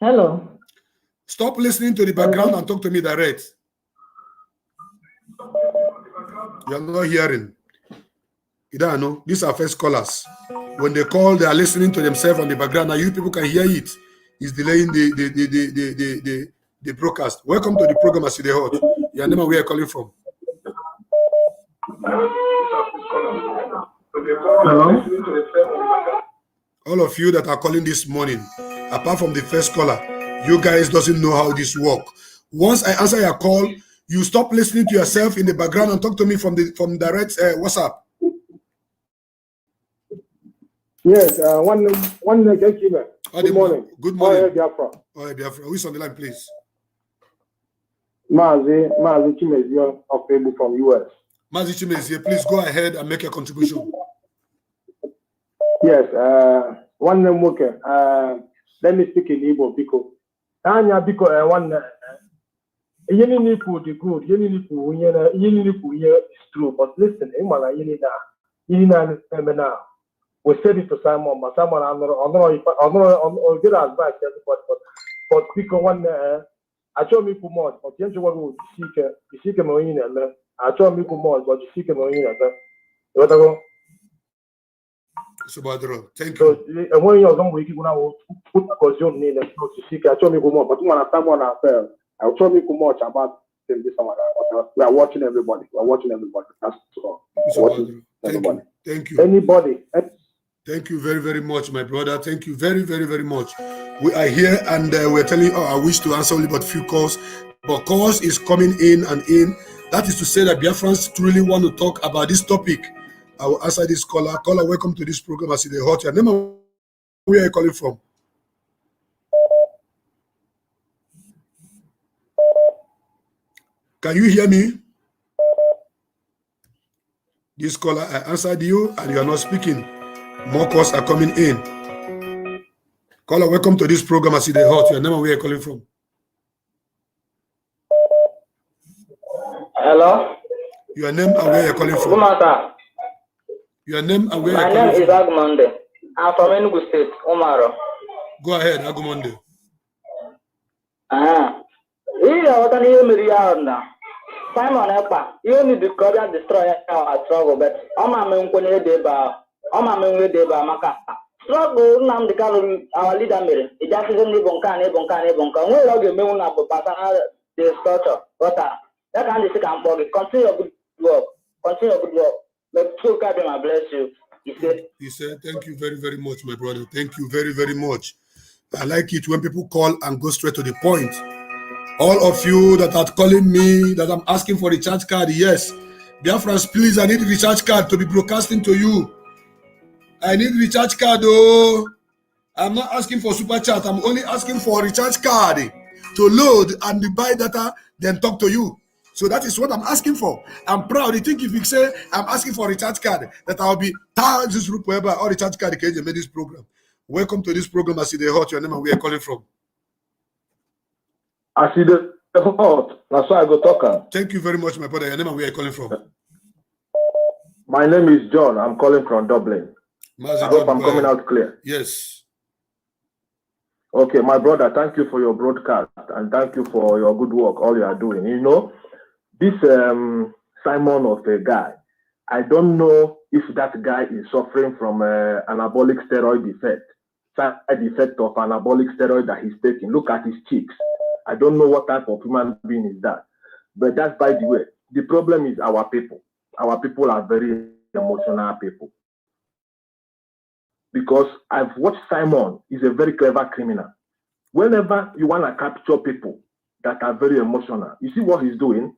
Hello. Stop listening to the background and talk to me direct. You're not hearing. You don't know. These are first callers. When they call, they are listening to themselves on the background. Now you people can hear it. It's delaying the broadcast. Welcome to the program, As They Hot. Your name and where you're calling from. Hello? All of you that are calling this morning, apart from the first caller, you guys doesn't know how this works. Once I answer your call, you stop listening to yourself in the background and talk to me from direct WhatsApp. Yes, one gatekeeper. Good morning. Good morning. Biafra. Biafra. Who is on the line, please? Mazi Chimezio of Ebu from US. Mazi Chimezio, please go ahead and make your contribution. Yes, one name worker. Let me speak in Igbo because Anya because one yeni nipu the good, yeni nipu is true, but listen, imala yeni na we said it to Simon, but Simon I'm not get advice everybody, but because one I told me for more, but you want to seek a marine and I told me for more, but you seek a marine and thank you. And when you're going to put because you need to seek, I told me for more, but when someone affair, I'll tell me for much about this summer. We are watching everybody. We are watching everybody. That's all. Thank you. Anybody. Thank you very, very much, my brother. Thank you very, very, very much. We are here and we're telling you, I wish to answer only but few calls, but calls is coming in and in. That is to say that Biafrans truly want to talk about this topic. I will answer this caller. Caller, welcome to this program, As They Hot. Your name and where are you calling from? Can you hear me? This caller, I answered you and you are not speaking. More calls are coming in. Caller, welcome to this program. I see the hot. Your name and where you're calling from. Hello? Your name and where you're calling from. Umata. Your name and where you're My calling name is from. Agumonde. I'm from Enugu State, Umaro. Go ahead, Agumonde. Simon Epa, you need to cover destroy our struggle, but I'm a Maka. Struggle, Nam the Calum, our leader, it just isn't even Bonkan. We log a moon up of the structure. What that kind of second body. Continue your good work. Continue your good work. But so God bless you. He said, thank you very, very much, my brother. Thank you very, very much. I like it when people call and go straight to the point. All of you that are calling me, that I'm asking for recharge card, yes. Biafrans, please, I need a recharge card to be broadcasting to you. I need recharge card, oh. I'm not asking for super chat. I'm only asking for a recharge card to load and buy data, then talk to you. So that is what I'm asking for. I'm proud. You think if you say I'm asking for a recharge card, that I'll be tired this group whereby all recharge card can made this program. Welcome to this program. I see the hot. Your name and where you're calling from. I see the hot. That's why I go talking. Thank you very much, my brother. Your name and where you're calling from. My name is John. I'm calling from Dublin. Master I hope John, I'm coming out clear. Yes. Okay, my brother, thank you for your broadcast and thank you for your good work, all you are doing. You know, this Simon of a guy, I don't know if that guy is suffering from anabolic steroid effect, side effect of anabolic steroid that he's taking. Look at his cheeks. I don't know what type of human being is that. But that's by the way. The problem is our people. Our people are very emotional people. Because I've watched Simon, he's a very clever criminal. Whenever you want to capture people that are very emotional, you see what he's doing?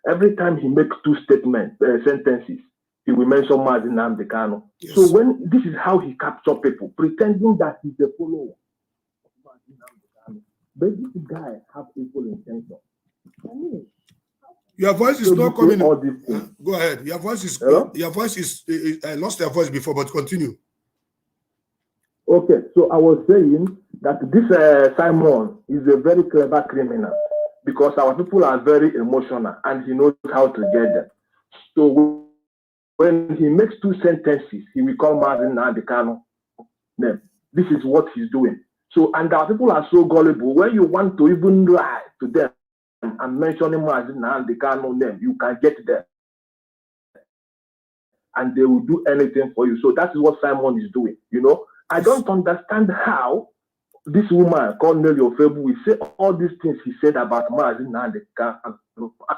Every time he makes two sentences, he will mention Mazi Nnamdi Kanu. Yes. So when this is how he captures people, pretending that he's a follower of Mazi Nnamdi Kanu. But this guy have evil intention. I mean, your voice is not coming. Go ahead. Your voice is. Hello? Your voice is. I lost your voice before, but continue. Okay, so I was saying that this Simon is a very clever criminal because our people are very emotional and he knows how to get them. So when he makes two sentences, he will call Mazi Nnamdi Kanu name. This is what he's doing. So, and our people are so gullible. When you want to even lie to them and mentioning Mazi Nnamdi Kanu name, you can get them. And they will do anything for you. So that is what Simon is doing, you know. I don't understand how this woman called Nelly Ofebu will say all these things he said about Mazi Nnamdi Kanu.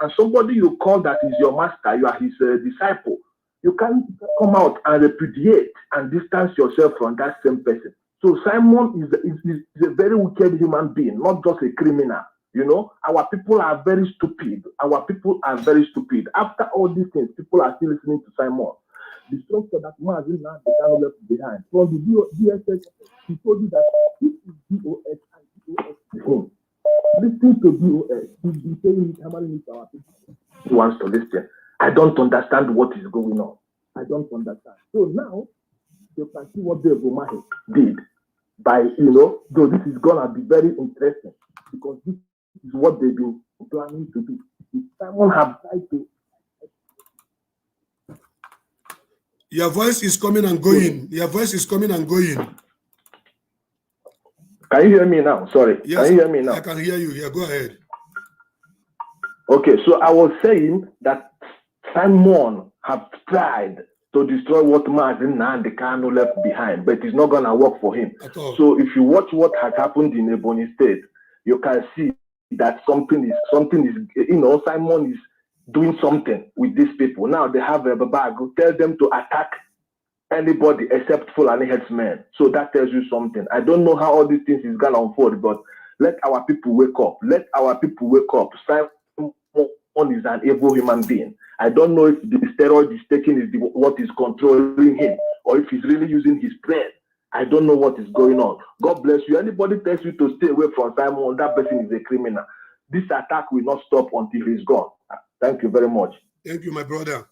And somebody you call that is your master, you are his disciple. You can't come out and repudiate and distance yourself from that same person. So Simon is a very wicked human being, not just a criminal. You know, our people are very stupid. Our people are very stupid. After all these things, people are still listening to Simon. The structure that Mazi Nnamdi Kanu left behind. From the DSS, he told you that this is DOS and DOS to him. Listen to DOS. He's been saying it, hammering it to our people. He wants to listen. I don't understand what is going on. I don't understand. So now, you can see what Dave Umahi did. By, you know, though this is going to be very interesting because this is what they've been planning to do. If someone have tried to. Your voice is coming and going. Your voice is coming and going. Can you hear me now? Sorry. Yes, can you hear me now? I can hear you. Yeah, go ahead. Okay, so I was saying that Simon have tried to destroy what Mazi Nnamdi Kanu left behind, but it's not going to work for him. So if you watch what has happened in Ebonyi State, you can see that something is, you know, Simon is doing something with these people. Now they have a bag, tell them to attack anybody except Fulani headsmen. So that tells you something. I don't know how all these things is gonna unfold, but let our people wake up. Let our people wake up. Simon is an evil human being. I don't know if the steroid is taking is what is controlling him, or if he's really using his brain. I don't know what is going on. God bless you. Anybody tells you to stay away from Simon, that person is a criminal. This attack will not stop until he's gone. Thank you very much. Thank you, my brother.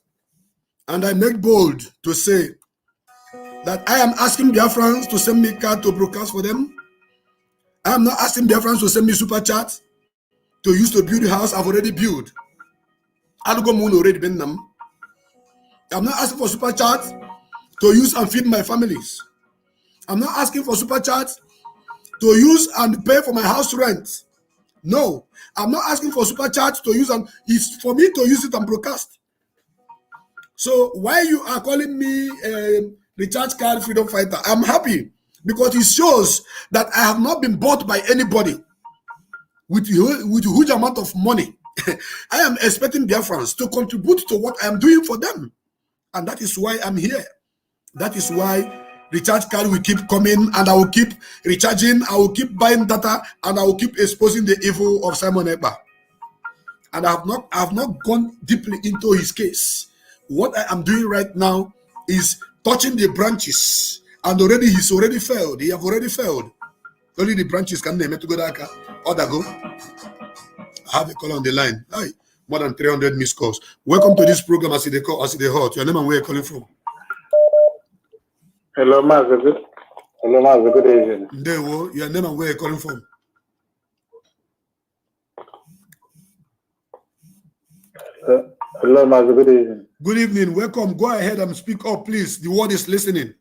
And I make bold to say that I am asking Biafrans to send me card to broadcast for them. I am not asking Biafrans to send me super chat to use to build the house I've already built. I'm not asking for super chat to use and feed my families. I'm not asking for super chat to use and pay for my house rent. No, I'm not asking for super chat to use and it's for me to use it and broadcast. So why you are calling me recharge card freedom fighter? I'm happy because it shows that I have not been bought by anybody with a huge amount of money. I am expecting Biafrans to contribute to what I am doing for them. And that is why I'm here. That is why recharge card will keep coming and I will keep recharging, I will keep buying data, and I will keep exposing the evil of Simon Ekpa. And I have not gone deeply into his case. What I am doing right now is touching the branches. And already he's already failed. He have already failed. Only the branches can name it to go back. Odago. I have a call on the line. Hi. More than 300 missed calls. Welcome to this program as they hot. Your name and where you're calling from. Hello, Master. Hello, Master. Good evening. Ndewo, your name and where you're calling from. Hello, Master. Good evening. Good evening. Welcome. Go ahead and speak up, please. The world is listening.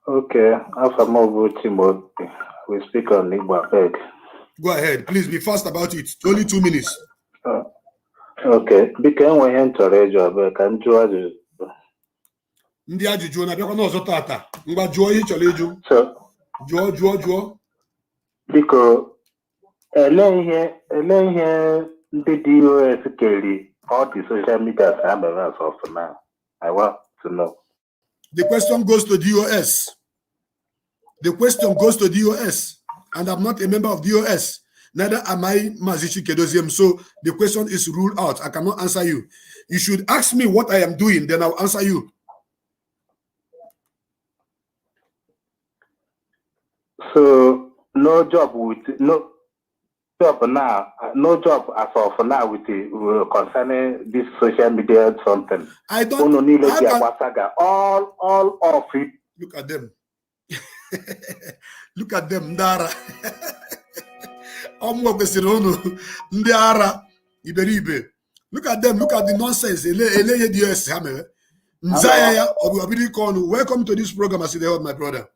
Okay. After more Timothy, we speak on Igbo beg. Go ahead. Please be fast about it. Only 2 minutes. Okay. Because when you enter your can do ndị ajụjụ na-abịakwa n'ọzọ tata ngwa jụọ ihe chọrọ ịjụ jụọ biko ele ihe ndị DOS keri all the social media as of now. I want to know. The question goes to DOS. The question goes to DOS, and I'm not a member of DOS. Neither am I Mazichi Kedoziem. So the question is ruled out. I cannot answer you. You should ask me what I am doing, then I'll answer you. So no job now, no job as of now with concerning this social media something. I don't. All of it. Look at them. Look at them, Ndara. Ndara iberibe. Look at them. Look at the nonsense. Welcome to this program. I see the my brother.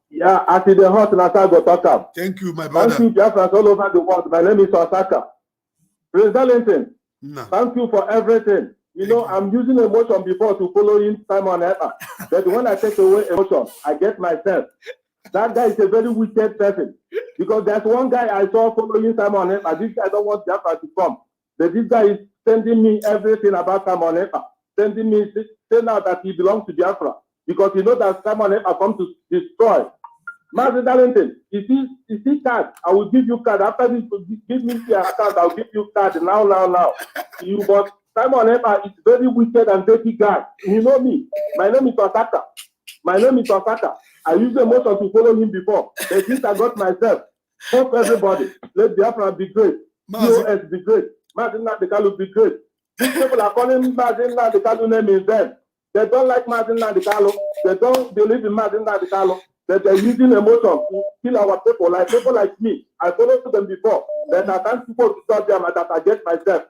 Yeah, as in the hot Nasago talk. Thank you, my brother. Thank you, Biafrans all over the world. My name is Osaka. President Linton, thank you for everything. I'm using emotion before to follow in Simon Ekpa. But when I take away emotion, I get myself. That guy is a very wicked person. Because there's one guy I saw following Simon Ekpa. This guy don't want Biafra to come. But this guy is sending me everything about Simon Ekpa. Sending me, saying out that he belongs to Biafra. Because he knows that Simon Ekpa come to destroy. Master Darlington, you see card. I will give you card. After this, give me your account. I'll give you card now. But Simon Ekpa is very wicked and dirty guy. You know me. My name is Osaka. I used emotion to follow him before. But since I got myself, hope everybody. Let Biafra be great. DOS be great. Martin Nadekalu be great. These people are calling Martin Nadekalu name is them. They don't like Martin Nadekalu. They don't believe in Martin Nadekalu. That they're using emotion to kill our people like me. I followed them before. Then I can't support to stop them and that I get myself.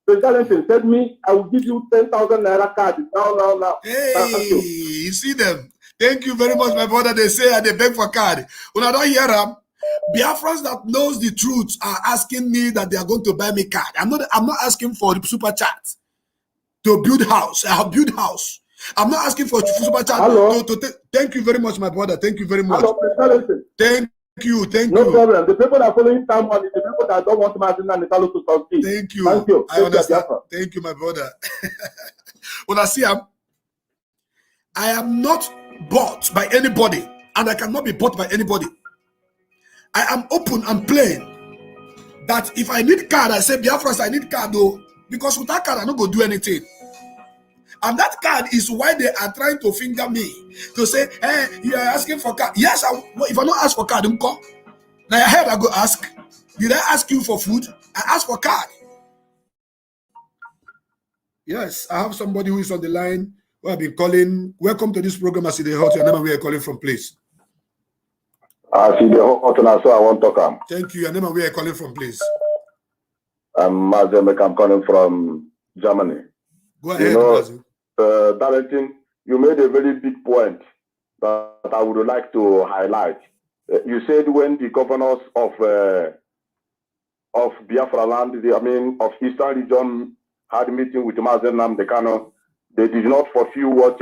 President said me, I will give you 10,000 naira card now. Hey, you see them. Thank you very much, my brother. They say they beg for card. When I don't hear them, Biafrans that knows the truth are asking me that they are going to buy me card. I'm not asking for the super chat to build house. I have built house. I'm not asking for super chat. Thank you very much, my brother. Thank you very much. Thank you. No problem. The people that are following someone is the people that don't want Martin and Nikalo to succeed. Thank you. I understand. Thank you, my brother. When I see him, I am not bought by anybody, and I cannot be bought by anybody. I am open and plain that if I need card, I say, Biafras, I need card though, because with that card, I'm not going to do anything. And that card is why they are trying to finger me to say, hey, you are asking for card. Yes, if I don't ask for card, now your head I go ask. Did I ask you for food? I asked for card. Yes, I have somebody who is on the line who I've been calling. Welcome to this program. I see the hot. Your name and where you're calling from, please. I see the hot, so I want to come. Thank you. Your name and where you're calling from, please. I'm Mazemek. I'm calling from Germany. Go ahead, Mazu. Directing, you made a very big point that I would like to highlight. You said when the governors of Biafra land, of Eastern region, had a meeting with Mazen Nnamdi Kanu, they did not fulfill what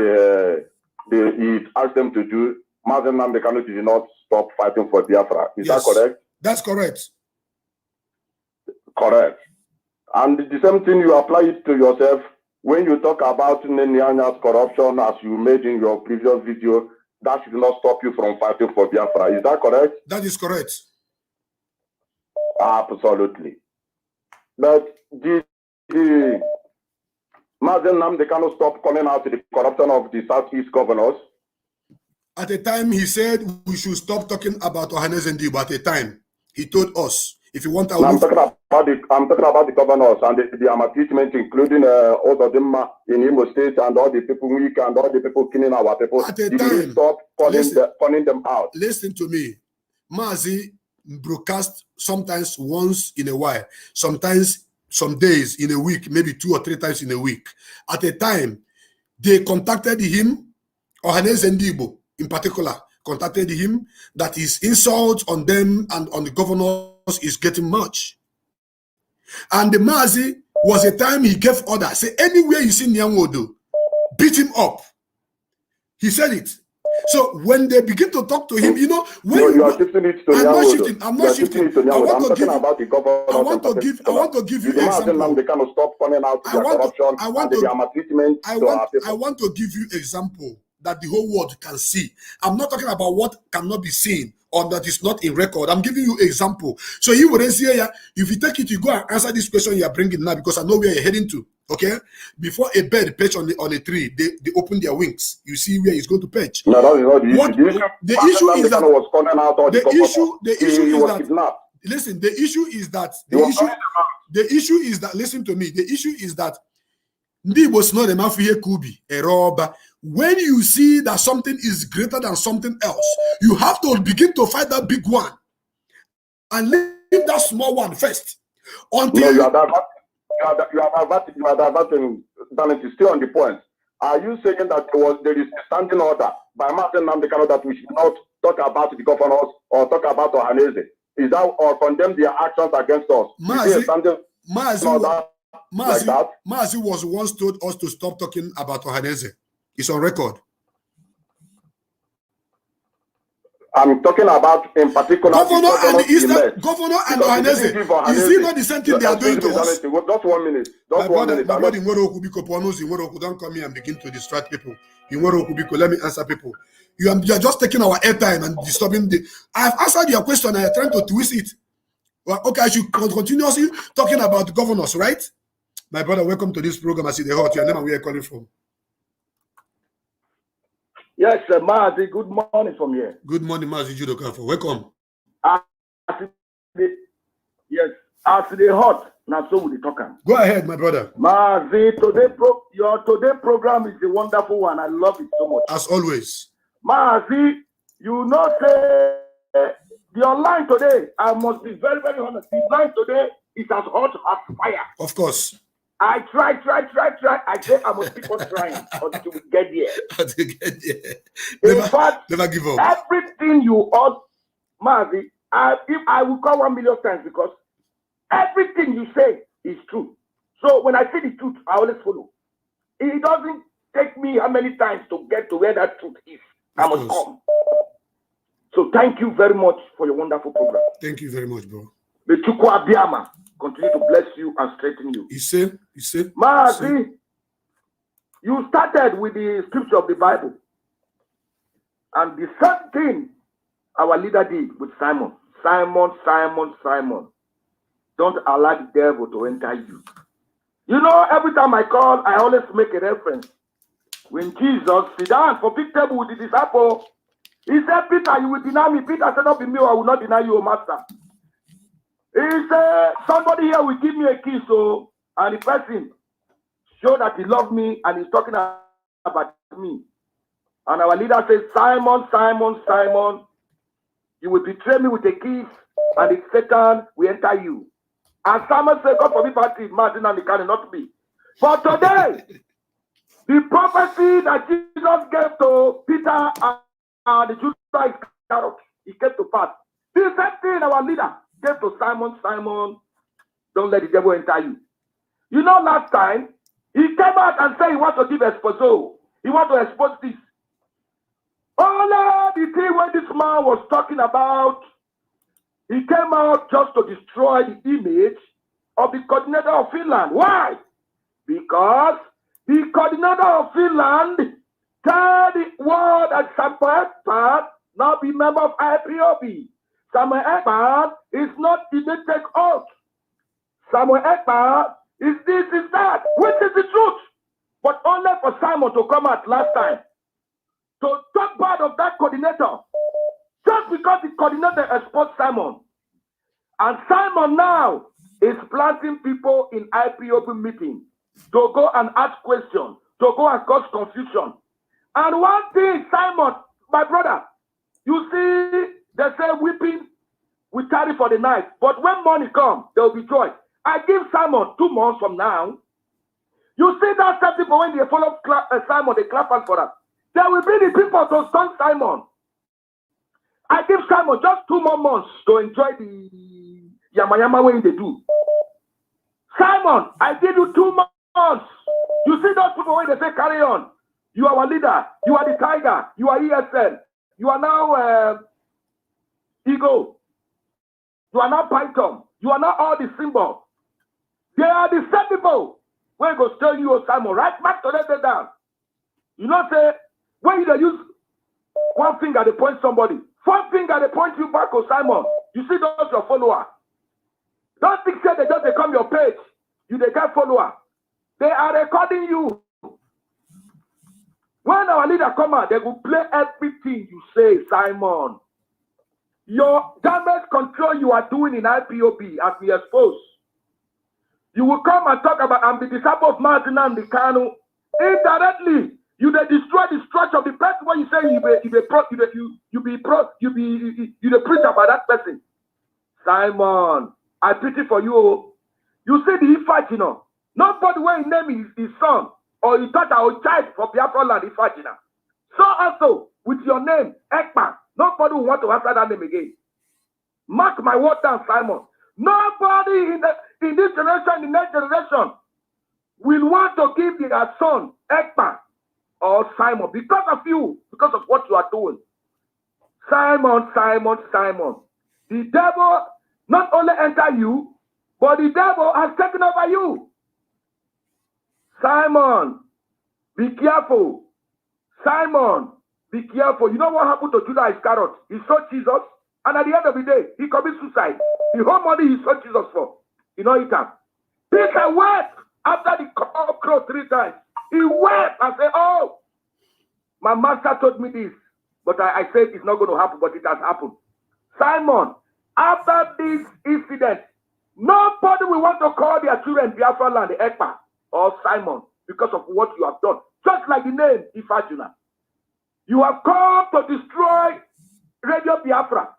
he asked them to do. Mazen Nnamdi Kanu did not stop fighting for Biafra. Is that correct? That's correct. Correct. And the same thing, you apply it to yourself when you talk about Nenianya's corruption, as you made in your previous video. That should not stop you from fighting for Biafra. Is that correct? That is correct. Absolutely. But the Mazen Nnamdi Kanu stop calling out the corruption of the Southeast governors? At the time, he said we should stop talking about Ohanaeze Ndigbo. At the time, he told us, if you want our... I'm talking about the governors and the treatment, including all of them in Imo State and all the people weak and all the people killing our people. At the time, stop calling them out. Listen to me. Mazi broadcast sometimes once in a while, sometimes some days in a week, maybe 2 or 3 times in a week. At a time, they contacted him, Ohanaeze Ndigbo in particular, contacted him that his insult on them and on the governors is getting much. And the Mazi was a time he gave order, say anywhere you see Nyanwodo, beat him up. He said it. So when they begin to talk to him, when you are shifting it to Nyanwodo. I'm not shifting. I want to give you example. They cannot stop calling out their corruption and their treatment to our people. I want to give you example that the whole world can see. I'm not talking about what cannot be seen or that is not in record. I'm giving you example. So you wouldn't see here, if you take it, you go and answer this question you are bringing now, because I know where you're heading to. Okay? Before a bird perch on a tree, they open their wings. You see where it's going to perch. No, that is not the issue. The issue is that was calling out all the issue is that kidnapped. Listen, the issue is that listen to me. The issue is that Ndigbo is not a mafia kubi, a robber. When you see that something is greater than something else, you have to begin to fight that big one and leave that small one first. Until you are diverting, Danny, still on the point. Are you saying that there is a standing order by Mazen Nnamdi Kanu that we should not talk about the governors or talk about Ohanaeze? Is that or condemn their actions against us? Mazi was once told us to stop talking about Ohanaeze. It's on record. I'm talking about, in particular, Governor and Ohanaeze. Is it not the same thing they are doing to us? Just 1 minute. My brother, don't come here and begin to distract people. Let me answer people. You are just taking our airtime and disturbing the... I've answered your question and you're trying to twist it. Well, okay, I should continuously talking about the governors, right? My brother, welcome to this program. I see the hot. Your name and where you're calling from. Yes, Mazi, good morning from here. Good morning, Mazi Judokafo. Welcome. Yes, as the hot, now so we talking. Go ahead, my brother. Mazi, your today program is a wonderful one. I love it so much. As always. Mazi, you know, say the online today, I must be very, very honest. The online today is as hot as fire. Of course. I try. I say I must keep on trying until we get there. In fact, never give up. Everything you all, Mazi, if I will call 1 million times because everything you say is true. So when I say the truth, I always follow. It doesn't take me how many times to get to where that truth is. I must come. So thank you very much for your wonderful program. Thank you very much, bro. The Chukwu Abiyama continue to bless you and strengthen you. You see? Mazi, you started with the scripture of the Bible. And the same thing our leader did with Simon. Simon. Don't allow the devil to enter you. You know, every time I call, I always make a reference. When Jesus sit down for big table with the disciple, he said, Peter, you will deny me. Peter said, not be me, I will not deny you, O master. He said, somebody here will give me a kiss, so, and the person showed that he loved me and he's talking about me. And our leader says, Simon, Simon, Simon, you will betray me with a kiss, and the Satan will enter you. And Simon said, God forbid, Martin and the can not be. For today, the prophecy that Jesus gave to Peter and the Judas Iscariot, it came to pass. The same thing our leader gave to Simon, Simon, don't let the devil enter you. You know, last time, he came out and said he wants to give exposure. He wants to expose this. All the thing when this man was talking about, he came out just to destroy the image of the coordinator of Finland. Why? Because the coordinator of Finland tell the world that Samuel Ekman now be member of IPOB. Samuel Ekman is not in the take oath. Samuel Ekman is this, is that, which is the truth. But only for Simon to come out last time to talk bad of that coordinator. Just because the coordinator exposed Simon. And Simon now is planting people in IPOB meeting to go and ask questions, to go and cause confusion. And one thing, Simon, my brother, you see, they say weeping we tarry for the night, but when money comes, there will be joy. I give Simon 2 months from now. You see that some people, when they follow Simon, they clap hands for that. There will be the people to stun Simon. I give Simon just 2 more months to enjoy the Yamayama way they do. Simon, I give you 2 months. You see those people when they say carry on. You are our leader. You are the tiger. You are ESL. You are now Ego. You are now Python. You are now all the symbols. They are the same people. When go tell you, Simon, right back to let them down. You know, say, when you use one finger, they point somebody. 4 finger, they point you back to Simon. You see those your follower. Don't think say they just become your page. You they get follower. They are recording you. When our leader come out, they will play everything you say, Simon. Your damage control you are doing in IPOB as we expose. You will come and talk about and be disciple of Martin and the Kanu. Indirectly, you they destroy the structure of the person when you say you be the preacher about that person. Simon, I pity for you. You see the fight, you know. Nobody when he name his son or his daughter or child for Biafra land, he fight, you know. So also with your name, Ekman, nobody will want to answer that name again. Mark my word down, Simon. Nobody in this generation, in the next generation, will want to give their son Ekman or Simon because of you, because of what you are doing. Simon, Simon, Simon. The devil not only enter you, but the devil has taken over you. Simon, be careful. Simon, be careful. You know what happened to Judas Iscariot? He saw Jesus, and at the end of the day, he committed suicide. The whole money he saw Jesus for, you know it. Peter wept after the cock crowed 3 times. He wept and said, "Oh, my master told me this, but I said it's not going to happen, but it has happened." Simon, after this incident, nobody will want to call their children Biafra land, the Ekpa or Simon, because of what you have done. Just like the name Ifajuna. You have come to destroy Radio Biafra.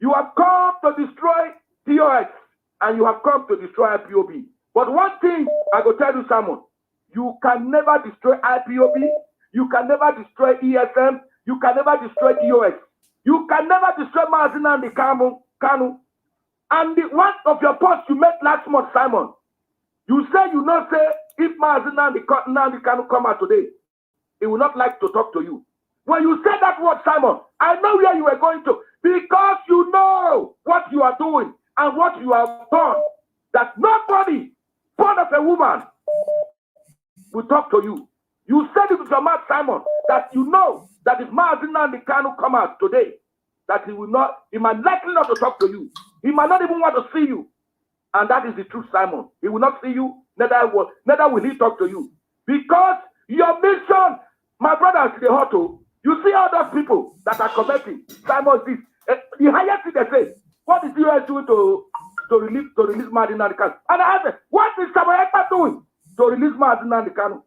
You have come to destroy TOS. And you have come to destroy IPOB. But one thing I will tell you, Simon, you can never destroy IPOB. You can never destroy ESM. You can never destroy TOS. You can never destroy Mazina and the Kanu. And one of your posts you made last month, Simon, you say you not say if Mazina and the Kanu come out today, he will not like to talk to you. When you say that word, Simon, I know where you are going to, because you know what you are doing and what you have done, that nobody, born of a woman, will talk to you. You said it with your mouth, Simon, that you know that if Mazina and the Kanu come out today, that he might likely not to talk to you. He might not even want to see you. And that is the truth, Simon. He will not see you, neither will he talk to you. Because your mission, my brothers, the Hoto, you see all those people that are commenting, Simon, this, the highest thing they say, what is US doing to to release Mazi Nnamdi Kanu. And I asked, what is Samuel Ekpa doing to release Mazi Nnamdi Kanu?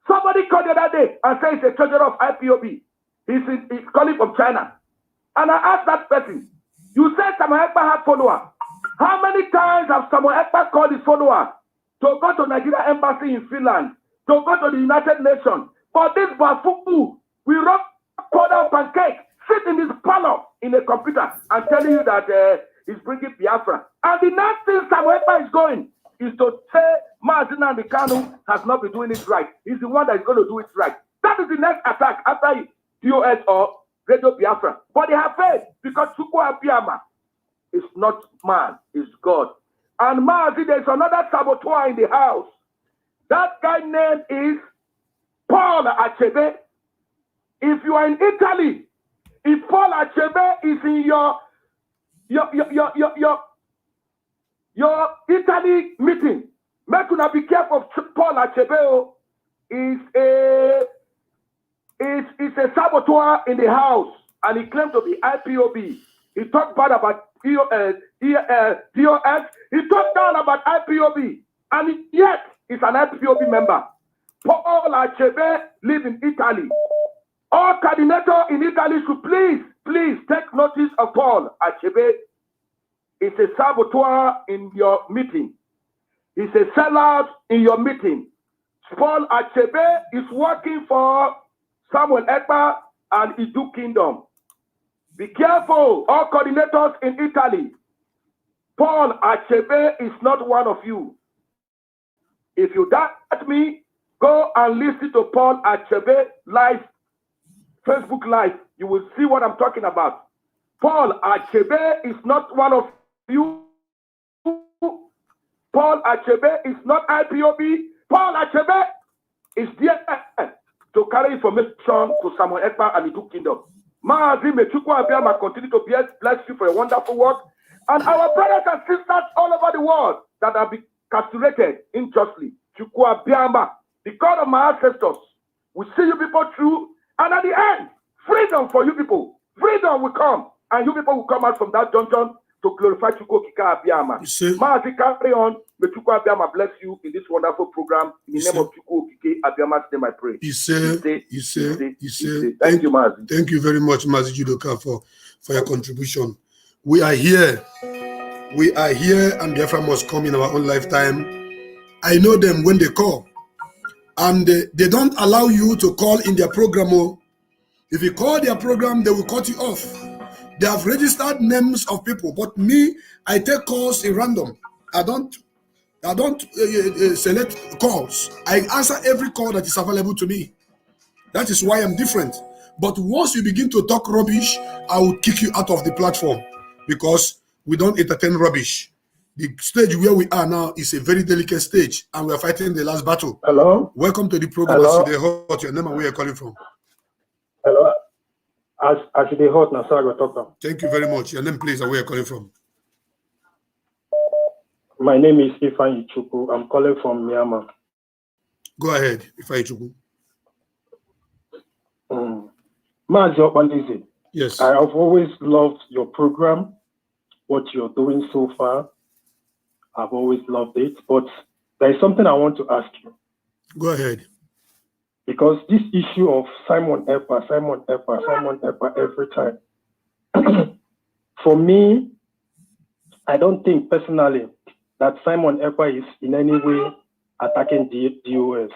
Somebody called the other day and said he's a treasurer of IPOB. He's calling from China. And I asked that person, you said Samuel Ekpa had followers. How many times have Samuel Ekpa called his followers to go to Nigeria embassy in Finland, to go to the United Nations? For this Bafuku, we rock powder pancake, sit in this parlor in a computer and telling you that he's bringing Biafra. And the next thing Samuel Ekpa is going is to say Mazi Nnamdi Kanu has not been doing it right. He's the one that is going to do it right. That is the next attack after DOS or Radio Biafra. But they have faith because Chukwu Abiyama is not man, it's God. And Mazi, there's another saboteur in the house. That guy's name is Paul Achebe. If you are in Italy, if Paul Achebe is in your Italy meeting, make you be careful of Paul Achebe. Is a saboteur in the house, and he claimed to be IPOB. He talked bad about DOS. He talked down about IPOB, and yet he's an IPOB member. Paul Achebe lives in Italy. All coordinators in Italy should please take notice of Paul Achebe. He's a saboteur in your meeting. He's a sellout in your meeting. Paul Achebe is working for Samuel Ekpa and Idu Kingdom. Be careful, all coordinators in Italy. Paul Achebe is not one of you. If you doubt me, go and listen to Paul Achebe live, Facebook Live. You will see what I'm talking about. Paul Achebe is not one of you. Paul Achebe is not IPOB. Paul Achebe is there to carry information to Samuel Ekpa and the Idu Kingdom. Mazi Chukwu Abiyama continue to bless you for a wonderful work. And our brothers and sisters all over the world that have been castrated unjustly. Chukwu Abiyama, the God of my ancestors, will see you people through. And at the end, freedom for you people. Freedom will come. And you people will come out from that dungeon to glorify Chukwu Okike Abiyama. Mazi, carry on. May Chukwu Abiyama bless you in this wonderful program. In the name of Chukwu Okike Abiyama's name I pray. Thank you, Mazi. Thank you very much, Mazi Judoka, for your contribution. We are here. We are here, and Biafra must come in our own lifetime. I know them when they call. And they don't allow you to call in their program. If you call their program, they will cut you off. They have registered names of people, but me, I take calls in random. I don't select calls. I answer every call that is available to me. That is why I'm different. But once you begin to talk rubbish, I will kick you out of the platform because we don't entertain rubbish. The stage where we are now is a very delicate stage, and we are fighting the last battle. Hello. Welcome to the program. Hello. What's your name and where you're calling from? Hello. As they hot now, sorry, talk. Thank you very much. Your name, please, and where you're calling from. My name is Ifeanyi Chukwu. I'm calling from Myanmar. Go ahead, Ifeanyi Chukwu. Mazi Okpandize. Yes. I have always loved your program, what you're doing so far. I've always loved it, but there is something I want to ask you. Go ahead. Because this issue of Simon Ekpa every time. For me, I don't think personally that Simon Ekpa is in any way attacking DOS.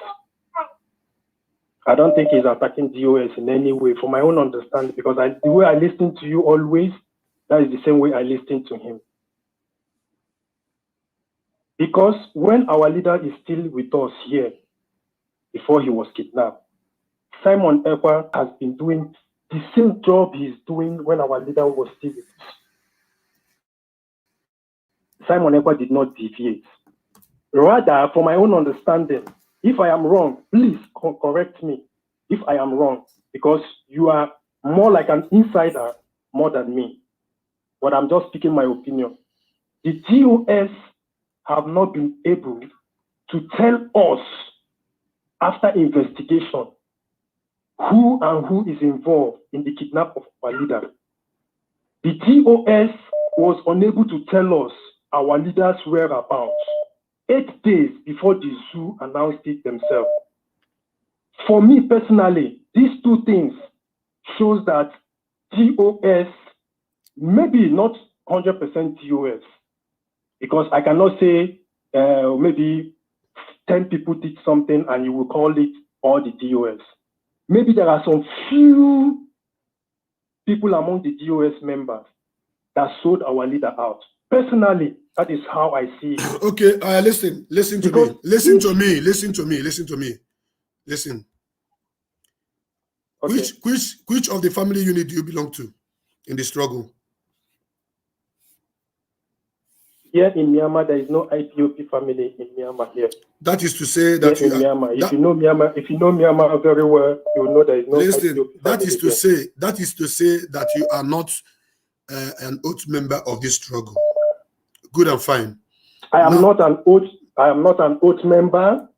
I don't think he's attacking DOS in any way, from my own understanding, because the way I listen to you always, that is the same way I listen to him. Because when our leader is still with us here, before he was kidnapped, Simon Ekpa has been doing the same job he's doing when our leader was still with us. Simon Ekpa did not deviate. Rather, for my own understanding, if I am wrong, please correct me if I am wrong, because you are more like an insider more than me. But I'm just speaking my opinion. The DOS have not been able to tell us after investigation who is involved in the kidnap of our leader. The DOS was unable to tell us our leaders' whereabouts 8 days before the zoo announced it themselves. For me personally, these two things shows that DOS, maybe not 100% DOS, because I cannot say maybe 10 people did something and you will call it all the DOS. Maybe there are some few people among the DOS members that sold our leader out. Personally, that is how I see it. Okay, listen to me. Listen to me. Okay. Which of the family unit do you belong to in the struggle? Here in Myanmar, there is no IPOB family in Myanmar here. That is to say that here in Myanmar. If you know Myanmar very well, you will know there is no IPOB that is to here. say that you are not an oath member of this struggle. Good and fine. I am not an oath member.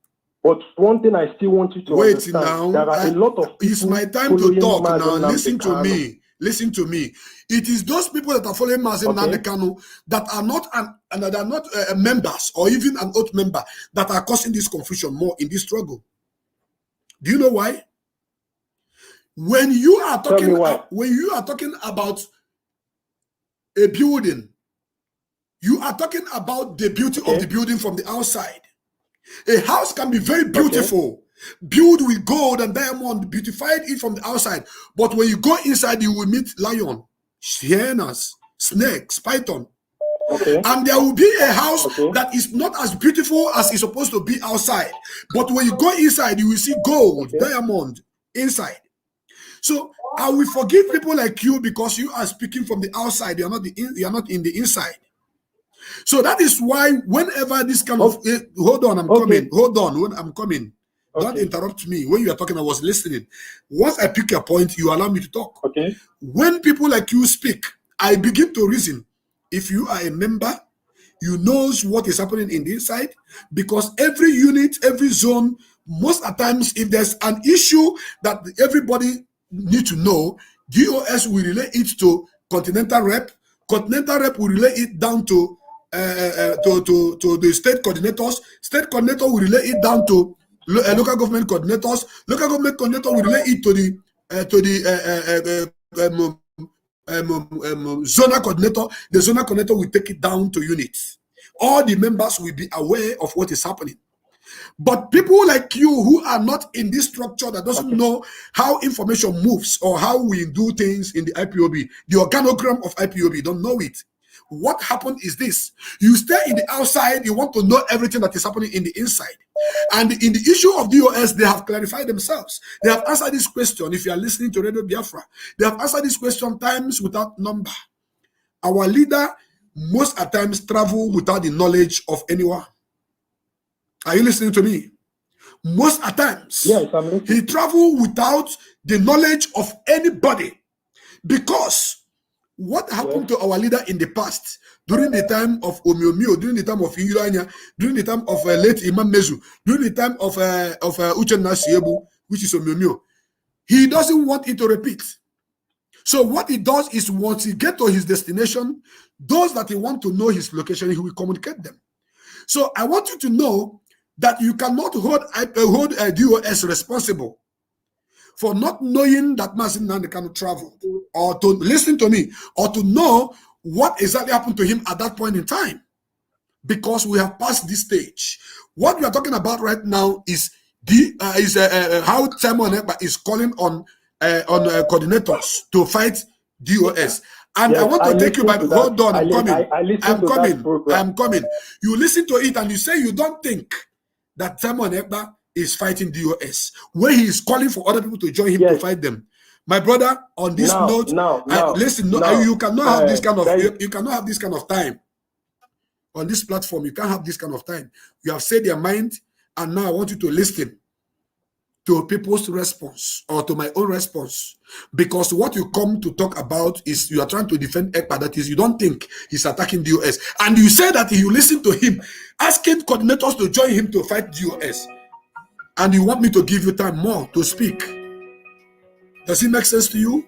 But one thing I still want you to understand, now, there are a lot of people. It's my time to talk now. Listen to me. It is those people that are following Mazi Nnamdi Kanu that are not members or even an oath member that are causing this confusion more in this struggle. Do you know why? When you are talking about a building, you are talking about the beauty of the building from the outside. A house can be very beautiful, built with gold and diamond, beautified it from the outside. But when you go inside, you will meet lion, hyenas, snakes, python. And there will be a house that is not as beautiful as it's supposed to be outside. But when you go inside, you will see gold, diamond inside. So I will forgive people like you because you are speaking from the outside. You are not in the inside. So that is why whenever this kind of hold on, I'm coming. Don't interrupt me. When you are talking, I was listening. Once I pick a point, you allow me to talk. When people like you speak, I begin to reason. If you are a member, you knows what is happening in the inside, because every unit, every zone, most of the times, if there's an issue that everybody need to know, DOS will relay it to Continental Rep. Continental Rep will relay it down to the state coordinators. State coordinator will relay it down to local government coordinators. Local government coordinator will relay it to the zonal coordinator. The zonal coordinator will take it down to units. All the members will be aware of what is happening. But people like you who are not in this structure, that doesn't know how information moves or how we do things in the IPOB, the organogram of IPOB, don't know it. What happened is this: you stay in the outside, you want to know everything that is happening in the inside. And in the issue of DOS, they have clarified themselves. They have answered this question. If you are listening to Radio Biafra, they have answered this question times without number. Our leader most at times travel without the knowledge of anyone. Are you listening to me? Most at times, yes, I'm listening. He travel without the knowledge of anybody, because what happened to our leader in the past, during the time of Omiomio, during the time of Iranya, during the time of late Imam Mezu, during the time of Uchenna Siebu, which is Omiomio, he doesn't want it to repeat. So what he does is, once he gets to his destination, those that he want to know his location, he will communicate them. So I want you to know that you cannot hold DOS responsible for not knowing that Mazi Nnamdi Kanu traveled, or to listen to me, or to know what exactly happened to him at that point in time, because we have passed this stage. What we are talking about right now is how Simon Ekpa is calling on coordinators to fight DOS. And yes, I want to take you back. Hold on, I'm coming. You listen to it and you say you don't think that Simon Ekpa is fighting DOS, where he is calling for other people to join him to fight them. My brother, on this note, you cannot have this kind of you cannot have this kind of time on this platform. You can't have this kind of time. You have said your mind, and now I want you to listen to people's response or to my own response, because what you come to talk about is you are trying to defend Ekpa. That is, you don't think he's attacking DOS, and you say that you listen to him asking coordinators to join him to fight DOS, and you want me to give you time more to speak. Does it make sense to you?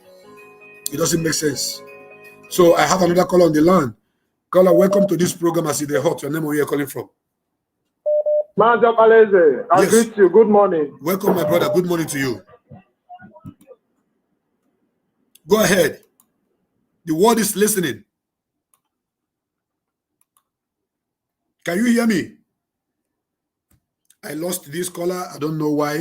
It doesn't make sense. So I have another call on the line. Caller, welcome to this program. I see the hot. Your name, where you're calling from? Master Palese, I greet you. Good morning. Welcome, my brother. Good morning to you. Go ahead. The world is listening. Can you hear me? I lost this caller. I don't know why.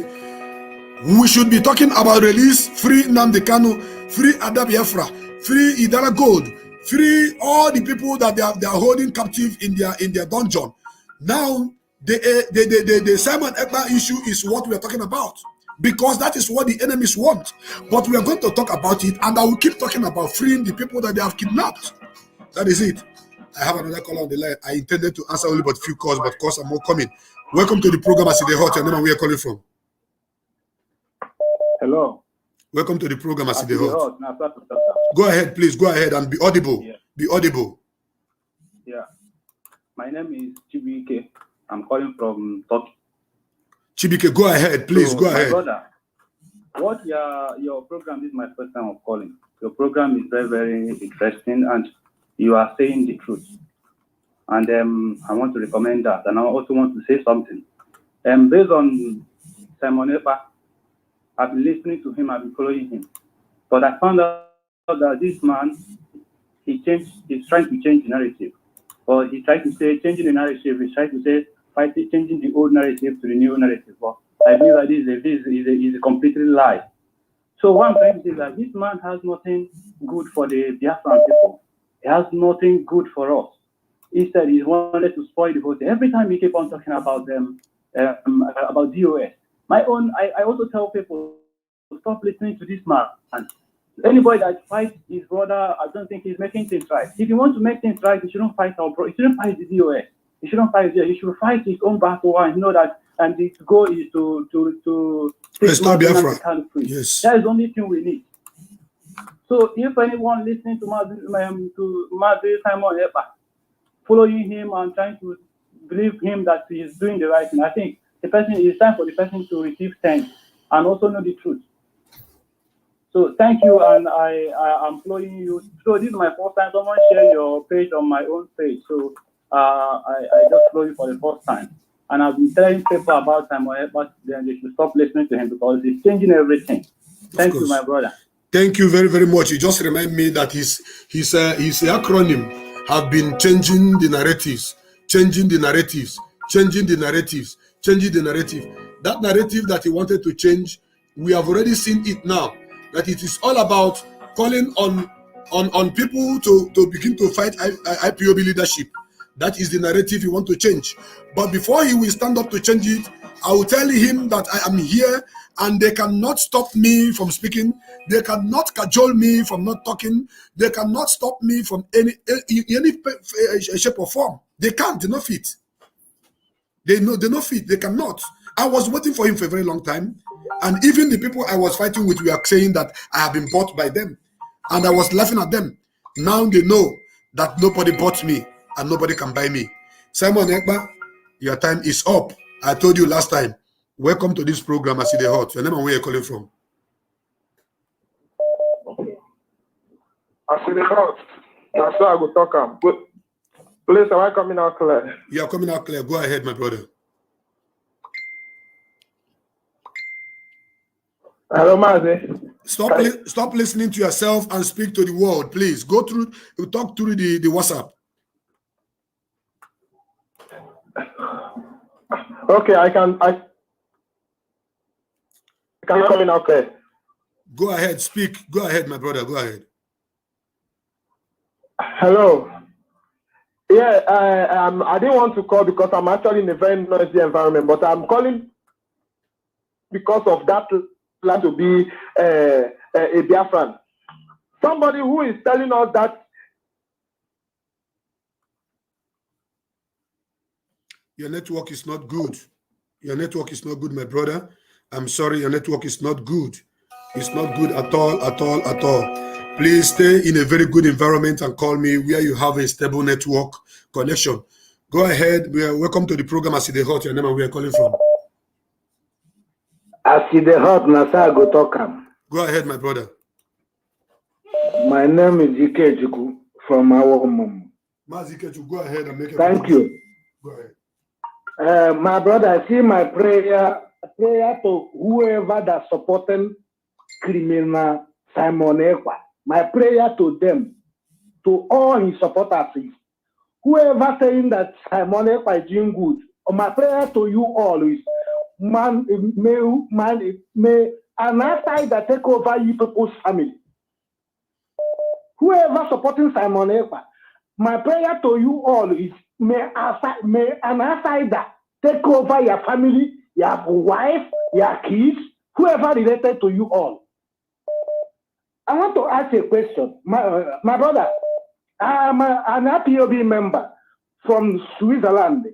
We should be talking about release, free Nnamdi Kanu, free Ada Biafra, free Idara Gold, free all the people that they are holding captive in their dungeon. Now, the Simon Ekpa issue is what we are talking about, because that is what the enemies want. But we are going to talk about it, and I will keep talking about freeing the people that they have kidnapped. That is it. I have another caller on the line. I intended to answer only but few calls, but calls are more coming. Welcome to the program. I see the hot. Your name and where you're calling from. Hello. Welcome to the program. I see the hot. Go ahead, please. Go ahead and be audible. Yeah. Be audible. Yeah. My name is Chibike. I'm calling from Turkey. Chibike, go ahead, please. Go ahead. Brother, what your program is my first time of calling. Your program is very, very interesting, and you are saying the truth. And I want to recommend that. And I also want to say something. Based on Simon Ekpa, I've been listening to him, I've been following him. But I found out that this man, he's trying to change the narrative. Or he tried to say, changing the narrative, he's trying to say, changing the old narrative to the new narrative. But I believe that this is a completely lie. So what I'm trying to say is that this man has nothing good for the Biafran people. He has nothing good for us. Instead, he wanted to spoil the whole thing. Every time he keep on talking about them, about DOS. I also tell people to stop listening to this man. And anybody that fights his brother, I don't think he's making things right. If you want to make things right, you shouldn't fight our brother. You shouldn't fight the DOS. You shouldn't fight it. You should fight his own battle and know that. And the goal is to restore Biafra. Yes. That is the only thing we need. So if anyone listening to Mazi Simon Ekpa, following him and trying to believe him that he is doing the right thing, I think it's time for the person to receive thanks and also know the truth. So thank you, and I'm following you. So this is my first time. Someone share your page on my own page. So I just follow you for the first time. And I've been telling people about Simon Ekpa, then they should stop listening to him because he's changing everything. Thank you, my brother. Thank you very, very much. You just remind me that his acronym have been changing the narratives, changing the narrative. That narrative that he wanted to change, we have already seen it now. That it is all about calling on people to begin to fight IPOB leadership. That is the narrative he want to change. But before he will stand up to change it, I will tell him that I am here and they cannot stop me from speaking. They cannot cajole me from not talking. They cannot stop me from any shape or form. They can't. They're not fit. They're not fit. They cannot. I was waiting for him for a very long time. And even the people I was fighting with were saying that I have been bought by them. And I was laughing at them. Now they know that nobody bought me and nobody can buy me. Simon Ekpa, your time is up. I told you last time. Welcome to this program. I see the hot. Your name and where you're calling from. I see the hot. That's why I will talk. Please, am I coming out clear? You are coming out clear. Go ahead, my brother. Hello, Mazi. Stop listening to yourself and speak to the world, please. Talk through the WhatsApp. Okay, I can come in. Okay. Go ahead, speak. Go ahead, my brother. Go ahead. Hello. Yeah, I didn't want to call because I'm actually in a very noisy environment, but I'm calling because of that plan to be a Biafran. Somebody who is telling us that your network is not good. Your network is not good, my brother. I'm sorry, your network is not good. It's not good at all. Please stay in a very good environment and call me where you have a stable network connection. Go ahead. Welcome to the program. I see the hot. Your name and where you're calling from. I see the hot. Nasa go talk. Go ahead, my brother. My name is Ike Juku from our mom. Mazike, to go ahead and make a Thank you. Go ahead. My brother, I see my prayer to whoever that supporting criminal Simon Ekpa. My prayer to them, to all his supporters is, whoever saying that Simon Ekpa is doing good, my prayer to you all is, may an outside that take over you people's family. Whoever supporting Simon Ekpa, my prayer to you all is, may an outsider take over your family, your wife, your kids, whoever related to you all. I want to ask a question. My brother, I'm an IPOB member from Switzerland,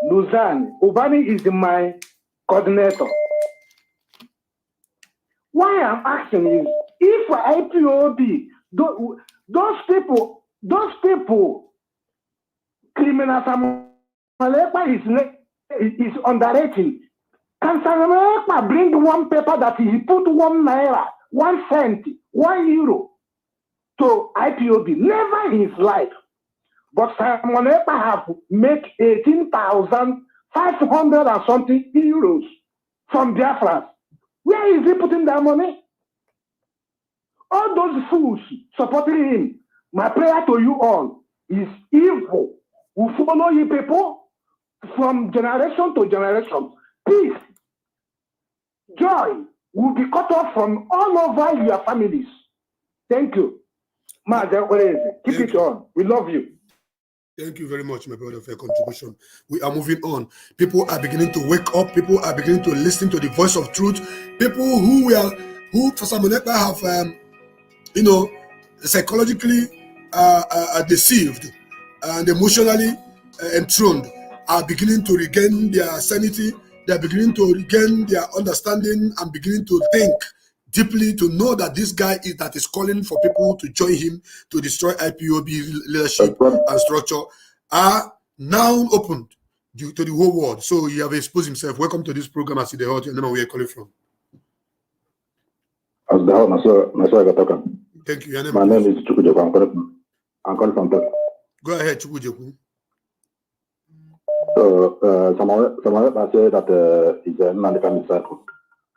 Lausanne. Ubani is my coordinator. Why I'm asking is, if IPOB, those people, criminal Simon Ekpa is underrated. Can Simon Ekpa bring one paper that he put 1 naira, 1 cent, 1 euro to IPOB? Never in his life. But Simon Ekpa have made 18,500 and something euros from Biafra. Where is he putting that money? All those fools supporting him. My prayer to you all is, evil will follow you people from generation to generation. Peace, joy will be cut off from all over your families. Thank you. Keep it on. We love you. Thank you very much, my brother, for your contribution. We are moving on. People are beginning to wake up. People are beginning to listen to the voice of truth. People who for Simon Ekpa have, psychologically deceived and emotionally enthroned, are beginning to regain their sanity. They are beginning to regain their understanding and beginning to think deeply, to know that this guy is calling for people to join him to destroy IPOB leadership and structure, are now opened to the whole world. So he have exposed himself. Welcome to this program. I see the heart. You know where you're calling from. Thank you. My name is Chukwujeku. I'm calling from Turkey. Go ahead, Chukwujeku. So, Simon Ekpa said that he's a Nnamdi disciple.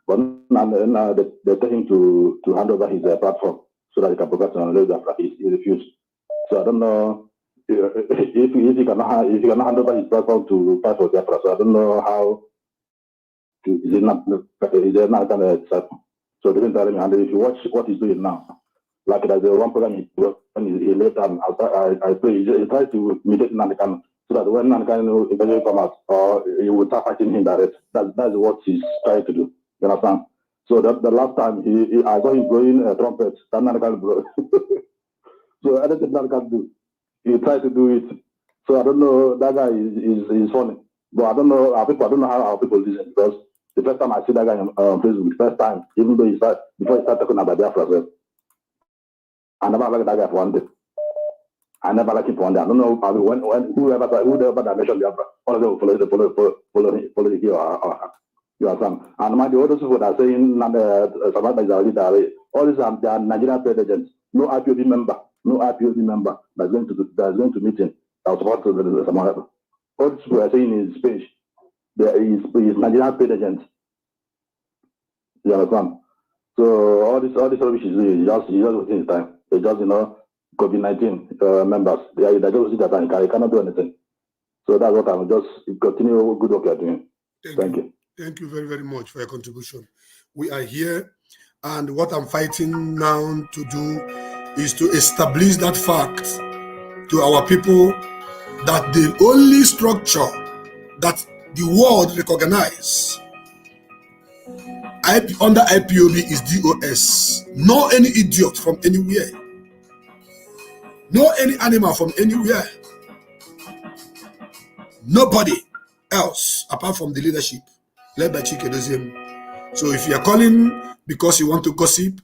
But now they tell him to hand over his platform so that he can progress on Biafra. He refused. So I don't know if he cannot hand over his platform to fight for Biafra. So I don't know how is it not kind of disciple. So they didn't tell him. And if you watch what he's doing now, like there's one program he laid down. I pray he tries to imitate Nnamdi, so that when Nnamdi eventually come out, or he will start fighting him direct. That's what he's trying to do. You understand? So the last time I saw him blowing a trumpet, that Nnamdi blow. So anything Nnamdi do, he tried to do it. So I don't know. That guy is funny, but I don't know how people. I don't know how our people listen, because the first time I see that guy on Facebook, the first time, even though before he started talking about Biafra, I never liked that guy for one day. I never liked him for one day. I don't know when whoever that mentioned Biafra, all of them will follow here or her. You understand? And mind the other people that are saying Samantha is our leader, all these are Nigerian paid agents. No IPOB member that's going to meeting that was supposed to Samantha. All these people are saying in his speech, there is Nigerian paid agents. You understand? So all this rubbish is doing, he just wasting his time. They just, COVID-19 members, they just wasting their time. They cannot do anything. So that's what I'm just continue good work you're doing. Thank you. Thank you very, very much for your contribution. We are here, and what I'm fighting now to do is to establish that fact to our people that the only structure that the world recognize under IPOB is DOS. No any idiot from anywhere. No any animal from anywhere. Nobody else apart from the leadership led by Chike Doziem. So if you are calling because you want to gossip,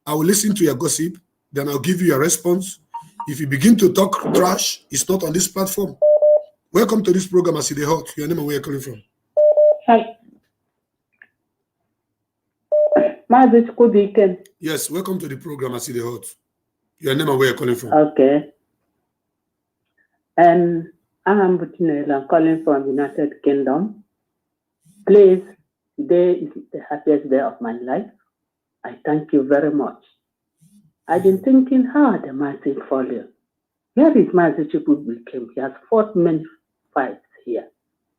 I will listen to your gossip, then I'll give you a response. If you begin to talk trash, it's not on this platform. Welcome to this program, I see the hot. Your name and where you're calling from. Hi. Yes, welcome to the program, I see the hot. Your name and where you're calling from. Okay. And I'm Butinel. I'm calling from United Kingdom. Please, today is the happiest day of my life. I thank you very much. I've been thinking hard the Mazi follow. Where is Mazi Chukwubuikem? He has fought many fights here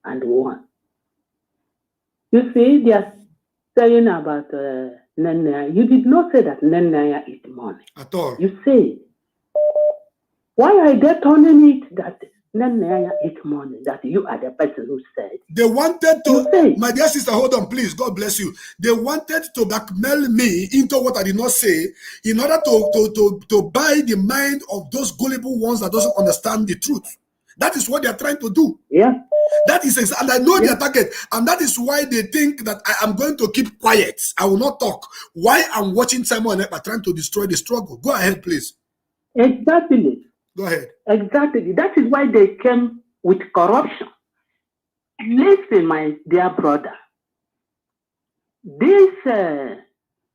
and won. You see, they are saying about Nene. You did not say that Nene is money. At all. You say, why are they turning it that Nene is money? That you are the person who said. They wanted to, my dear sister, hold on, please. God bless you. They wanted to blackmail me into what I did not say in order to buy the mind of those gullible ones that doesn't understand the truth. That is what they are trying to do. Yeah. That is, and I know their target, and that is why they think that I am going to keep quiet. I will not talk. Why I'm watching Simon Ekpa trying to destroy the struggle. Go ahead, please. Exactly. Go ahead. Exactly. That is why they came with corruption. Listen, my dear brother. This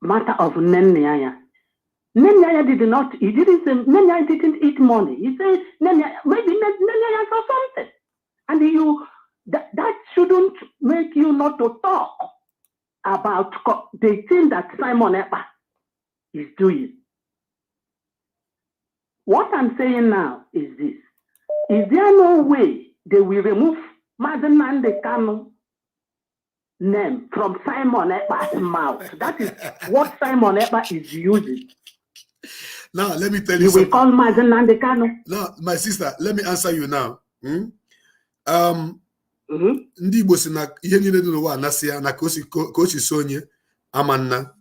matter of Nene did not, he didn't say, Nene didn't eat money. He said, maybe Nene saw something. And that shouldn't make you not to talk about the thing that Simon Ekpa is doing. What I'm saying now is this. Is there no way they will remove Mazi Nnamdi Kanu name from Simon Ekpa's mouth? That is what Simon Ekpa is using. Now, let me tell you You something. will call Mazi Nnamdi Kanu. Now, my sister, let me answer you now. Ndị Igbo si na ihe niile dị n'ụwa anasị ya na ka o si so onye ama nna.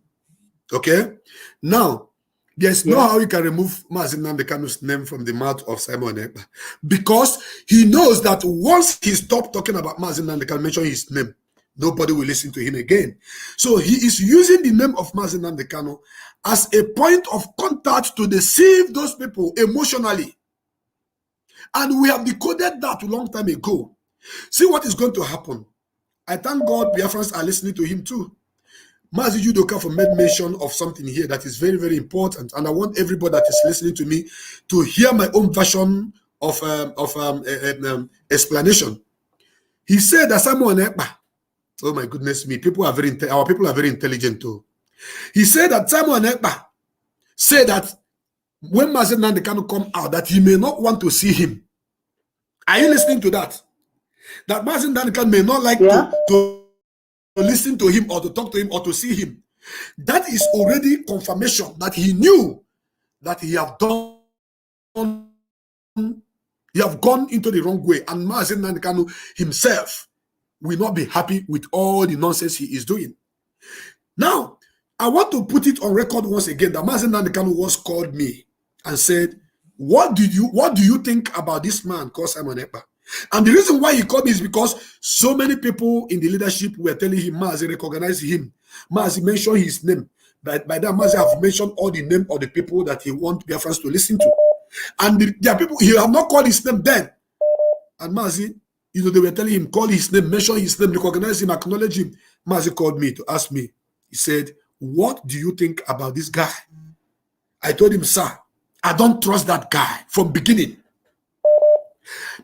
Okay? Now, there's no how you can remove Mazi Nnamdi Kanu's name from the mouth of Simon Ekpa, because he knows that once he stopped talking about Mazi Nnamdi Kanu, mention his name, nobody will listen to him again. So he is using the name of Mazi Nnamdi Kanu as a point of contact to deceive those people emotionally. And we have decoded that a long time ago. See what is going to happen. I thank God Biafrans are listening to him too. Mazi Udoka made mention of something here that is very, very important. And I want everybody that is listening to me to hear my own version of explanation. He said that Simon Ekpa, oh my goodness me, our people are very intelligent too. He said that Simon Ekpa said that when Mazi Nnamdi Kanu come out, that he may not want to see him. Are you listening to that? That Mazi Nnamdi Kanu may not like to listen to him or to talk to him or to see him. That is already confirmation that he knew that he have gone into the wrong way, and Mazi Nnamdi Kanu himself will not be happy with all the nonsense he is doing. Now, I want to put it on record once again that Mazi Nnamdi Kanu once called me and said, what do you think about this man called Simon Ekpa? And the reason why he called me is because so many people in the leadership were telling him, Mazi, recognize him. Mazi, mention his name. By that, Mazi have mentioned all the name of the people that he wants Biafrans to listen to. And there are people, he have not called his name then. And Mazi, they were telling him, call his name, mention his name, recognize him, acknowledge him. Mazi called me to ask me. He said, what do you think about this guy? I told him, sir, I don't trust that guy from beginning.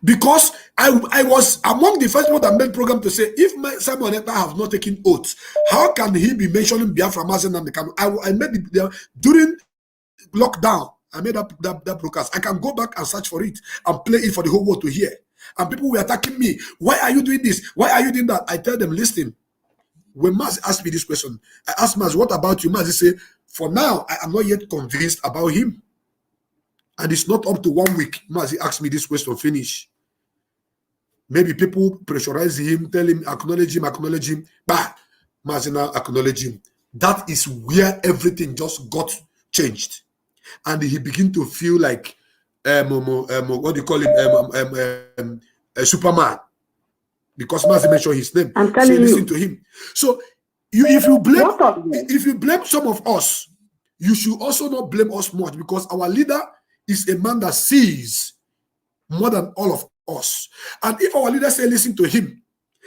Because I was among the first people that made program to say, if Simon Ekpa have not taken oath, how can he be mentioning Biafra Mazi Nnamdi Kanu? I made it during lockdown. I made that broadcast. I can go back and search for it and play it for the whole world to hear. And people were attacking me. Why are you doing this? Why are you doing that? I tell them, listen. When Mazi asked me this question, I asked Mazi, what about you? Mazi said, for now, I am not yet convinced about him. And it's not up to 1 week. Mazi asked me this question, finish. Maybe people pressurize him, tell him, acknowledge him. Bah, Mazi now acknowledge him. That is where everything just got changed. And he began to feel like, what do you call him, Superman. Because Mazi mentioned his name. I'm telling you. Listen to him. So, if you blame some of us, you should also not blame us much, because our leader is a man that sees more than all of us. And if our leader say listen to him,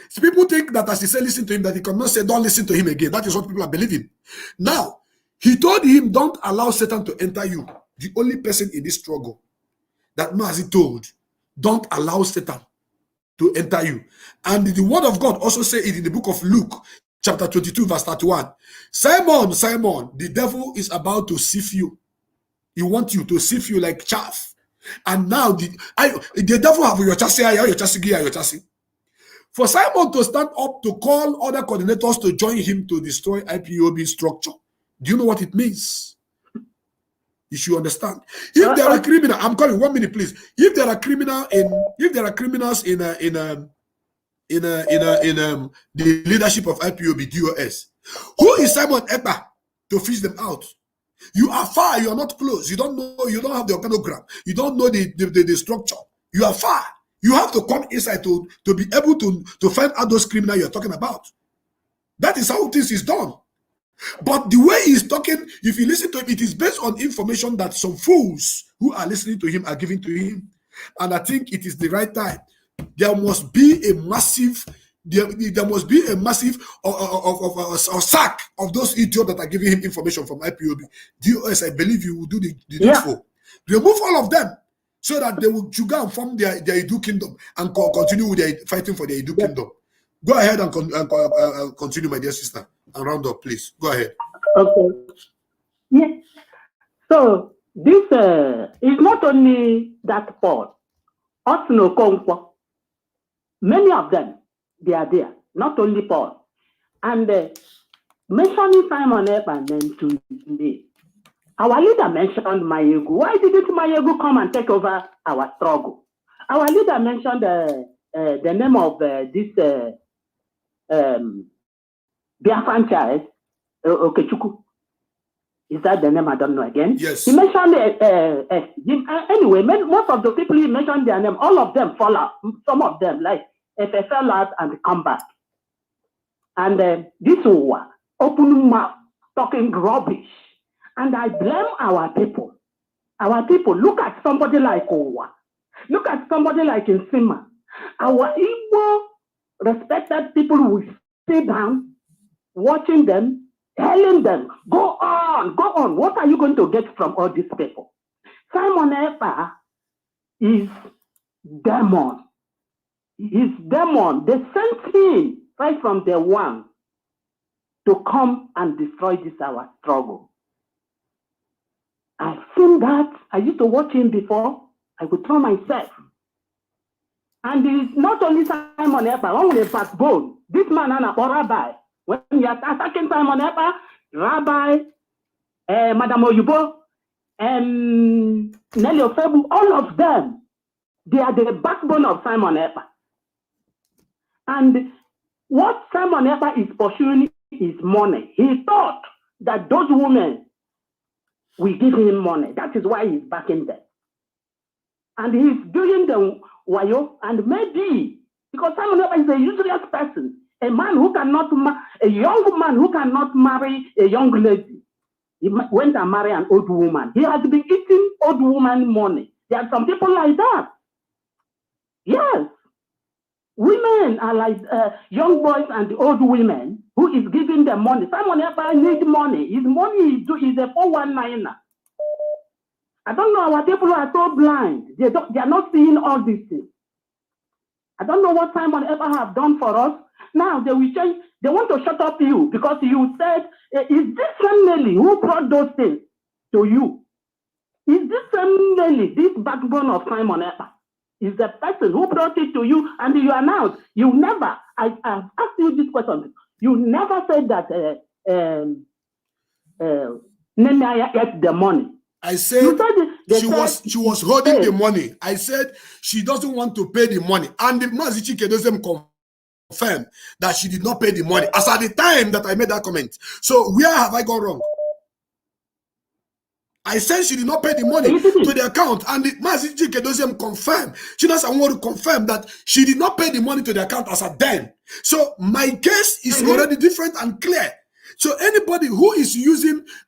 so people think that as he say listen to him, that he cannot say don't listen to him again. That is what people are believing. Now, he told him, don't allow Satan to enter you. The only person in this struggle that Mazi told Don't allow Satan to enter you. And the word of God also says it in the book of Luke, chapter 22, verse 31. Simon, Simon, the devil is about to sift you. He wants you to sift you like chaff. And now the devil have your chassis. For Simon to stand up to call other coordinators to join him to destroy IPOB structure, do you know what it means? You should understand. If there are criminals, I'm calling 1 minute, please. If there are criminals in the leadership of IPOB DOS, who is Simon Ekpa to fish them out? You are far, you are not close. You don't know, you don't have the organogram, you don't know the structure. You are far. You have to come inside to be able to find out those criminals you're talking about. That is how this is done. But the way he's talking, if you listen to him, it is based on information that some fools who are listening to him are giving to him. And I think it is the right time. There must be a massive, sack of those idiots that are giving him information from IPOB. DOS, I believe you will do the needful. Remove all of them so that they will go and form their Edu kingdom and continue with their fighting for their Edu kingdom. Go ahead and continue, my dear sister, and round up, please. Go ahead. Okay. Yes. So this is not only that Paul, also Okonkwo. Many of them, they are there. Not only Paul. And mentioning Simon Ekpa then to me, our leader mentioned Mayegu. Why didn't Mayegu come and take over our struggle? Our leader mentioned the name of this Biafran child, Okechukwu. Is that the name? I don't know again. Yes. He mentioned anyway, most of the people he mentioned their name, all of them fall out. Some of them, like if they fell out and come back. And this one, open mouth, talking rubbish. And I blame our people. Our people, look at somebody like Owa. Look at somebody like Nsima. Our Igbo respected people will sit down, watching them, telling them, go on, go on. What are you going to get from all these people? Simon Ekpa is demon. He's demon. They sent him right from the one to come and destroy this our struggle. I've seen that. I used to watch him before. I could throw myself. And it's not only Simon Ekpa, only backbone. This man and a rabbi. When you are attacking Simon Ekpa, Rabbi, Madam Oyubo, Nelly Ofebu, all of them, they are the backbone of Simon Ekpa. And what Simon Ekpa is pursuing is money. He thought that those women will give him money. That is why he's backing them. And he's doing the wayo, and maybe because Simon Ekpa is a useless person, a man who cannot, a young man who cannot marry a young lady. He went and married an old woman. He has been eating old woman money. There are some people like that. Yes. Women are like young boys and old women who is giving them money. Simon Ekpa needs money. His money is a 419er. I don't know, our people are so blind. They are not seeing all these things. I don't know what Simon Ekpa have done for us. Now they will change. They want to shut up you because you said, is this same Nelly who brought those things to you? Is this same Nelly, this backbone of Simon Ekpa, is the person who brought it to you and you announced? You never, I've asked you this question. You never said that Nene ate the money. I said she was holding the money. I said she doesn't want to pay the money. And the Mazi Chike doesn't confirm that she did not pay the money as at the time that I made that comment. So where have I gone wrong? I said she did not pay the money to the account, and the Mazi Chike doesn't confirm. She doesn't want to confirm that she did not pay the money to the account as at then. So my case is already different and clear. So anybody who is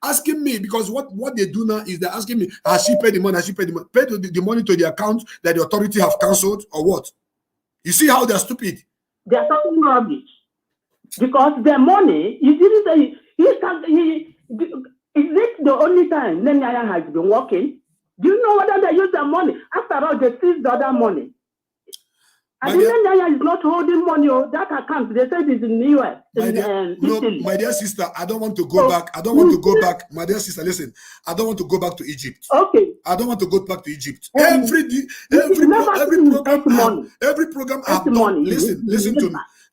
asking me, because what they do now is they're asking me, has she paid the money? Has she paid the money? Paid the money to the account that the authority have cancelled or what? You see how they're stupid? They're talking rubbish. Because their money, you didn't say, is this the only time Nene has been working? Do you know whether they use their money? After all, they seized the other money. And Nanya is not holding money on that account. They said it's in the US. My dear sister, I don't want to go back. I don't want to go back. My dear sister, listen. I don't want to go back to Egypt. Okay. I don't want to go back to Egypt. Every program I've done.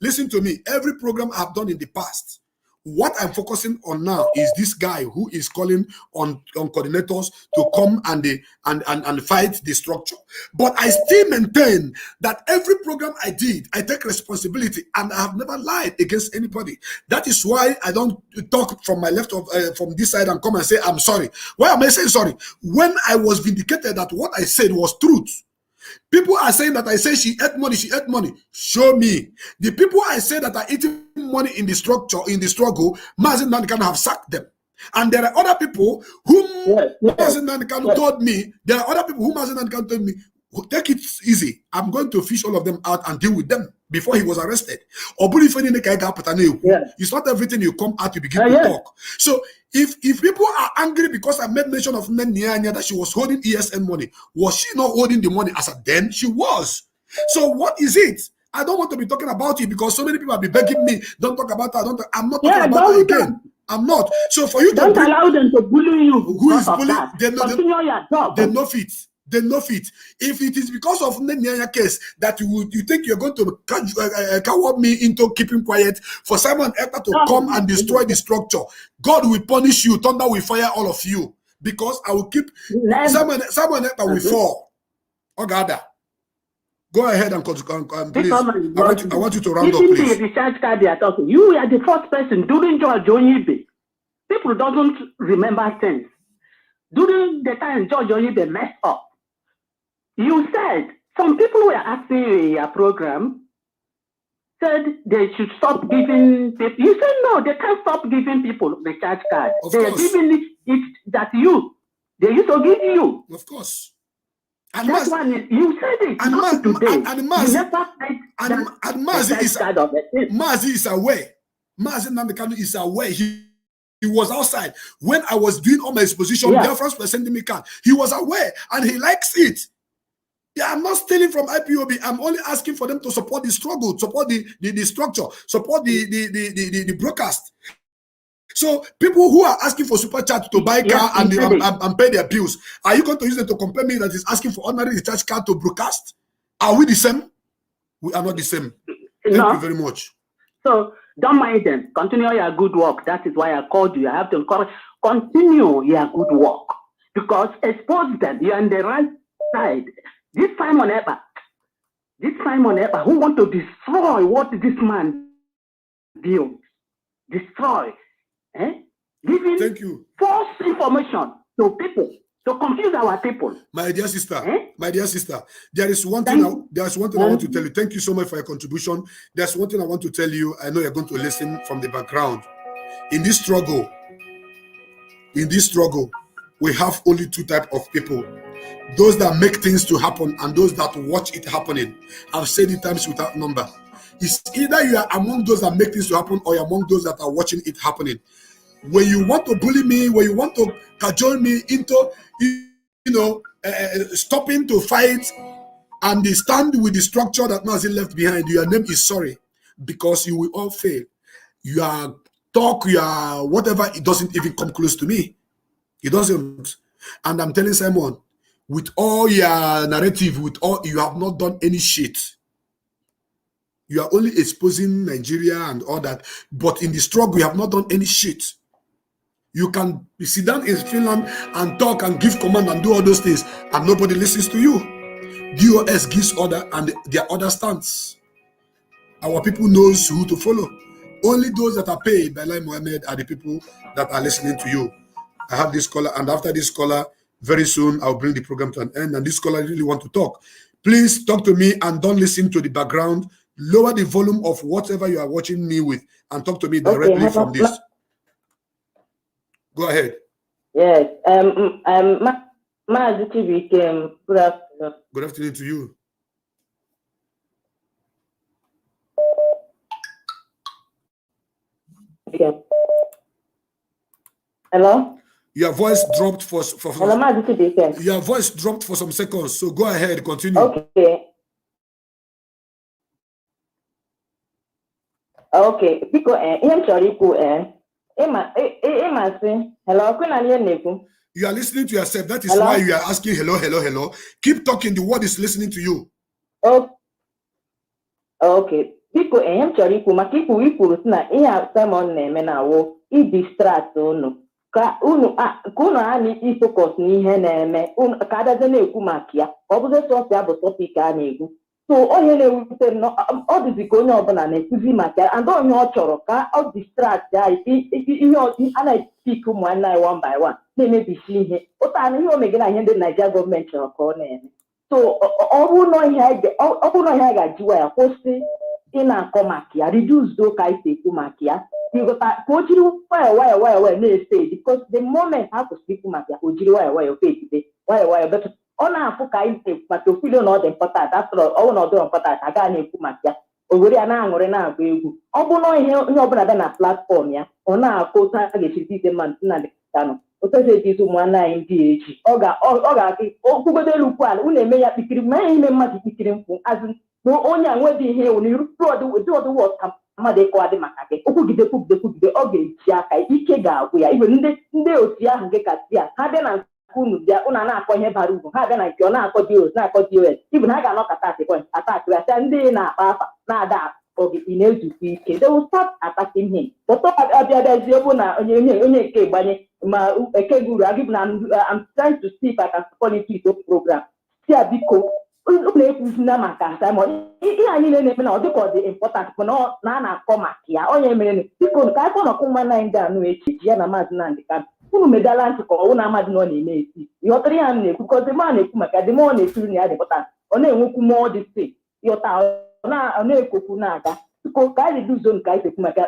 Listen to me. Every program I've done in the past. What I'm focusing on now is this guy who is calling on coordinators to come and fight the structure. But I still maintain that every program I did, I take responsibility, and I have never lied against anybody. That is why I don't talk from my left of from this side and come and say I'm sorry. Why am I saying sorry? When I was vindicated that what I said was truth. People are saying that I say she ate money, Show me. The people I say that are eating money in the structure, in the struggle, Mazi Nnamdi Kanu have sacked them. And there are other people whom Mazi Nnamdi Kanu told me, told me, take it easy. I'm going to fish all of them out and deal with them before he was arrested. It's not everything you come out, you begin to talk. So if people are angry because I made mention of Nyanya that she was holding ESN money, was she not holding the money as a then? She was. So what is it? I don't want to be talking about it because so many people have been begging me, don't talk about her, I'm not talking about her again. I'm not. So for you don't allow them to bully you. Who is bullying? They know fit. They know it. If it is because of Nyanya case that you think you're going to cower me into keeping quiet for Simon Ekpa to come and destroy the structure, God will punish you. Thunder will fire all of you because I will keep Simon Ekpa will fall. Ogada, go ahead and please. I want you to round up, please. The recharge card they are talking. You are the first person during George Onyibe. People don't remember things. During the time George Onyibe messed up, you said some people were asking you in your program, said they should stop giving people. You said no, they can't stop giving people the charge card. They are giving it that they used to give you. Of course. And that one is, you said it. And today. Mazi is aware. Mazi Nnamdi Kanu is aware. He was outside when I was doing all my exposition. Their friends were sending me cards. He was aware and he likes it. Yeah, I'm not stealing from IPOB. I'm only asking for them to support the struggle, support the structure, support the broadcast. So people who are asking for super chat to buy car and pay their bills, are you going to use them to compare me that is asking for ordinary recharge card to broadcast? Are we the same? We are not the same. Thank you very much. So don't mind them. Continue your good work. That is why I called you. I have to encourage. Continue your good work because expose them. You're on the right side. This Simon Ekpa who want to destroy what this man built, destroy, giving false information to people to confuse our people. My dear sister, there is one thing. I want to tell you. Thank you so much for your contribution. There's one thing I want to tell you. I know you're going to listen from the background. In this struggle, we have only two types of people. Those that make things to happen and those that watch it happening. I've said it times without number. It's either you are among those that make things to happen or you're among those that are watching it happening. When you want to bully me, when you want to cajole me into, stopping to fight and they stand with the structure that Mazi left behind, your name is sorry because you will all fail. Your talk, your whatever, it doesn't even come close to me. It doesn't. And I'm telling Simon, with all your narrative, you have not done any shit. You are only exposing Nigeria and all that. But in the struggle, you have not done any shit. You can sit down in Finland and talk and give command and do all those things, and nobody listens to you. DOS gives order, and their order stands. Our people knows who to follow. Only those that are paid by Lai Mohammed are the people that are listening to you. I have this caller, and after this caller, very soon I'll bring the program to an end. And this caller really want to talk. Please talk to me and don't listen to the background. Lower the volume of whatever you are watching me with and talk to me directly from this. Go ahead. Yes. Mazi TV, good afternoon. Good afternoon to you. Okay. Hello? Your voice dropped for Hello, Mazi TV. Your voice dropped for some seconds. So go ahead, continue. Okay. Okay, biko ihe m chọrọ ikwu ịma sị hello kwena ihe na-ekwu. You are listening to yourself. That is Hello? why you are asking hello, hello, hello. Keep talking. The word is listening to you. Okay, biko ihe m chọrọ ikwu maka ikwuru sị na ihe Simon na-eme na-awụ idistract unu ka unu a na-ifocus n'ihe na-eme ka adazie na-ekwu maka ya ọ bụzi sọsọ ya bụ topic a na-ekwu. So onye na-ewute ọ dịzi ka onye ọbụla na-ekuzi maka ya and onye ọ chọrọ ka ọ distract ya ihe a na-epik ụmụnne anyị one by one na-emebisi ihe ụtara ihe omege na ihe ndị Naịjirịa gọọmenti chọrọ ka ọ na-eme. So ọ bụrụ na ihe a ga-ajiwa ya kwụsị ị na-akọ maka ya reduce do ka isi ekwu maka ya ka o jiri nwayọ na-efe because the moment ha kwụsịrị ikwu maka ya o jiri nwayọ fegide nwayọ but ọ na-afụ ka anyị na-ekwu maka ofilo na ọ dị important atụrụ ọnwụ na ọ dịrọ important aga na-ekwu maka ya o were ya na-aṅụrị na-agba egwu ọ bụ na ihe onye ọbụla bịa na platfọm ya ọ na-akụ otu a ga-echezi ide mma Nnamdi Kanu otu esi ejizi ụmụnne anyị ndị echi ọ ga-adị okwugodo elu ukwu ala unu eme ya kpikiri ma ya ime mmadụ kpikiri mkpu azụ na onye a nwedị ihe ewu n'iru ọdịwọd ka mmadụ ịkọwadị maka gị okwugide ọ ga-eji aka ike ga-agwụ ya ibe ndị otu ahụ gị ka si ya ha bịa na unu bịa unu na-akọ ihe bara uru ha bịa na nke ọ na-akọ dos ibu na ha ga-anọkọta atakịrị asịa ndị na-akpa afa na-ada ogigi na-ezukọ ike they will start attacking him but ọbịabịazie bụ na onye nke gbanye ma eke guru agị bụ na I'm trying to see if I can politics program si a biko na-ekwuzina maka Simon ihe anyị na-eme na ọ dịka ọ dị important bụ na a na-akọ maka ya onye mere biko ka anyị kọnọkụ mmanụ anyị ndị anụ echichi ya na maazị Nnamdi Kanu unu medala ntị ka ọwụ na amadị nọ na-eme esi ịghọtara ya na-ekwu ka ọdịma a na-ekwu maka dị ma ọ na-ekiri na ya dị pụta ọ na-enwekwu mmụọ dị si ịghọta ọ na-ekwokwu na-aga biko ka anyị dị uzo nke anyị ekwu maka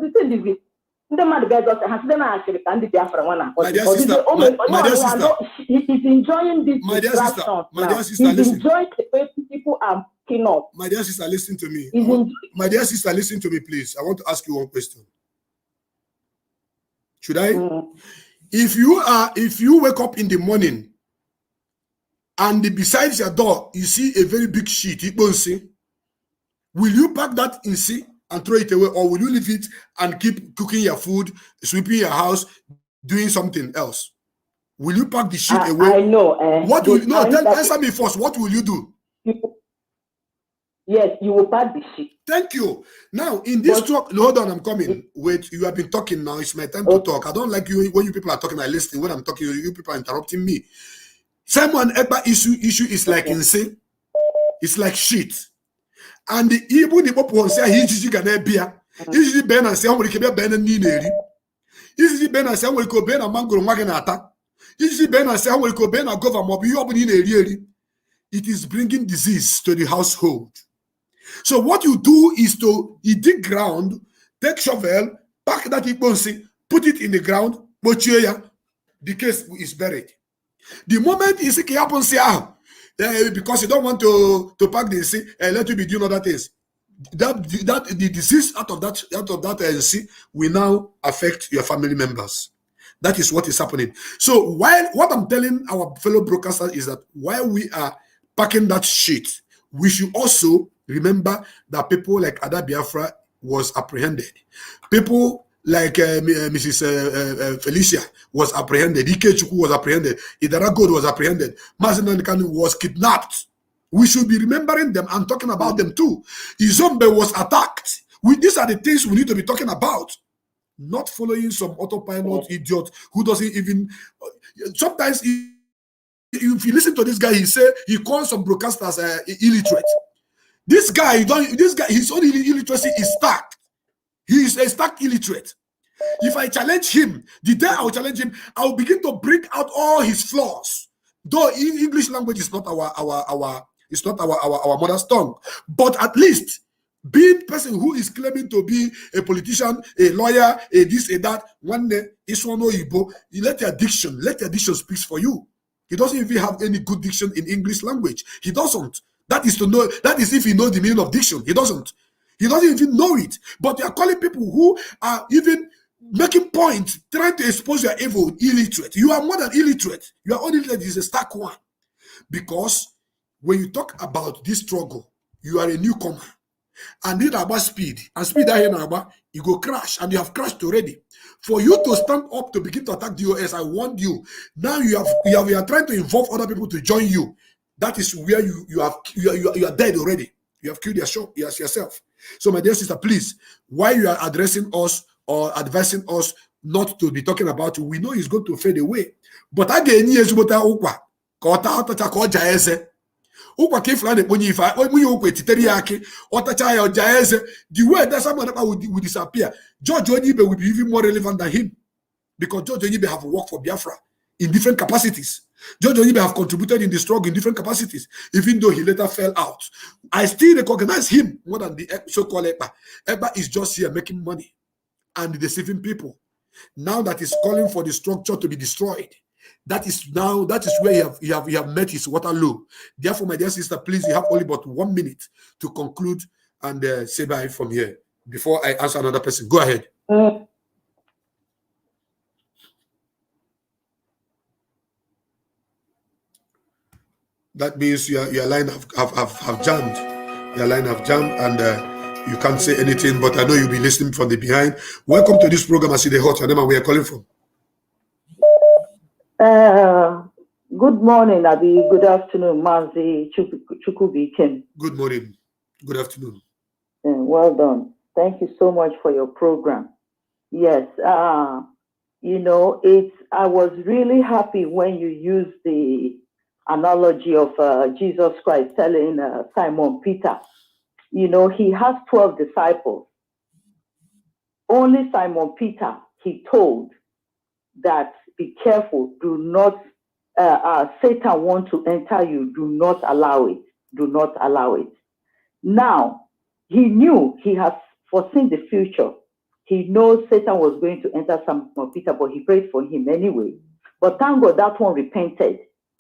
dizi ndị mmadụ ga-ezosa ha site na asịrị ka ndị Biafra nwa na he's enjoying this distraction he's enjoying the way people are picking up. My dear sister, listen to me. My dear sister, listen to me, please. I want to ask you one question. Should I? If you wake up in the morning and besides your door you see a very big sheet, will you pack that in sea and throw it away, or will you leave it and keep cooking your food, sweeping your house, doing something else? Will you pack the sheet away? I know. Answer me first. What will you do? Yes, you will pack the sheet. Thank you. Now, in this talk, hold on, I'm coming. Wait, you have been talking now. It's my time to talk. I don't like you when you people are talking. I listen. When I'm talking, you people are interrupting me. Simon Ekpa issue is like insane. It's like shit. And the Igbo the Popo say he gonna be he ben and say we can ben ni neri. He ben and say we can ben a mangoro maganata. He ben and say we can ben a government you open in eri. It is bringing disease to the household. So what you do is to dig ground, take shovel, pack that Igbo, put it in the ground, the case is buried. The moment you see it happen, say because you don't want to pack the sea and let you be doing other things. That the disease out of that sea will now affect your family members. That is what is happening. So what I'm telling our fellow broadcasters is that while we are packing that shit, we should also remember that people like Ada Biafra was apprehended. People like Mrs. Felicia was apprehended. Ike Chukwu was apprehended. Idara God was apprehended. Mazi Nnamdi Kanu was kidnapped. We should be remembering them and talking about them too. Izombe was attacked. These are the things we need to be talking about. Not following some autopilot idiot who doesn't even... Sometimes, if you listen to this guy, he calls some broadcasters illiterate. This guy, his own illiteracy is stark. He is a stark illiterate. If I challenge him, the day I will challenge him, I will begin to bring out all his flaws. Though English language is not our mother tongue, but at least being person who is claiming to be a politician, a lawyer, a this, a that, one day is one Igbo, you let your diction speak for you. He doesn't even have any good diction in English language. He doesn't. That is if he knows the meaning of diction. He doesn't. He doesn't even know it. But you are calling people who are even making points, trying to expose your evil, illiterate. You are more than illiterate. Your own illiterate is a stark one. Because when you talk about this struggle, you are a newcomer. and need about speed, and speed that about you go crash, and you have crashed already. For you to stand up to begin to attack DOS, I warned you. Now you are trying to involve other people to join you. That is where you are dead already. You have killed yourself. So my dear sister, please, while you are addressing us or advising us not to be talking about you, we know it's going to fade away. But again, yes, but ukwa ka ifla na-ekponye ife onye okwe titere ya aki ọtacha ya ọja eze, the way that someone will disappear. George Onyibe will be even more relevant than him, because George Onyibe have worked for Biafra in different capacities. George Onyibe have contributed in the struggle in different capacities, even though he later fell out. I still recognize him more than the so-called Ekpa. Ekpa is just here making money and deceiving people. Now that is calling for the structure to be destroyed. That is where you have met his Waterloo. Therefore, my dear sister, please, you have only about 1 minute to conclude and say bye from here before I answer another person. Go ahead. That means your line have jammed. Your line have jammed, and you can't say anything. But I know you'll be listening from the behind. Welcome to this program. I see the hot. I know where you're calling from. Good morning, Abi. Good afternoon, Mazi Chukwubikem. Good morning. Good afternoon. Well done. Thank you so much for your program. Yes, you know, I was really happy when you used the analogy of Jesus Christ telling Simon Peter, you know, he has 12 disciples. Only Simon Peter, he told that, be careful, do not, Satan want to enter you, do not allow it, do not allow it. Now, he knew, he has foreseen the future. He knows Satan was going to enter Simon Peter, but he prayed for him anyway. But thank God that one repented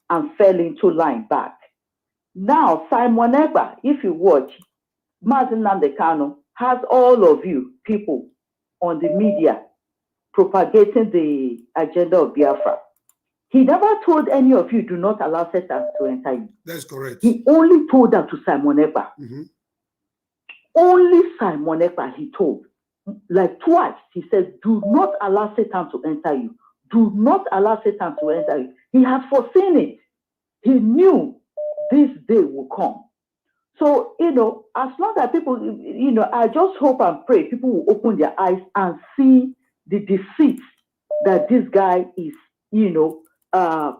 and fell into line back. Now, Simon Ekpa, if you watch, Mazi Nnamdi Kanu has all of you people on the media propagating the agenda of Biafra. He never told any of you, do not allow Satan to enter you. That's correct. He only told that to Simon Ekpa. Only Simon Ekpa he told. Like twice, he said, do not allow Satan to enter you. Do not allow Satan to enter you. He had foreseen it. He knew this day will come. So, you know, as long as people, you know, I just hope and pray people will open their eyes and see the deceit that this guy is, you know,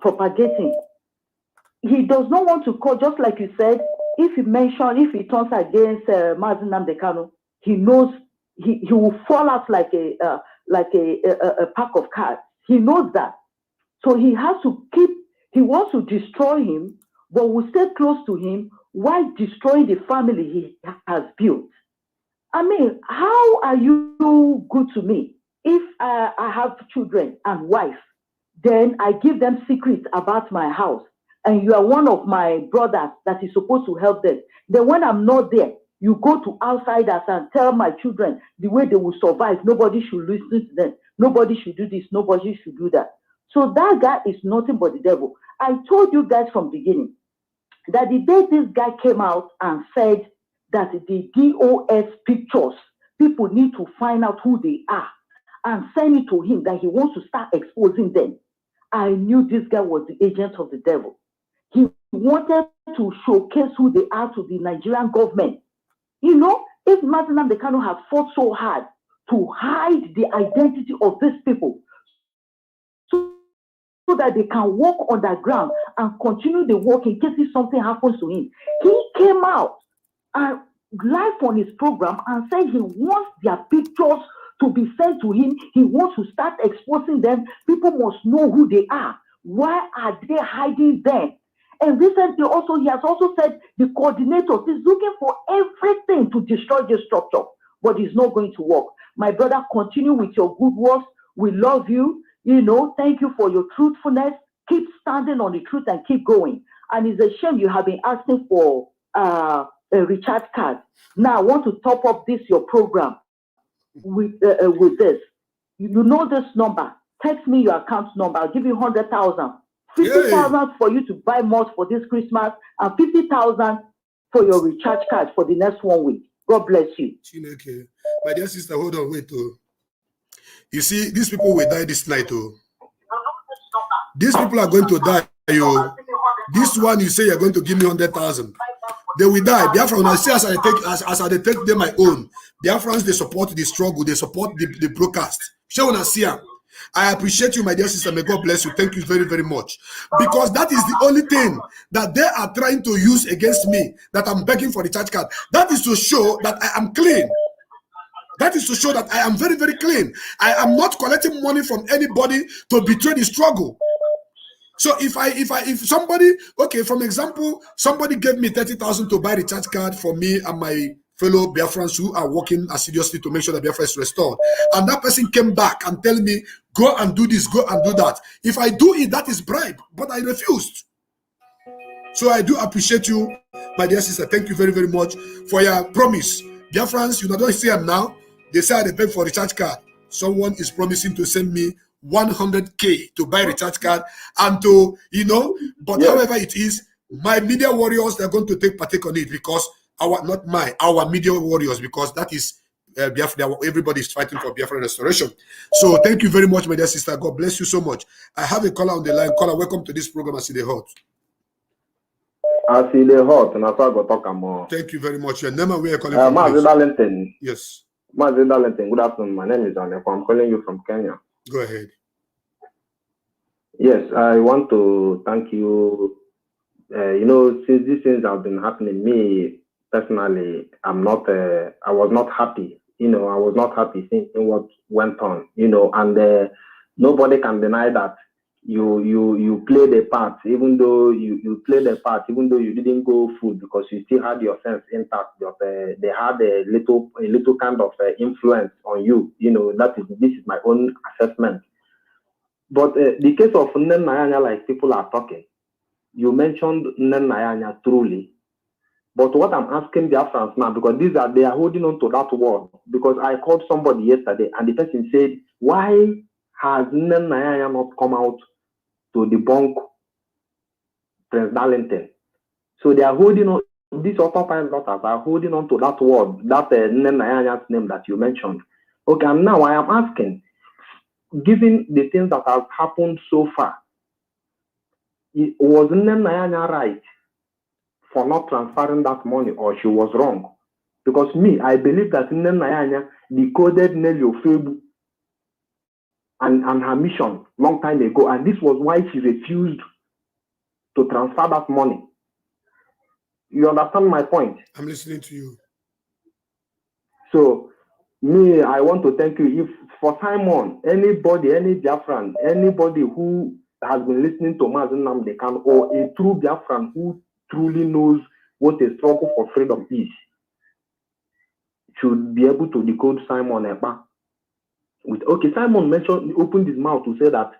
propagating. He does not want to call, just like you said, if he turns against Mazi Nnamdi Kanu, he knows he will fall out like a pack of cards. He knows that. So he has to he wants to destroy him, but will stay close to him while destroying the family he has built. I mean, how are you good to me? If I have children and wife, then I give them secrets about my house, and you are one of my brothers that is supposed to help them. Then when I'm not there, you go to outsiders and tell my children the way they will survive. Nobody should listen to them. Nobody should do this. Nobody should do that. So that guy is nothing but the devil. I told you guys from the beginning that the day this guy came out and said that the DOS pictures, people need to find out who they are and send it to him, that he wants to start exposing them, I knew this guy was the agent of the devil. He wanted to showcase who they are to the Nigerian government. You know, if Mazi Nnamdi Kanu had fought so hard to hide the identity of these people so that they can walk underground and continue the work in case if something happens to him, he came out and live on his program and said he wants their pictures to be sent to him. He wants to start exposing them. People must know who they are. Why are they hiding them? And recently also, he has also said the coordinator is looking for everything to destroy the structure, but it's not going to work. My brother, continue with your good works. We love you. You know, thank you for your truthfulness. Keep standing on the truth and keep going. And it's a shame you have been asking for a recharge card. Now I want to top up your program with this. You know this number. Text me your account number. I'll give you 100,000. 50,000 for you to buy more for this Christmas, and 50,000 for your recharge card for the next 1 week. God bless you. Okay. My dear sister, hold on, wait. Oh. You see, these people will die this night. Oh. These people are going to die. Oh. This one, you say you're going to give me 100,000. They will die. Biafra, when I say as I take them my own, Biafrans, they support the struggle, they support the broadcast. I appreciate you, my dear sister. May God bless you. Thank you very, very much. Because that is the only thing that they are trying to use against me, that I'm begging for the church card. That is to show that I am clean. That is to show that I am very, very clean. I am not collecting money from anybody to betray the struggle. So if somebody, okay, from example, somebody gave me 30,000 to buy the church card for me and my fellow Biafrans who are working assiduously to make sure that Biafra is restored, and that person came back and tell me, go and do this, go and do that. If I do it, that is bribe, but I refused. So I do appreciate you, my dear sister. Thank you very, very much for your promise. Biafrans, you don't see them now. They say they pay for the church card. Someone is promising to send me 100K to buy the church card and to, but however it is, my media warriors, they're going to partake on it, because our media warriors, because that is Biafra, everybody is fighting for Biafra restoration. So thank you very much, my dear sister. God bless you so much. I have a caller on the line. Caller, welcome to this program. I see the hot. I see the hot, and I go talk more. Thank you very much. Your name and where you're calling from? Mazi Darlington. Yes. Mazi Darlington. Good afternoon. My name is Aneko. I'm calling you from Kenya. Go ahead. Yes, I want to thank you. Since these things have been happening, me personally, I was not happy. I was not happy seeing what went on. And nobody can deny that you played a part, even though you played a part, even though you didn't go full, because you still had your sense intact. But they had a little kind of influence on you. This is my own assessment. But the case of Nnen Nayanya, like people are talking, you mentioned Nnen Nayanya truly. But what I'm asking Biafrans now, because they are holding on to that word, because I called somebody yesterday and the person said, why has Nnen Nayanya not come out to debunk Prince Darlington? So they are holding on, these upper daughters are holding on to that word, that Nnen Nayanya's name that you mentioned. Okay, and now I am asking, given the things that have happened so far, was Nnen Nayanya right for not transferring that money, or she was wrong? Because I believe that Nnen Nayanya decoded Nelly Ofebu and her mission long time ago, and this was why she refused to transfer that money. You understand my point? I'm listening to you. So, I want to thank you. If for Simon, anybody, any Biafran, anybody who has been listening to Mazi Nnamdi Kanu, or a true Biafran who truly knows what a struggle for freedom is, should be able to decode Simon Ekpa. Simon opened his mouth to say that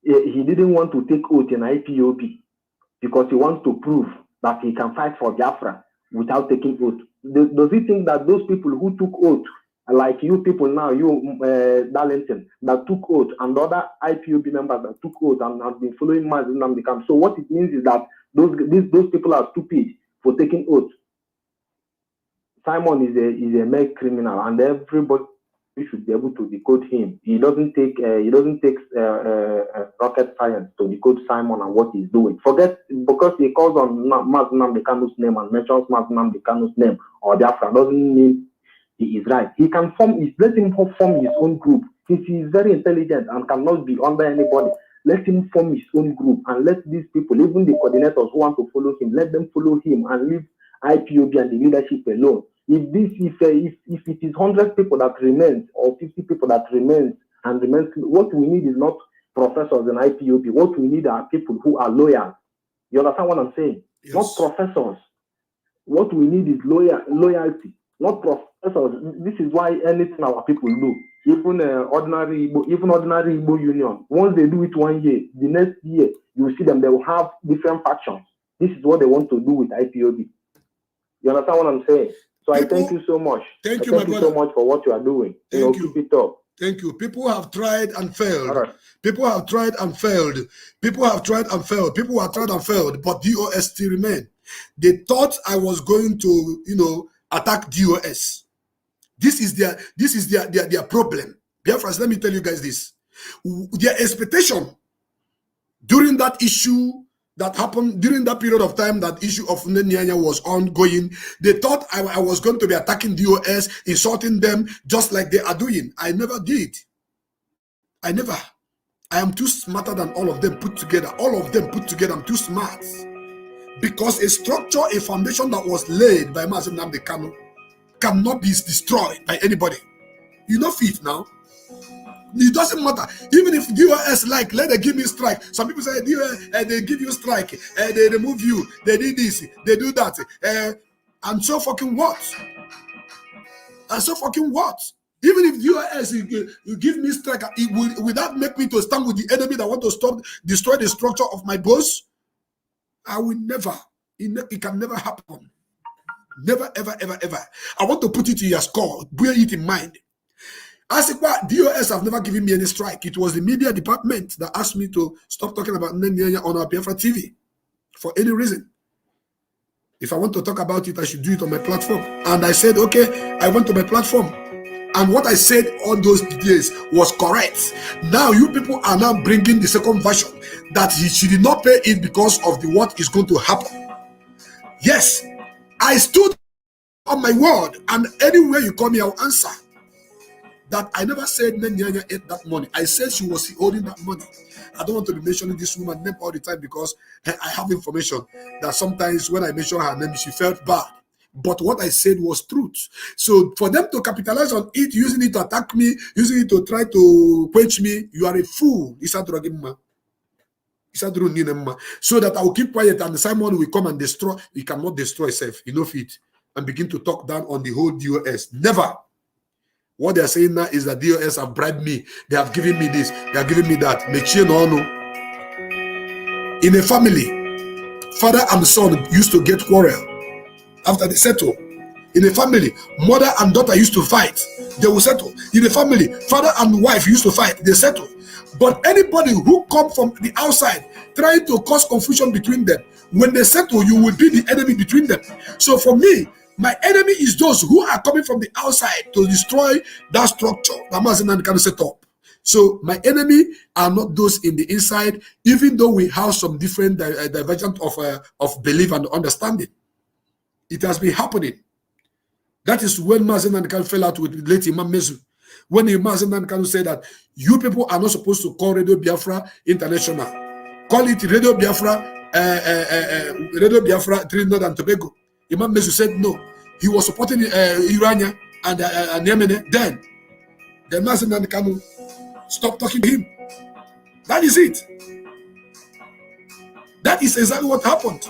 he didn't want to take oath in IPOB because he wants to prove that he can fight for Biafra without taking oath. Does he think that those people who took oath, like you people now, you Darlington, that took oath, and the other IPOB members that took oath and have been following Mazi Nnamdi Kanu, so what it means is that those people are stupid for taking oath? Simon is a mere criminal, and everybody should be able to decode him. He doesn't take rocket science to decode Simon and what he's doing. Forget, because he calls on Mazi Nnamdi Kanu's name and mentions Mazi Nnamdi Kanu's name or Biafra doesn't mean he is right. He can let him form his own group. Since he is very intelligent and cannot be under anybody, let him form his own group and let these people, even the coordinators who want to follow him, let them follow him and leave IPOB and the leadership alone. If it is 100 people that remains or 50 people that remains, what we need is not professors in IPOB. What we need are people who are loyal. You understand what I'm saying? Yes. Not professors. What we need is loyalty, not professors. This is why anything our people do, even ordinary Igbo union, once they do it 1 year, the next year you will see them. They will have different factions. This is what they want to do with IPOB. You understand what I'm saying? So I thank you so much. Thank you so much for what you are doing. Thank you. Keep it up. Thank you. People have tried and failed. Right. People have tried and failed. People have tried and failed. People have tried and failed, but DOS still remain. They thought I was going to, attack DOS. This is their problem. Biafras, let me tell you guys this. Their expectation during that issue that happened, during that period of time, that issue of Nyanya was ongoing, they thought I was going to be attacking DOS, insulting them, just like they are doing. I never did. I never. I am too smarter than all of them put together. All of them put together, I'm too smart. Because a structure, a foundation that was laid by Mazi Nnamdi Kanu cannot be destroyed by anybody. You know fit now. It doesn't matter. Even if DOS like, let them give me strike. Some people say, they give you strike, they remove you, they did this, they do that. And so fucking what? And so fucking what? Even if DOS you give me strike, will that make me to stand with the enemy that want to destroy the structure of my boss? I will never. It can never happen. Never, ever, ever, ever. I want to put it in your score. Bear it in mind. Asikwa, DOS have never given me any strike. It was the media department that asked me to stop talking about Nyanya on our Biafra TV for any reason. If I want to talk about it, I should do it on my platform. And I said, okay, I went to my platform. And what I said all those days was correct. Now you people are now bringing the second version that she did not pay it because of what is going to happen. Yes, I stood on my word, and anywhere you call me, I'll answer. That I never said Nyanya ate that money. I said she was holding that money. I don't want to be mentioning this woman's name all the time because I have information that sometimes when I mention her name, she felt bad. But what I said was truth. So for them to capitalize on it, using it to attack me, using it to try to quench me, you are a fool. So that I will keep quiet and Simon will come and destroy. He cannot destroy himself. You know it. And begin to talk down on the whole DOS. Never. What they are saying now is that DOS have bribed me. They have given me this. They are giving me that. In a family, father and son used to get quarrel after they settle. In a family, mother and daughter used to fight. They will settle. In a family, father and wife used to fight. They settle. But anybody who come from the outside trying to cause confusion between them, when they settle, you will be the enemy between them. So for me, my enemy is those who are coming from the outside to destroy that structure that Mazi Nnamdi Kanu set up. So my enemy are not those in the inside, even though we have some different divergence of belief and understanding. It has been happening. That is when Mazi Nnamdi Kanu fell out with late Imam Mezu. When Mazi Nnamdi Kanu said that you people are not supposed to call Radio Biafra International. Call it Radio Biafra, Trinidad and Tobago. Imam Mezu said no. He was supporting Irania and Yemeni. Then Mazi Nnamdi Kanu stopped talking to him. That is it. That is exactly what happened.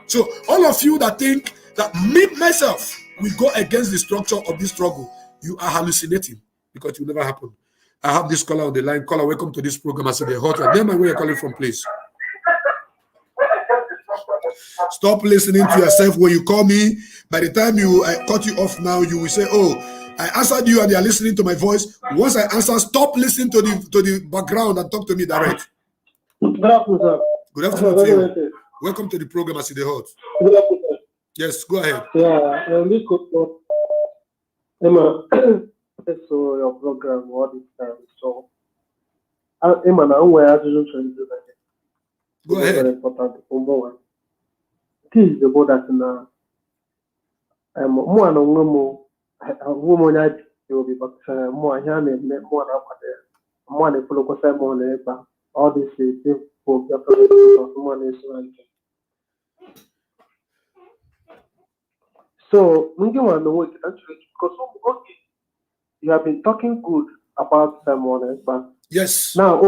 So all of you that think that me, myself, will go against the structure of this struggle, you are hallucinating because it will never happen. I have this caller on the line. Caller, welcome to this program. I said, name and where you're calling from, please. Stop listening to yourself when you call me. By the time I cut you off now, you will say, oh, I answered you and you are listening to my voice. Once I answer, stop listening to the background and talk to me direct. Good afternoon, sir. Good afternoon to you. Welcome to the program, I see the hot. Good afternoon. Yes, go ahead. Yeah, this Emma, so your program all this time. So, Emma, now where are you trying to do that? Go ahead. Very important. Number one. This is the board that now. More and more. Woman, I will be back. More here, more up there. More than follow Simon. All this is for someone is right. So, we want to know actually because okay, you have been talking good about Simon, but yes. Now,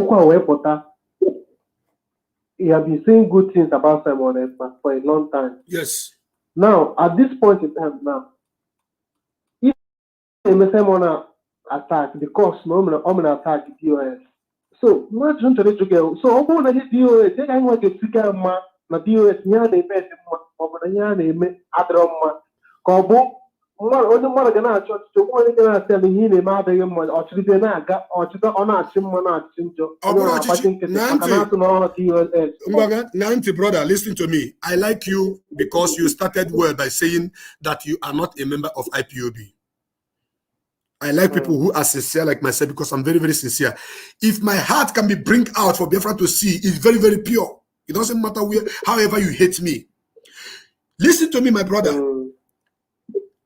you have been saying good things about Simon for a long time. Yes. Now, at this point in time, now, if Simon attack the cost, no, I'm gonna attack the DOS. So, not just to go. So, I'm going to DOS. They are going to figure na DOS. Nya na ime or na nya na ime adroma. Kobo onye mmadụ ga na-achị ọchịchị onye ga na-asị m ihe na-eme adịghị mma ọchịchị na-aga ọchịchị ọ na-achị mma na-achị njọ onye na-akpachi nkịtị maka na atụ n'ọrụ TOS. Nanti, brother, listen to me. I like you because you started well by saying that you are not a member of IPOB. I like people who are sincere like myself because I'm very, very sincere. If my heart can be bring out for Biafra to see, it's very, very pure. It doesn't matter however you hate me. Listen to me, my brother.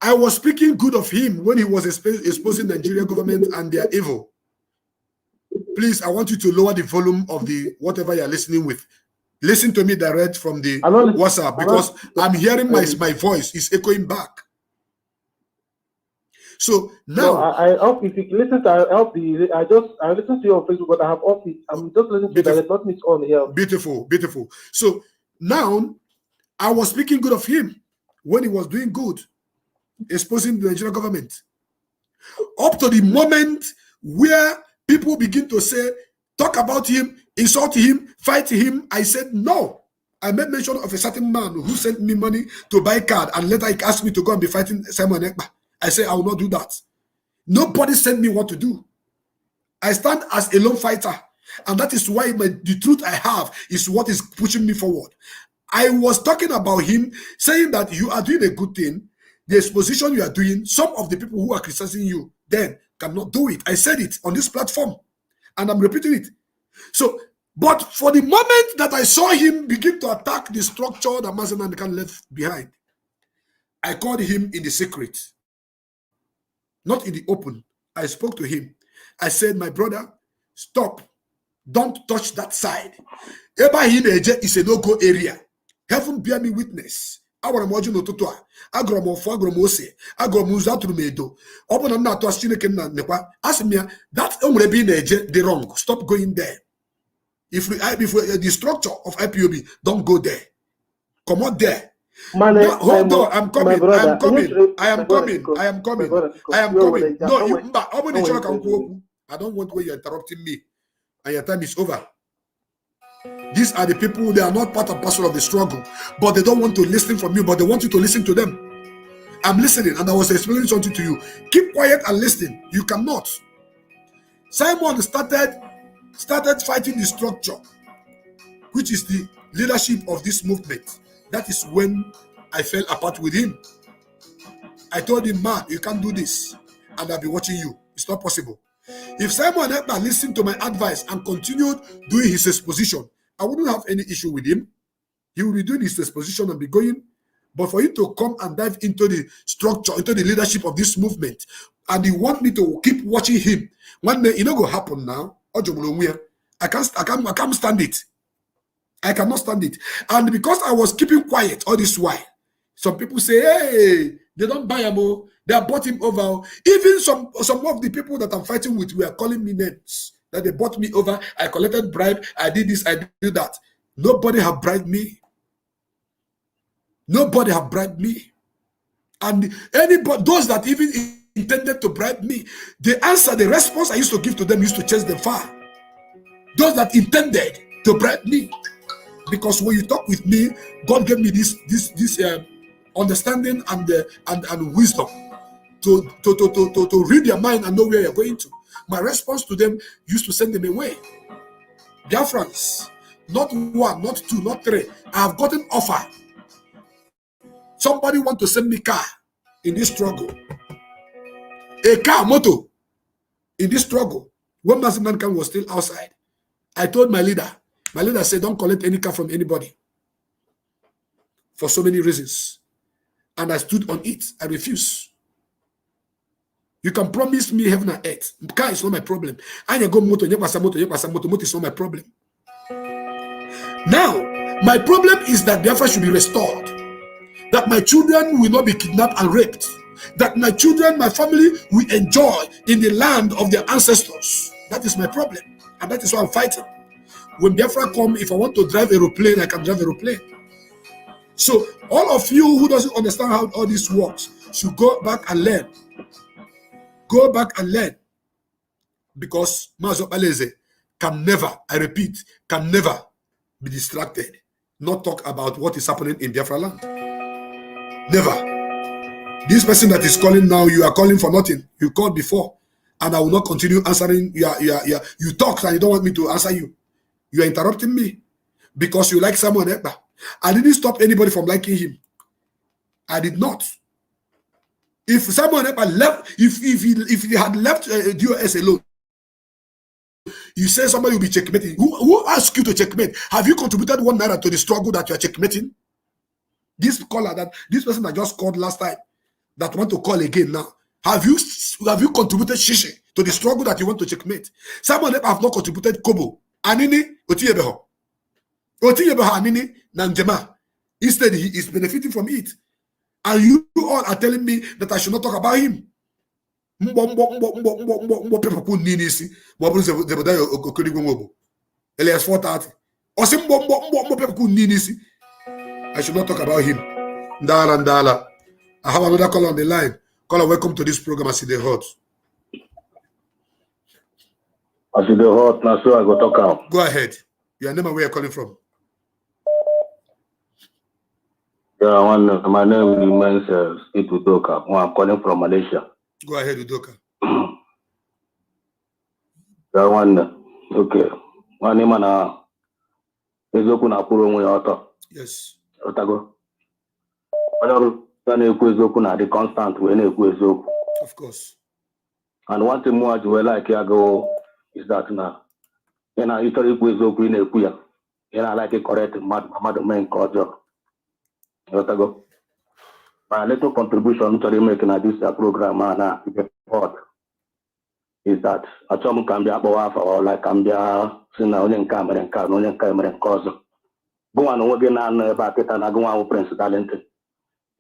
I was speaking good of him when he was exposing the Nigerian government and their evil. Please, I want you to lower the volume of the whatever you're listening with. Listen to me direct from the WhatsApp because I'm hearing my voice is echoing back. So now I hope if you listen to I listen to you on Facebook, but I have off it. I'm just listening to that, not miss on here. Beautiful, beautiful. So now I was speaking good of him when he was doing good, exposing the Nigerian government. Up to the moment where people begin to say, talk about him, insult him, fight him, I said no. I made mention of a certain man who sent me money to buy card and later he asked me to go and be fighting Simon Ekpa. I say I will not do that. Nobody sent me what to do. I stand as a lone fighter, and that is why the truth I have is what is pushing me forward. I was talking about him, saying that you are doing a good thing. The exposition you are doing, some of the people who are criticizing you then cannot do it. I said it on this platform, and I'm repeating it. So, but for the moment that I saw him begin to attack the structure that Mazi Nnamdi Kanu left behind, I called him in the secret. Not in the open. I spoke to him. I said, my brother, stop. Don't touch that side. Ebahineje is a no-go area. Heaven bear me witness. Agwara m ọjị n'ụtụtụ a. Agụrụ m ọfụ, agụrụ m ose, agụrụ m ụzọ, atụrụ m edo. Ọ bụ na m na-atụ asị Chineke nna nekwa. Asị m ya, that o nwere ebe ị na-eje dị wrong. Stop going there. If the structure of IPOB, don't go there. Come out there. Hold on, I'm coming. I am coming. No, I don't want where you're interrupting me. And your time is over. These are the people, they are not part and parcel of the struggle, but they don't want to listen from you, but they want you to listen to them. I'm listening, and I was explaining something to you. Keep quiet and listen. You cannot. Simon started fighting the structure, which is the leadership of this movement. That is when I fell apart with him. I told him, man, you can't do this, and I'll be watching you. It's not possible. If Simon Ekpa listened to my advice and continued doing his exposition, I wouldn't have any issue with him. He will be doing his exposition and be going. But for him to come and dive into the structure, into the leadership of this movement, and he want me to keep watching him, one day, it not going to happen now. I can't stand it. I cannot stand it. And because I was keeping quiet all this while, some people say, hey, they don't buy him. They have bought him over. Even some of the people that I'm fighting with were calling me names. That they bought me over. I collected bribe. I did this. I did that. Nobody have bribed me. Nobody have bribed me. And anybody, those that even intended to bribe me, the answer, the response I used to give to them used to chase them far. Those that intended to bribe me. Because when you talk with me, God gave me this understanding and wisdom to read your mind and know where you're going to. My response to them used to send them away. Biafrans, not one, not two, not three. I have gotten offer. Somebody want to send me car in this struggle. A car, motor, in this struggle. When Mazi Nnamdi Kanu was still outside, I told my leader. My leader said, don't collect any car from anybody. For so many reasons. And I stood on it. I refuse. You can promise me heaven and earth. Car is not my problem. I go motor is not my problem. Now, my problem is that Biafra should be restored. That my children will not be kidnapped and raped. That my children, my family will enjoy in the land of their ancestors. That is my problem. And that is why I'm fighting. When Biafra come, if I want to drive aeroplane, I can drive aeroplane. So all of you who doesn't understand how all this works should go back and learn. Go back and learn. Because Mazi Aleze can never, I repeat, can never be distracted. Not talk about what is happening in Biafra land. Never. This person that is calling now, you are calling for nothing. You called before, and I will not continue answering. You talk and you don't want me to answer you. You are interrupting me because you like Samuel Ekpa. I didn't stop anybody from liking him. I did not. If Samuel Ekpa left, if he had left DOS alone, you say somebody will be checkmating. Who asked you to checkmate? Have you contributed 1 naira to the struggle that you are checkmating? This person that just called last time, that want to call again now, have you contributed shishi to the struggle that you want to checkmate? Someone have not contributed kobo. Anini otiyebeho anini nanjema. Instead, he is benefiting from it, and you all are telling me that I should not talk about him. Elias 430. I should not talk about him. Ndala. I have another caller on the line. Caller, welcome to this program. I see the hot. I see the hot. Now, so I go talk out. Go ahead. Your name and where you're calling from. Yeah, my name remains Steve Udoka. I'm calling from Malaysia. Go ahead, Udoka. Yeah, okay. One name is open up for yes. Otago. The constant way. Of course. And one thing more I like is that now, I like a correct main culture. Otago. My little contribution to making this program is that a chum can be a or like Cambia, Sinalian camera and Carnolian camera and cause. Go on again about it and I go on Prince Talent.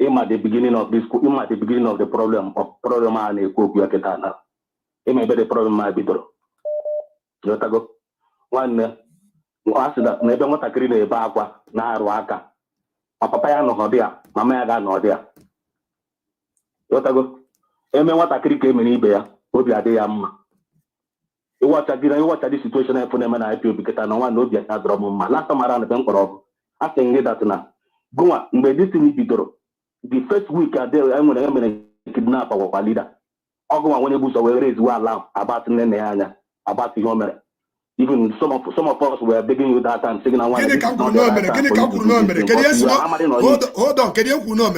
At the beginning of this, at the beginning of the problem and a cook yaketana. It may be the problem might be true. Yotago. One asked that maybe what I create a baqua, Naruaka. A papaya no hodia, Mamma no dia. Yotago. Eme what I create came in Ibea, Obia de Amma. You watch this situation for them and I feel because I know one no be a drum. Last time around the bank of I think that now. Go on, this thing be true. The first week I'm gonna kidnap our leader. I'll go on when you will raise well about Nene about the Homer. Even some of us were begging you that time saying I want to hold on, can you know?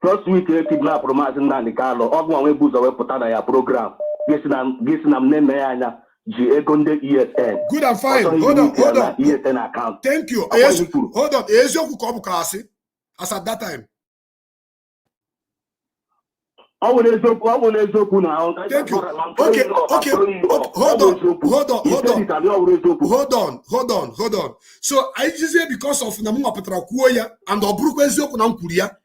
First week kidnap Romain and the Carlo, I'll go on when you put on your program. Guessing I'm Nene. Good and fine. Hold on. ESN account. Thank you. Yes. Hold on. As at that time. Thank you. Okay. Hold on. So I just say because of Namunga Petra Kuoya and Obruko Ezioku Namkuria,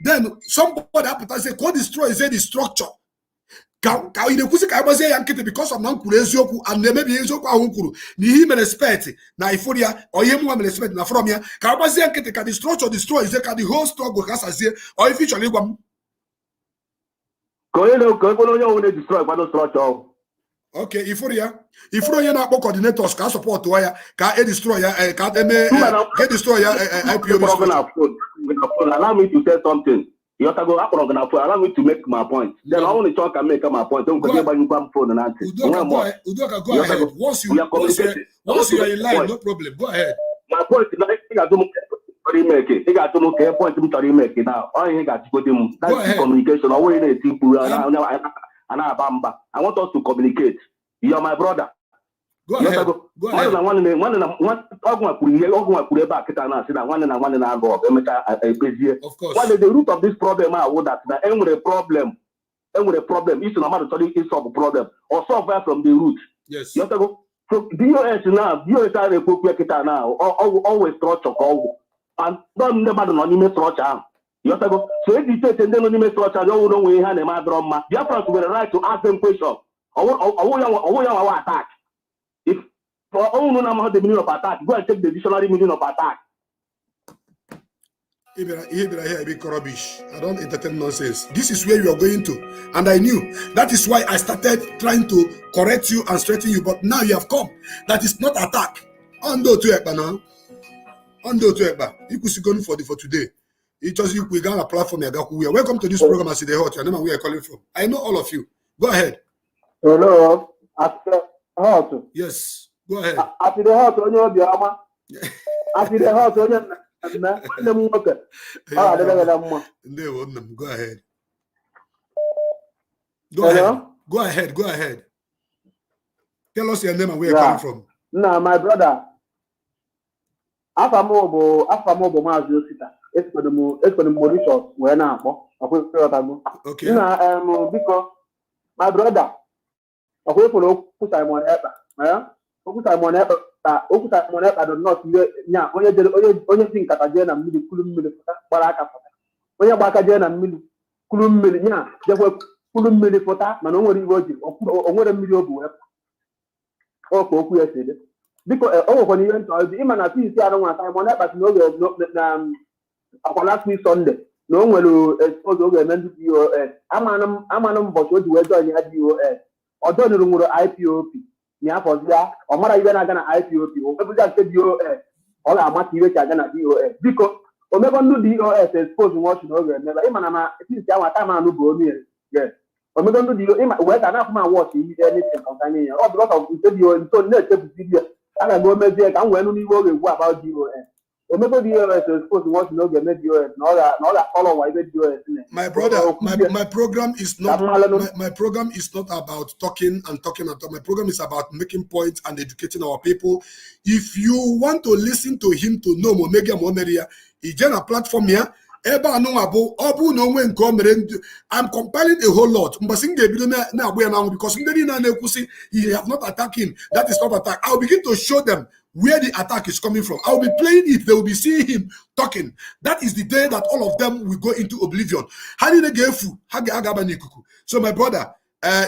then somebody happened to say, "Go destroy the structure." Because of Nanku and maybe Ezoku ni him respect na iforia or him respect na from here. Kabazi ankete can destroy the whole struggle kasazie or if you wam. Okay, iforia na coordinators can support wire can destroy can destroy IPO. Allow me to say something. You have to go up on allow me to make my point. Then I want to talk and make my point. Don't forget about your phone and answer. Udoka, go ahead. Once you are in line, no problem. Go ahead. My point is I got to make it. I got to make a point to make it now. All you got to go to that's communication. I want us to communicate. You are my brother. Go ahead. Of course. One of the root of this problem is that every problem is no matter to solve a problem or solve from the root. Yes. You have to go. So DOS now, always structure and don't never know structure. You have to go. So if you say and then structure, you don't know we have a drama. You have to the right to ask them questions. Or attack. If for all no know the meaning of attack, go and check the dictionary meaning of attack. Rubbish. I don't entertain nonsense. This is where you are going to, and I knew that is why I started trying to correct you and straighten you. But now you have come. That is not attack. Undo to Ekba now. Undo to Ekba. You could see going for today. It just we got a platform. Welcome to this program. I see the hot. Your name and where you're calling from. I know all of you. Go ahead. Hello. After hot. Yes. Go ahead. After the hot, on your biama. After the hot, on your Go ahead. Go ahead. Go ahead. Go ahead. Tell us your name and where you're coming from. No, my brother. Afamobo Mazio it's for the Mauritius, where now, okay. Because my brother, a way for Simon Eppa, Simon Eppa, I do not only think that again and Midi Kulum Baraka. When you're back again and Midi Kulum Milia, there were Kulum Milifota, Manori Virgin, or what a million. Oh, because when you went to the Iman, I think I don't want Simon Eppa to know last week Sunday. No one will expose the DOS. I'm but what you join the DOS. Or don't know the IPOP. Nia for there, or more even again IPOP, or every day DOS. All our motivation again at DOS. Because Omega do DOS expose what you know, never. Imanama, since our time I know near. Yes. Omega do the where enough man watch anything concerning or because of the video so let's video. I go measure and when we go about DOS. My brother, my program is not my program is not about talking and talking and talking. My program is about making points and educating our people. If you want to listen to him to know Omega Momeria, he's a platform here. I'm compiling a whole lot because he have not attacked him. That is not attack. I'll begin to show them where the attack is coming from. I'll be playing it. They will be seeing him talking. That is the day that all of them will go into oblivion. So my brother,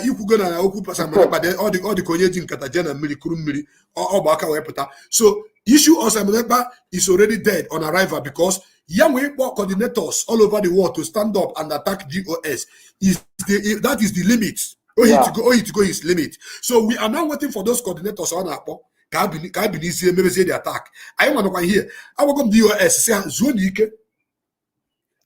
you could go all the Konyaji in Katajana Milikurum or Baka Wepota. So issue of Samoneba is already dead on arrival because young coordinators all over the world to stand up and attack DOS that is the limit. To go his limit. So we are now waiting for those coordinators on our the attack. I want to hear. I will come DOS.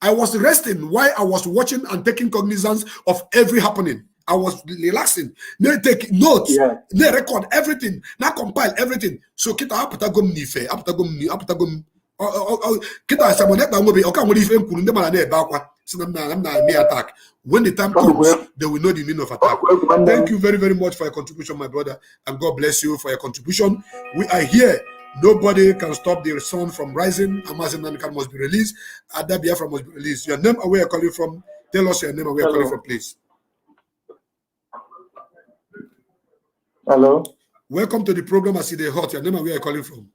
I was resting while I was watching and taking cognizance of every happening. I was relaxing. They take notes. They record everything. Now compile everything. So kita apatagom nife. Apatagom. Kita samoneta ngobe. Oka ngodi ife mkulunde malade bakwa. Attack. When the time comes, they will know the meaning of attack. Thank you very, very much for your contribution, my brother, and God bless you for your contribution. We are here. Nobody can stop the sun from rising. Amazon must be released. Ada Biafra must be released. Your name and where you're calling from. Tell us your name and where you're calling from, please. Hello. Welcome to the program. I see the hot. Your name and where you're calling from.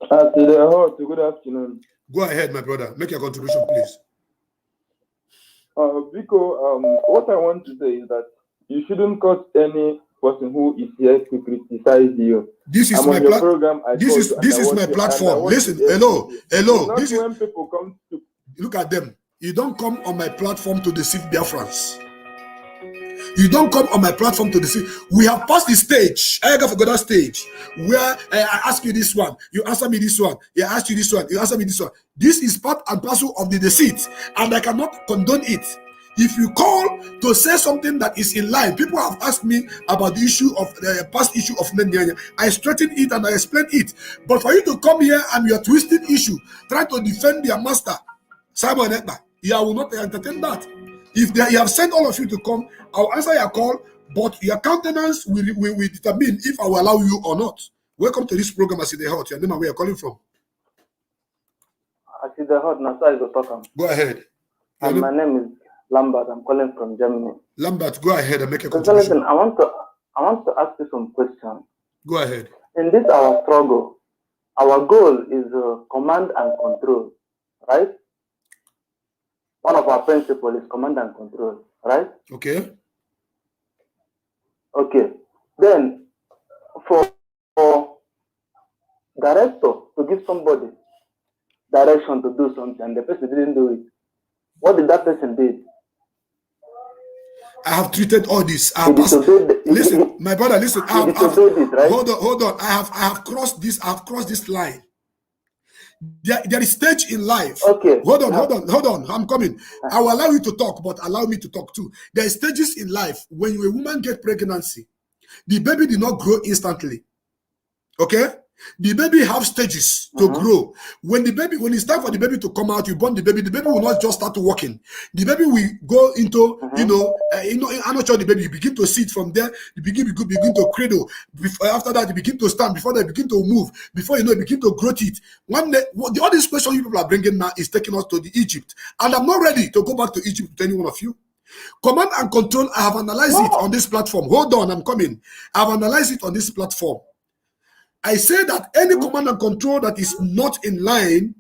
I see the hot. Good afternoon. Go ahead, my brother. Make your contribution, please. Vico, what I want to say is that you shouldn't cut any person who is here to criticize you. This is my program. This is my platform. Listen, hello. This is when people come to look at them. You don't come on my platform to deceive Biafrans. You don't come on my platform to deceive. We have passed the stage. I forgot that stage where I ask you this one, you answer me this one. I ask you this one, you answer me this one. This is part and parcel of the deceit, and I cannot condone it. If you call to say something that is in line, people have asked me about the issue of the past issue of Nanyanya. I straighten it and I explain it. But for you to come here and you're twisting issue, trying to defend their master, Simon Ekpa, I will not entertain that. If you have sent all of you to come, I'll answer your call, but your countenance will determine if I will allow you or not. Welcome to this program, I see the hot. Your name and where you're calling from. I see the hot, Nasa is talking. Go ahead. My name is Lambert. I'm calling from Germany. Lambert, go ahead and make a contribution. Listen, I want to ask you some questions. Go ahead. In this our struggle, our goal is command and control, right? One of our principles is command and control, right? Okay. Okay. Then, for director to give somebody direction to do something, and the person didn't do it, what did that person do? I have treated all this. Listen, my brother, listen. Hold on. I have crossed this. I have crossed this line. There is stage in life. Okay. Hold on. I'm coming. I will allow you to talk, but allow me to talk too. There are stages in life when a woman gets pregnancy. The baby did not grow instantly. Okay? The baby have stages to grow. When it's time for the baby to come out, you born the baby will not just start walking. The baby will go into, I'm not sure the baby, you begin to sit from there, you begin to cradle. After that, you begin to stand. Before they begin to move. Before you know, you begin to grow teeth. All these questions you people are bringing now is taking us to the Egypt. And I'm not ready to go back to Egypt with any one of you. Command and control, I have analyzed it on this platform. Hold on, I'm coming. I have analyzed it on this platform. I say that any command and control that is not in line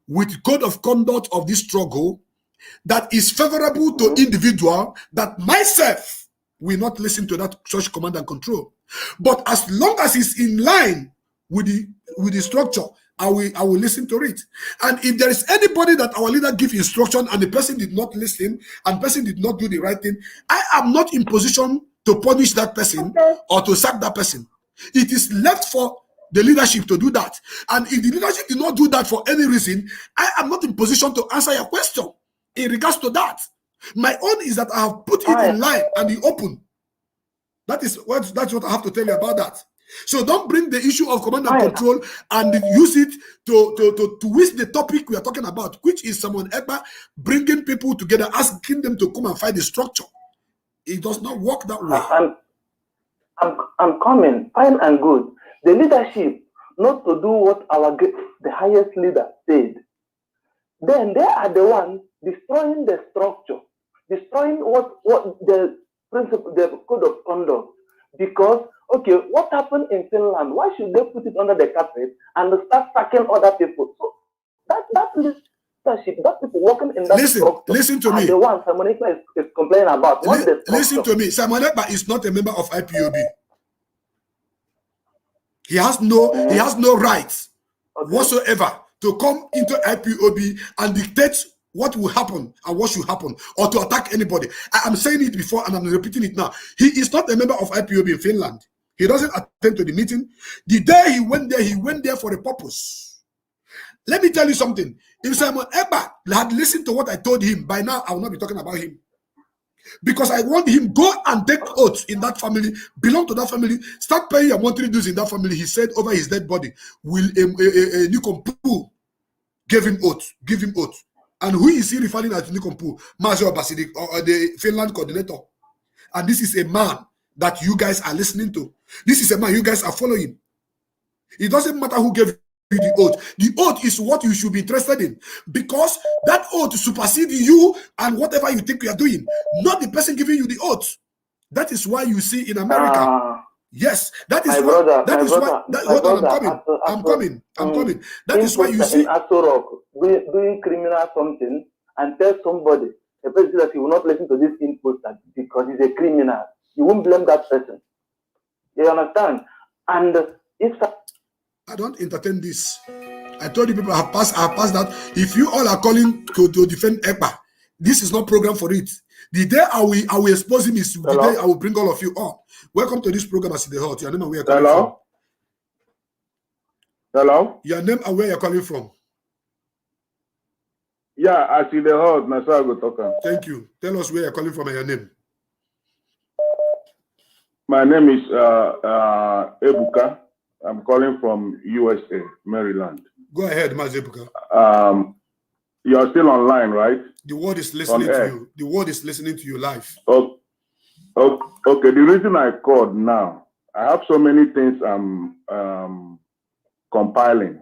with the code of conduct of this struggle, that is favorable to individual, that myself will not listen to that such command and control. But as long as it's in line with the structure, I will listen to it. And if there is anybody that our leader give instruction and the person did not listen and person did not do the right thing, I am not in position to punish that person or to sack that person. It is left for the leadership to do that. And if the leadership did not do that for any reason, I am not in position to answer your question in regards to that. My own is that I have put it in line and in open. That's what I have to tell you about that. So don't bring the issue of command and control and use it to twist the topic we are talking about, which is Simon Ekpa bringing people together, asking them to come and fight the structure. It does not work that way. I'm coming, fine and good. The leadership not to do what the highest leader said. Then they are the ones destroying the structure, destroying what the principle, the code of conduct. Because okay, what happened in Finland? Why should they put it under the carpet and start sacking other people? So that leadership, that people working in that structure, listen to me. The one Simon Ekpa is complaining about. Listen to me. Simon Ekpa is not a member of IPOB. He has no rights whatsoever to come into IPOB and dictate what will happen and what should happen or to attack anybody. I am saying it before and I'm repeating it now. He is not a member of IPOB in Finland. He doesn't attend to the meeting. The day he went there for a purpose. Let me tell you something. If Simon Ekpa had listened to what I told him, by now I will not be talking about him. Because I want him go and take oath in that family, belong to that family, start paying your monthly dues in that family. He said over his dead body, will Nikompu give him oath. And who is he referring as Nikompu? Mazio Basidik, or the Finland coordinator. And this is a man that you guys are listening to. This is a man you guys are following. It doesn't matter who gave you the oath. The oath is what you should be interested in, because that oath supersedes you and whatever you think you are doing, not the person giving you the oath. That is why you see in America. Yes, that is why. I'm coming. That is why you see. Doing criminal something and tell somebody, a person that he will not listen to this input because he's a criminal. You won't blame that person. You understand? And if I don't entertain this. I told you people I have passed that. If you all are calling to defend Ekpa, this is not program for it. The day I will expose him is the day I will bring all of you on. Welcome to this program, As in the Hot. Your name and where you're calling from. Hello? Your name and where you're calling from. Yeah, As in the Hot. Nasago Toka. Thank you. Tell us where you're calling from and your name. My name is Ebuka. I'm calling from USA, Maryland. Go ahead, Mazebuka. You're still online, right? The world is listening to you. The world is listening to you live. Okay. The reason I called now, I have so many things I'm compiling.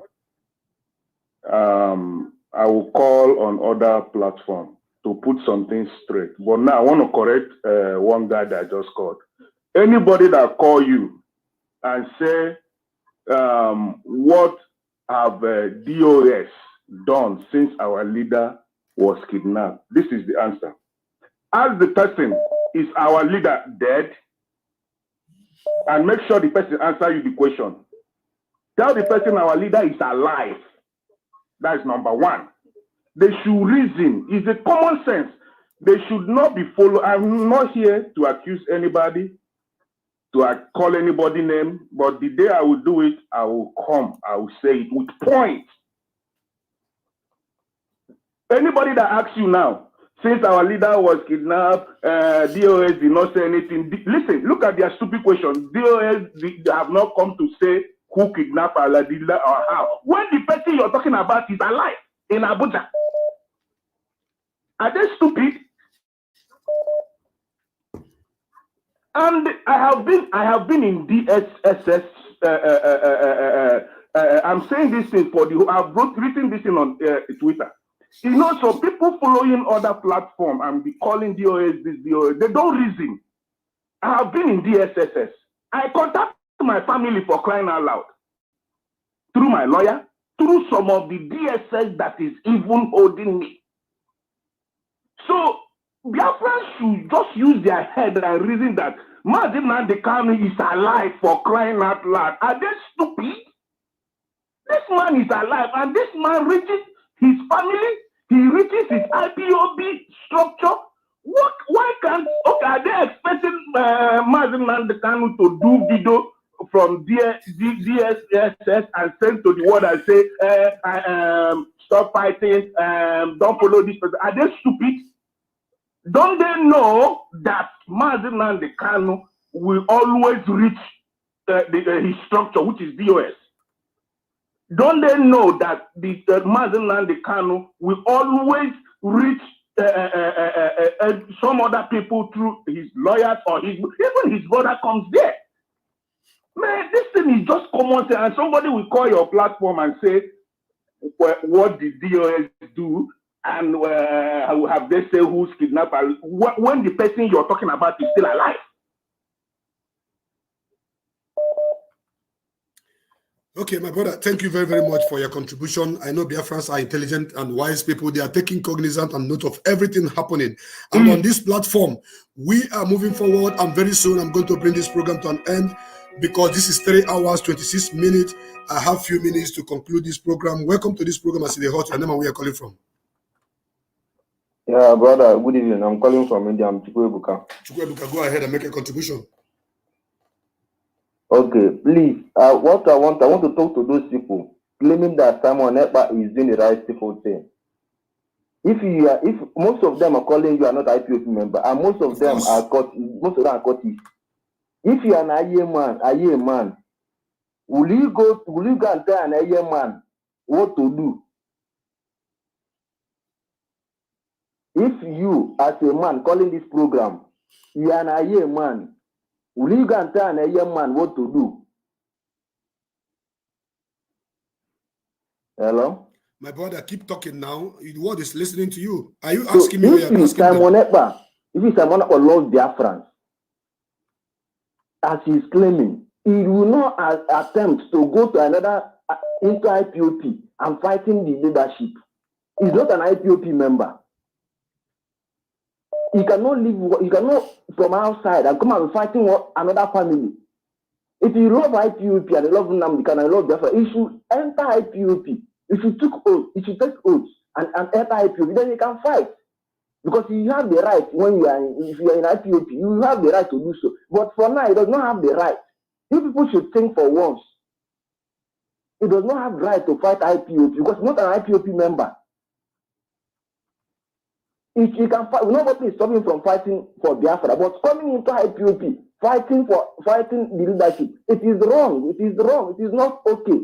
I will call on other platforms to put some things straight. But now I want to correct one guy that I just called. Anybody that call you and say, what have DOS done since our leader was kidnapped? This is the answer. Ask the person, is our leader dead? And make sure the person answer you the question. Tell the person our leader is alive. That is number one. They should reason. It's a common sense. They should not be followed. I'm not here to accuse anybody, to call anybody name, but the day I will do it, I will come. I will say it with points. Anybody that asks you now, since our leader was kidnapped, DOS did not say anything. Listen, look at their stupid question. DOS they have not come to say who kidnapped our leader or how. When the person you're talking about is alive in Abuja. Are they stupid? And I have been in DSSS. I'm saying this thing for the. I've written this thing on Twitter. You know, so people following other platform and be calling DOS this DOS, they don't reason. I have been in DSSS. I contact my family for crying out loud through my lawyer, through some of the DSS that is even holding me. So Biafrans should just use their head and reason that Mazi Nnamdi Kanu is alive for crying out loud. Are they stupid? This man is alive, and this man reaches his family, he reaches his IPOB structure. What? Why can't? Okay, are they expecting Mazi Nnamdi Kanu to do video from DSSS and send to the world and say, stop fighting, don't follow this person? Are they stupid? Don't they know that Mazi Nnamdi Kanu will always reach his structure, which is DOS? Don't they know that the Mazi Nnamdi Kanu will always reach some other people through his lawyers or even his brother comes there? Man, this thing is just common sense. And somebody will call your platform and say, what did DOS do? And have they say who's kidnapped? When the person you're talking about is still alive. Okay, my brother, thank you very, very much for your contribution. I know Biafrans are intelligent and wise people. They are taking cognizance and note of everything happening. And on this platform, we are moving forward. And very soon, I'm going to bring this program to an end because this is 3 hours, 26 minutes. I have few minutes to conclude this program. Welcome to this program. I see the hot. Your name and where you're calling from. Yeah, brother, good evening. I'm calling from India. I'm Chukwuebuka. Chukwuebuka, go ahead and make a contribution. Okay, please. What I want to talk to those people claiming that Simon Ekpa is doing the right thing. If most of them are calling you are not IPOP member, and most of them are Scottish. If you are an IE man, will you go and tell an IE man what to do? If you, as a man calling this program, you are an IE man, will you go and tell an IE man what to do? Hello? My brother, keep talking now. The world is listening to you. Are you asking me? If you Simon Ekpa loves Biafrans, as he's claiming, he will not attempt to go to another into IPOP and fighting the leadership. He's not an IPOP member. He cannot leave. He cannot from outside and come and fighting another family. If you love IPOP and you love Nnamdi Kanu and love Biafra, he should enter IPOP. If you took oath, you should take oaths and enter IPOP. Then you can fight. Because you have the right when you are if you are in IPOP, you have the right to do so. But for now, he does not have the right. You people should think for once. He does not have the right to fight IPOP because he's not an IPOP member. If he can fight, nobody is stopping from fighting for Biafra, but coming into IPOP, fighting the leadership, it is wrong. It is wrong. It is not okay.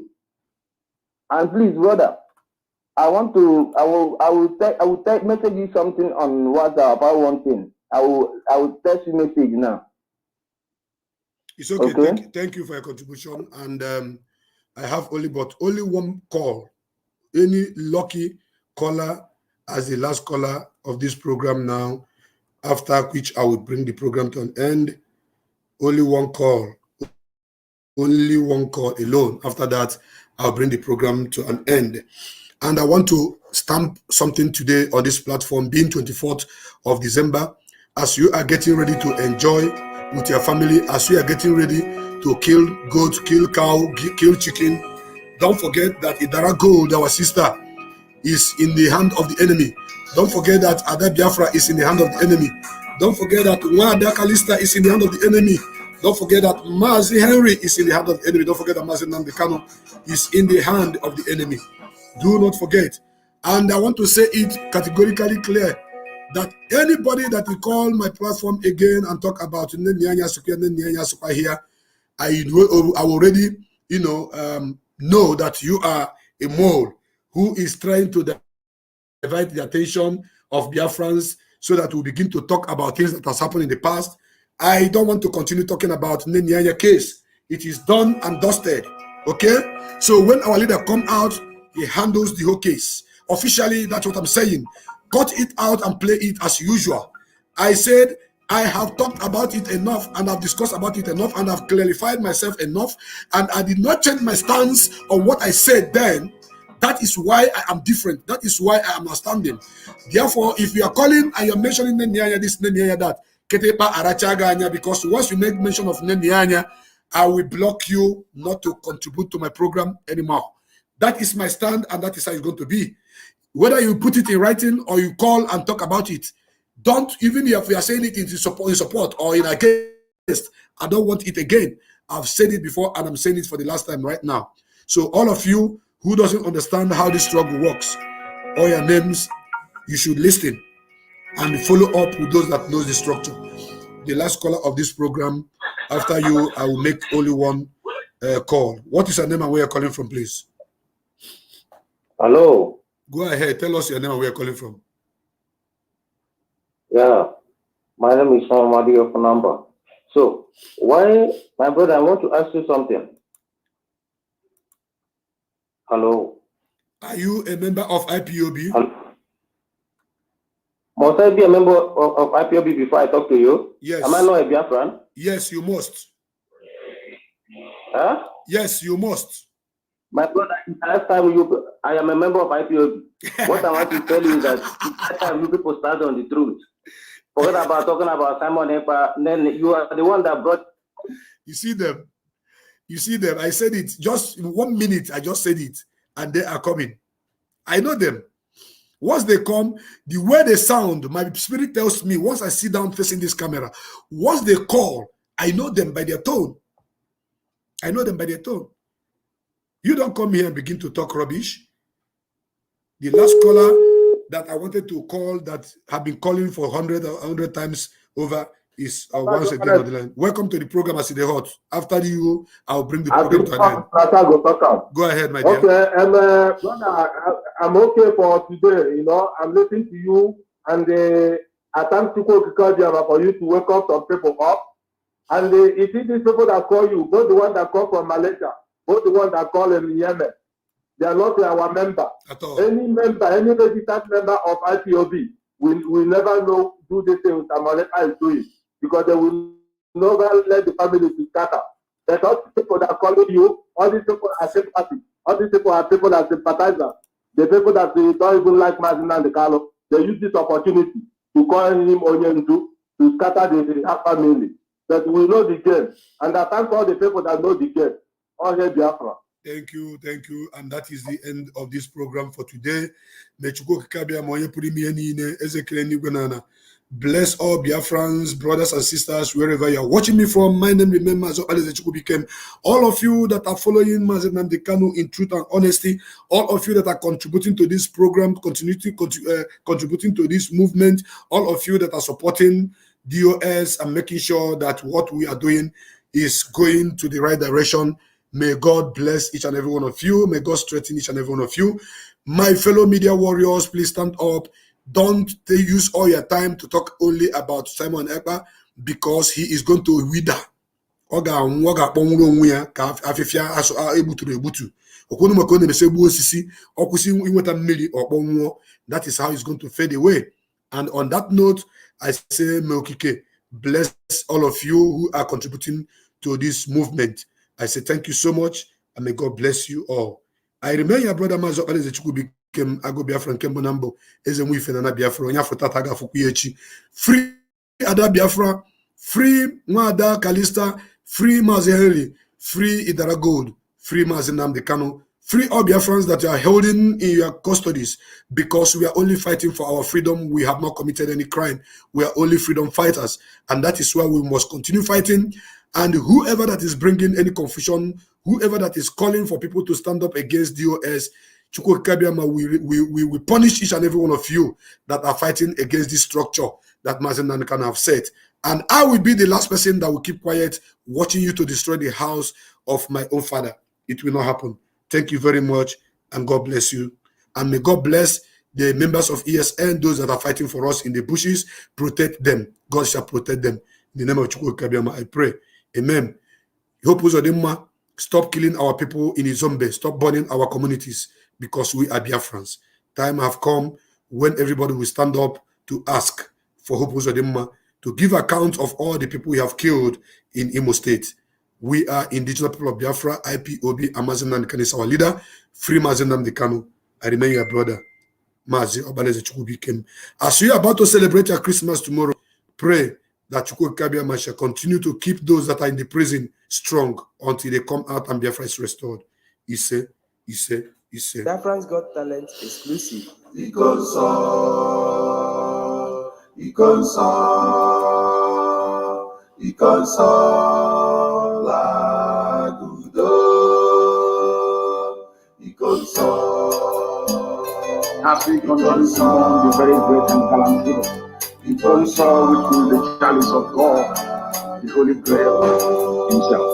And please, brother, I will message you something on WhatsApp about one thing. I will text you message now. It's okay. Thank you for your contribution. And I have only one call. Any lucky caller as the last caller of this program now, after which I will bring the program to an end. Only one call. Only one call alone. After that, I'll bring the program to an end. And I want to stamp something today on this platform, being 24th of December, as you are getting ready to enjoy with your family, as you are getting ready to kill goat, kill cow, kill chicken. Don't forget that Idara Gold, our sister, is in the hand of the enemy. Don't forget that Ada Biafra is in the hand of the enemy. Don't forget that Wada Kalista is in the hand of the enemy. Don't forget that Mazi Henry is in the hand of the enemy. Don't forget that Mazi Nnamdi Kanu is in the hand of the enemy. Do not forget. And I want to say it categorically clear that anybody that will call my platform again and talk about here, I already, know that you are a mole who is trying to divide the attention of Biafrans so that we begin to talk about things that has happened in the past. I don't want to continue talking about Nyanya case. It is done and dusted. Okay? So when our leader come out, he handles the whole case. Officially, that's what I'm saying. Cut it out and play it as usual. I said I have talked about it enough and I've discussed about it enough and I've clarified myself enough, and I did not change my stance on what I said then. That is why I am different. That is why I am outstanding. Therefore, if you are calling and you're mentioning Nyanya this, Nyanya that, Ketepa Arachaganya, because once you make mention of Nyanya, I will block you not to contribute to my program anymore. That is my stand, and that is how it's going to be. Whether you put it in writing or you call and talk about it, don't, even if we are saying it in support or in against, I don't want it again. I've said it before and I'm saying it for the last time right now. So all of you who doesn't understand how this struggle works, all your names, you should listen and follow up with those that knows the structure. The last caller of this program, after you, I will make only one call. What is your name and where you're calling from, please? Hello. Go ahead. Tell us your name and where you're calling from. Yeah. My name is Samadi of number. So, why, my brother, I want to ask you something. Hello. Are you a member of IPOB? Hello. Must I be a member of IPOB before I talk to you? Yes. Am I not a Biafran? Yes, you must. Huh? Yes, you must. My brother, last time I am a member of IPOB. What I want to tell you is that last time you people stand on the truth. Forget about talking about Simon Epa. Then you are the one that brought. You see them. You see them. I said it just in 1 minute. I just said it, and they are coming. I know them. Once they come, the way they sound, my spirit tells me, once I sit down facing this camera, once they call, I know them by their tone. I know them by their tone. You don't come here and begin to talk rubbish. The last caller that I wanted to call that have been calling for 100 times over is once again on the line. Welcome to the program, Aside Hot. After you, I'll bring the program to an end. Go ahead, my dear. Okay, I'm okay for today. I'm listening to you, and I thank Tuko Kikadiama for you to wake up some people up. And it is these people that call you, both the one that call from Malaysia, both the one that call in Yemen. They are not our member. At all. Any member, any registered member of IPOB will never know do the thing with Amaleka is doing, because they will never let the family to scatter. There's all these people that are calling you, all these people are sympathy, all these people are people that sympathize. The people that they don't even like Mazin and the Carlo, they use this opportunity to call him Onyendu to scatter the family. But we know the game, and I thank all the people that know the game. All here Biafra. Thank you. And that is the end of this program for today. Bless all Biafrans, brothers and sisters, wherever you are watching me from. My name remains became all of you that are following Mazi Nnamdi Kanu in truth and honesty, all of you that are contributing to this program, contributing to this movement, all of you that are supporting DOS and making sure that what we are doing is going to the right direction. May God bless each and every one of you. May God strengthen each and every one of you. My fellow media warriors, please stand up. Don't use all your time to talk only about Simon Ekpa, because he is going to wither. That is how he's going to fade away. And on that note, I say, Meokike, bless all of you who are contributing to this movement. I say thank you so much, and may God bless you all. I remain your brother Mazo Aleze Chukwubi Kem Ago Biafran Kembo Nambo Eze Mwifenana Biafra Onya Fotata Ga Fukuyechi. Free Ada Biafra, free Mwada Kalista, free Mazi Henry, free Idara Gold, free Mazi Nnamdi Kanu, free all Biafrans that you are holding in your custodies, because we are only fighting for our freedom. We have not committed any crime. We are only freedom fighters, and that is why we must continue fighting. And whoever that is bringing any confusion, whoever that is calling for people to stand up against DOS, Chukwu Kabiama, we punish each and every one of you that are fighting against this structure that Mazen Nankan have set. And I will be the last person that will keep quiet, watching you to destroy the house of my own father. It will not happen. Thank you very much, and God bless you. And may God bless the members of ESN, those that are fighting for us in the bushes. Protect them. God shall protect them. In the name of Chukwu Kabiama, I pray. Amen. Hope Uzodimma, stop killing our people in Izombe. Stop burning our communities, because we are Biafrans. Time have come when everybody will stand up to ask for Hope Uzodimma to give account of all the people we have killed in Imo State. We are indigenous people of Biafra. IPOB, Mazen Nankan is our leader. Free Mazen Nnamdi Kanu. I remain your brother, Mazi Obaleze Chukwu Bikem. As we are about to celebrate our Christmas tomorrow, pray that Chukwu Kabiama shall continue to keep those that are in the prison strong until they come out and Biafra is restored. Ise. Biafran's Got Talent exclusive. Happy consolation, the very great and gallant hero. Console, which is the chalice of God, the Holy Grail himself.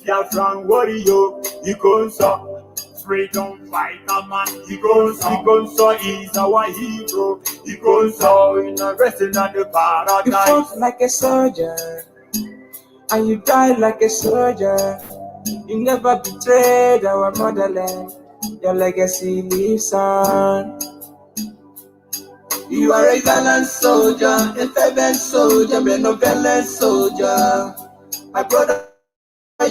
Biafran warrior, freedom fighter man, Ikonso is our hero, Ikonso in a wrestling at the paradise. You fought like a soldier, and you died like a soldier. You never betrayed our motherland. Your legacy lives on. You are a gallant soldier, a fervent soldier, benevolent soldier. My brother,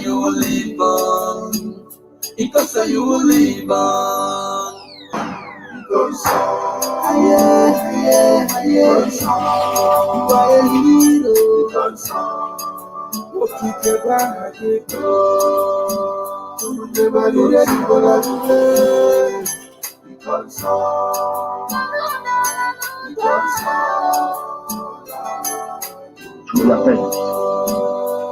you will live on. Because you will live on. Because you are a hero.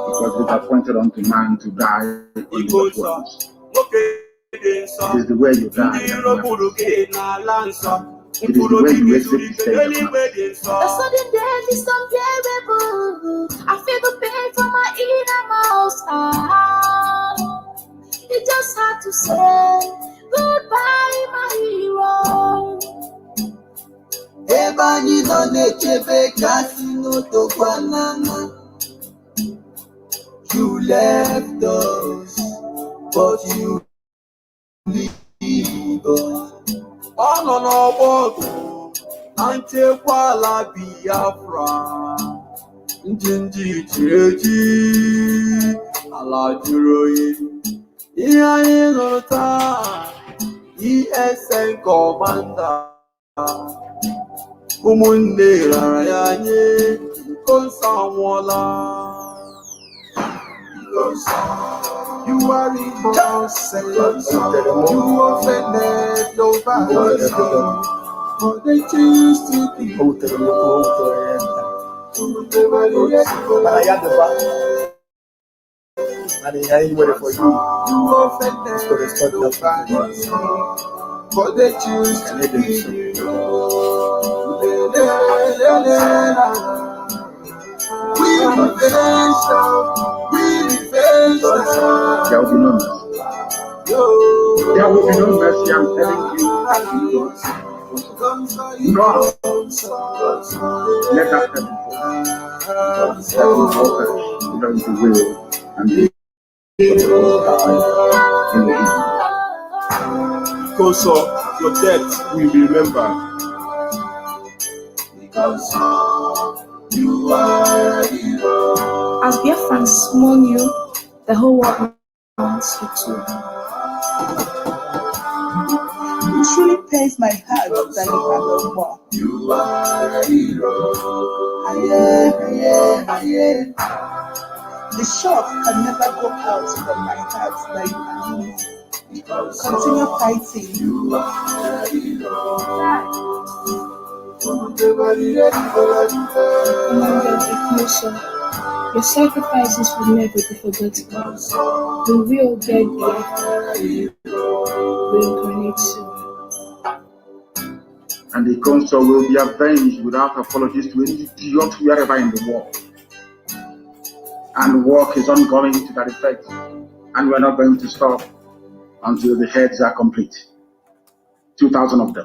Because it appointed unto man to die in the world. It is the way you die. It is the way you exit the state of man. The sudden death is unbearable. I feel the pain from my innermost heart. You just had to say goodbye, my hero. Ebani don't echebe casino to banana. You left us, but you leave us. On our walk, Antekwala Biafra. Njinji Chireji, Ala Juroyi. Iya Nota, ESN Commander. Umunde Rayanye, Konsamwala. You are innocent, you offended nobody, but they choose to be. And I ain't waiting for you. You offended nobody, but they choose to be. We revenge. There will be no mercy. There will be no mercy, I'm telling you. No. Let us come forward. Because the will and the Koso, your death will be remembered. Because you are a hero. As Biafrans mourn you, the whole world mourns you too. It truly pains my heart that you have no more. You are a hero. The shock can never go out from my heart that you are here. Continue fighting. You are a hero. Your sacrifices will never be forgotten. We will get there. Reincarnate soon. And the council will be avenged without apologies to any idiot wherever in the world. And work is ongoing to that effect. And we're not going to stop until the heads are complete. 2,000 of them.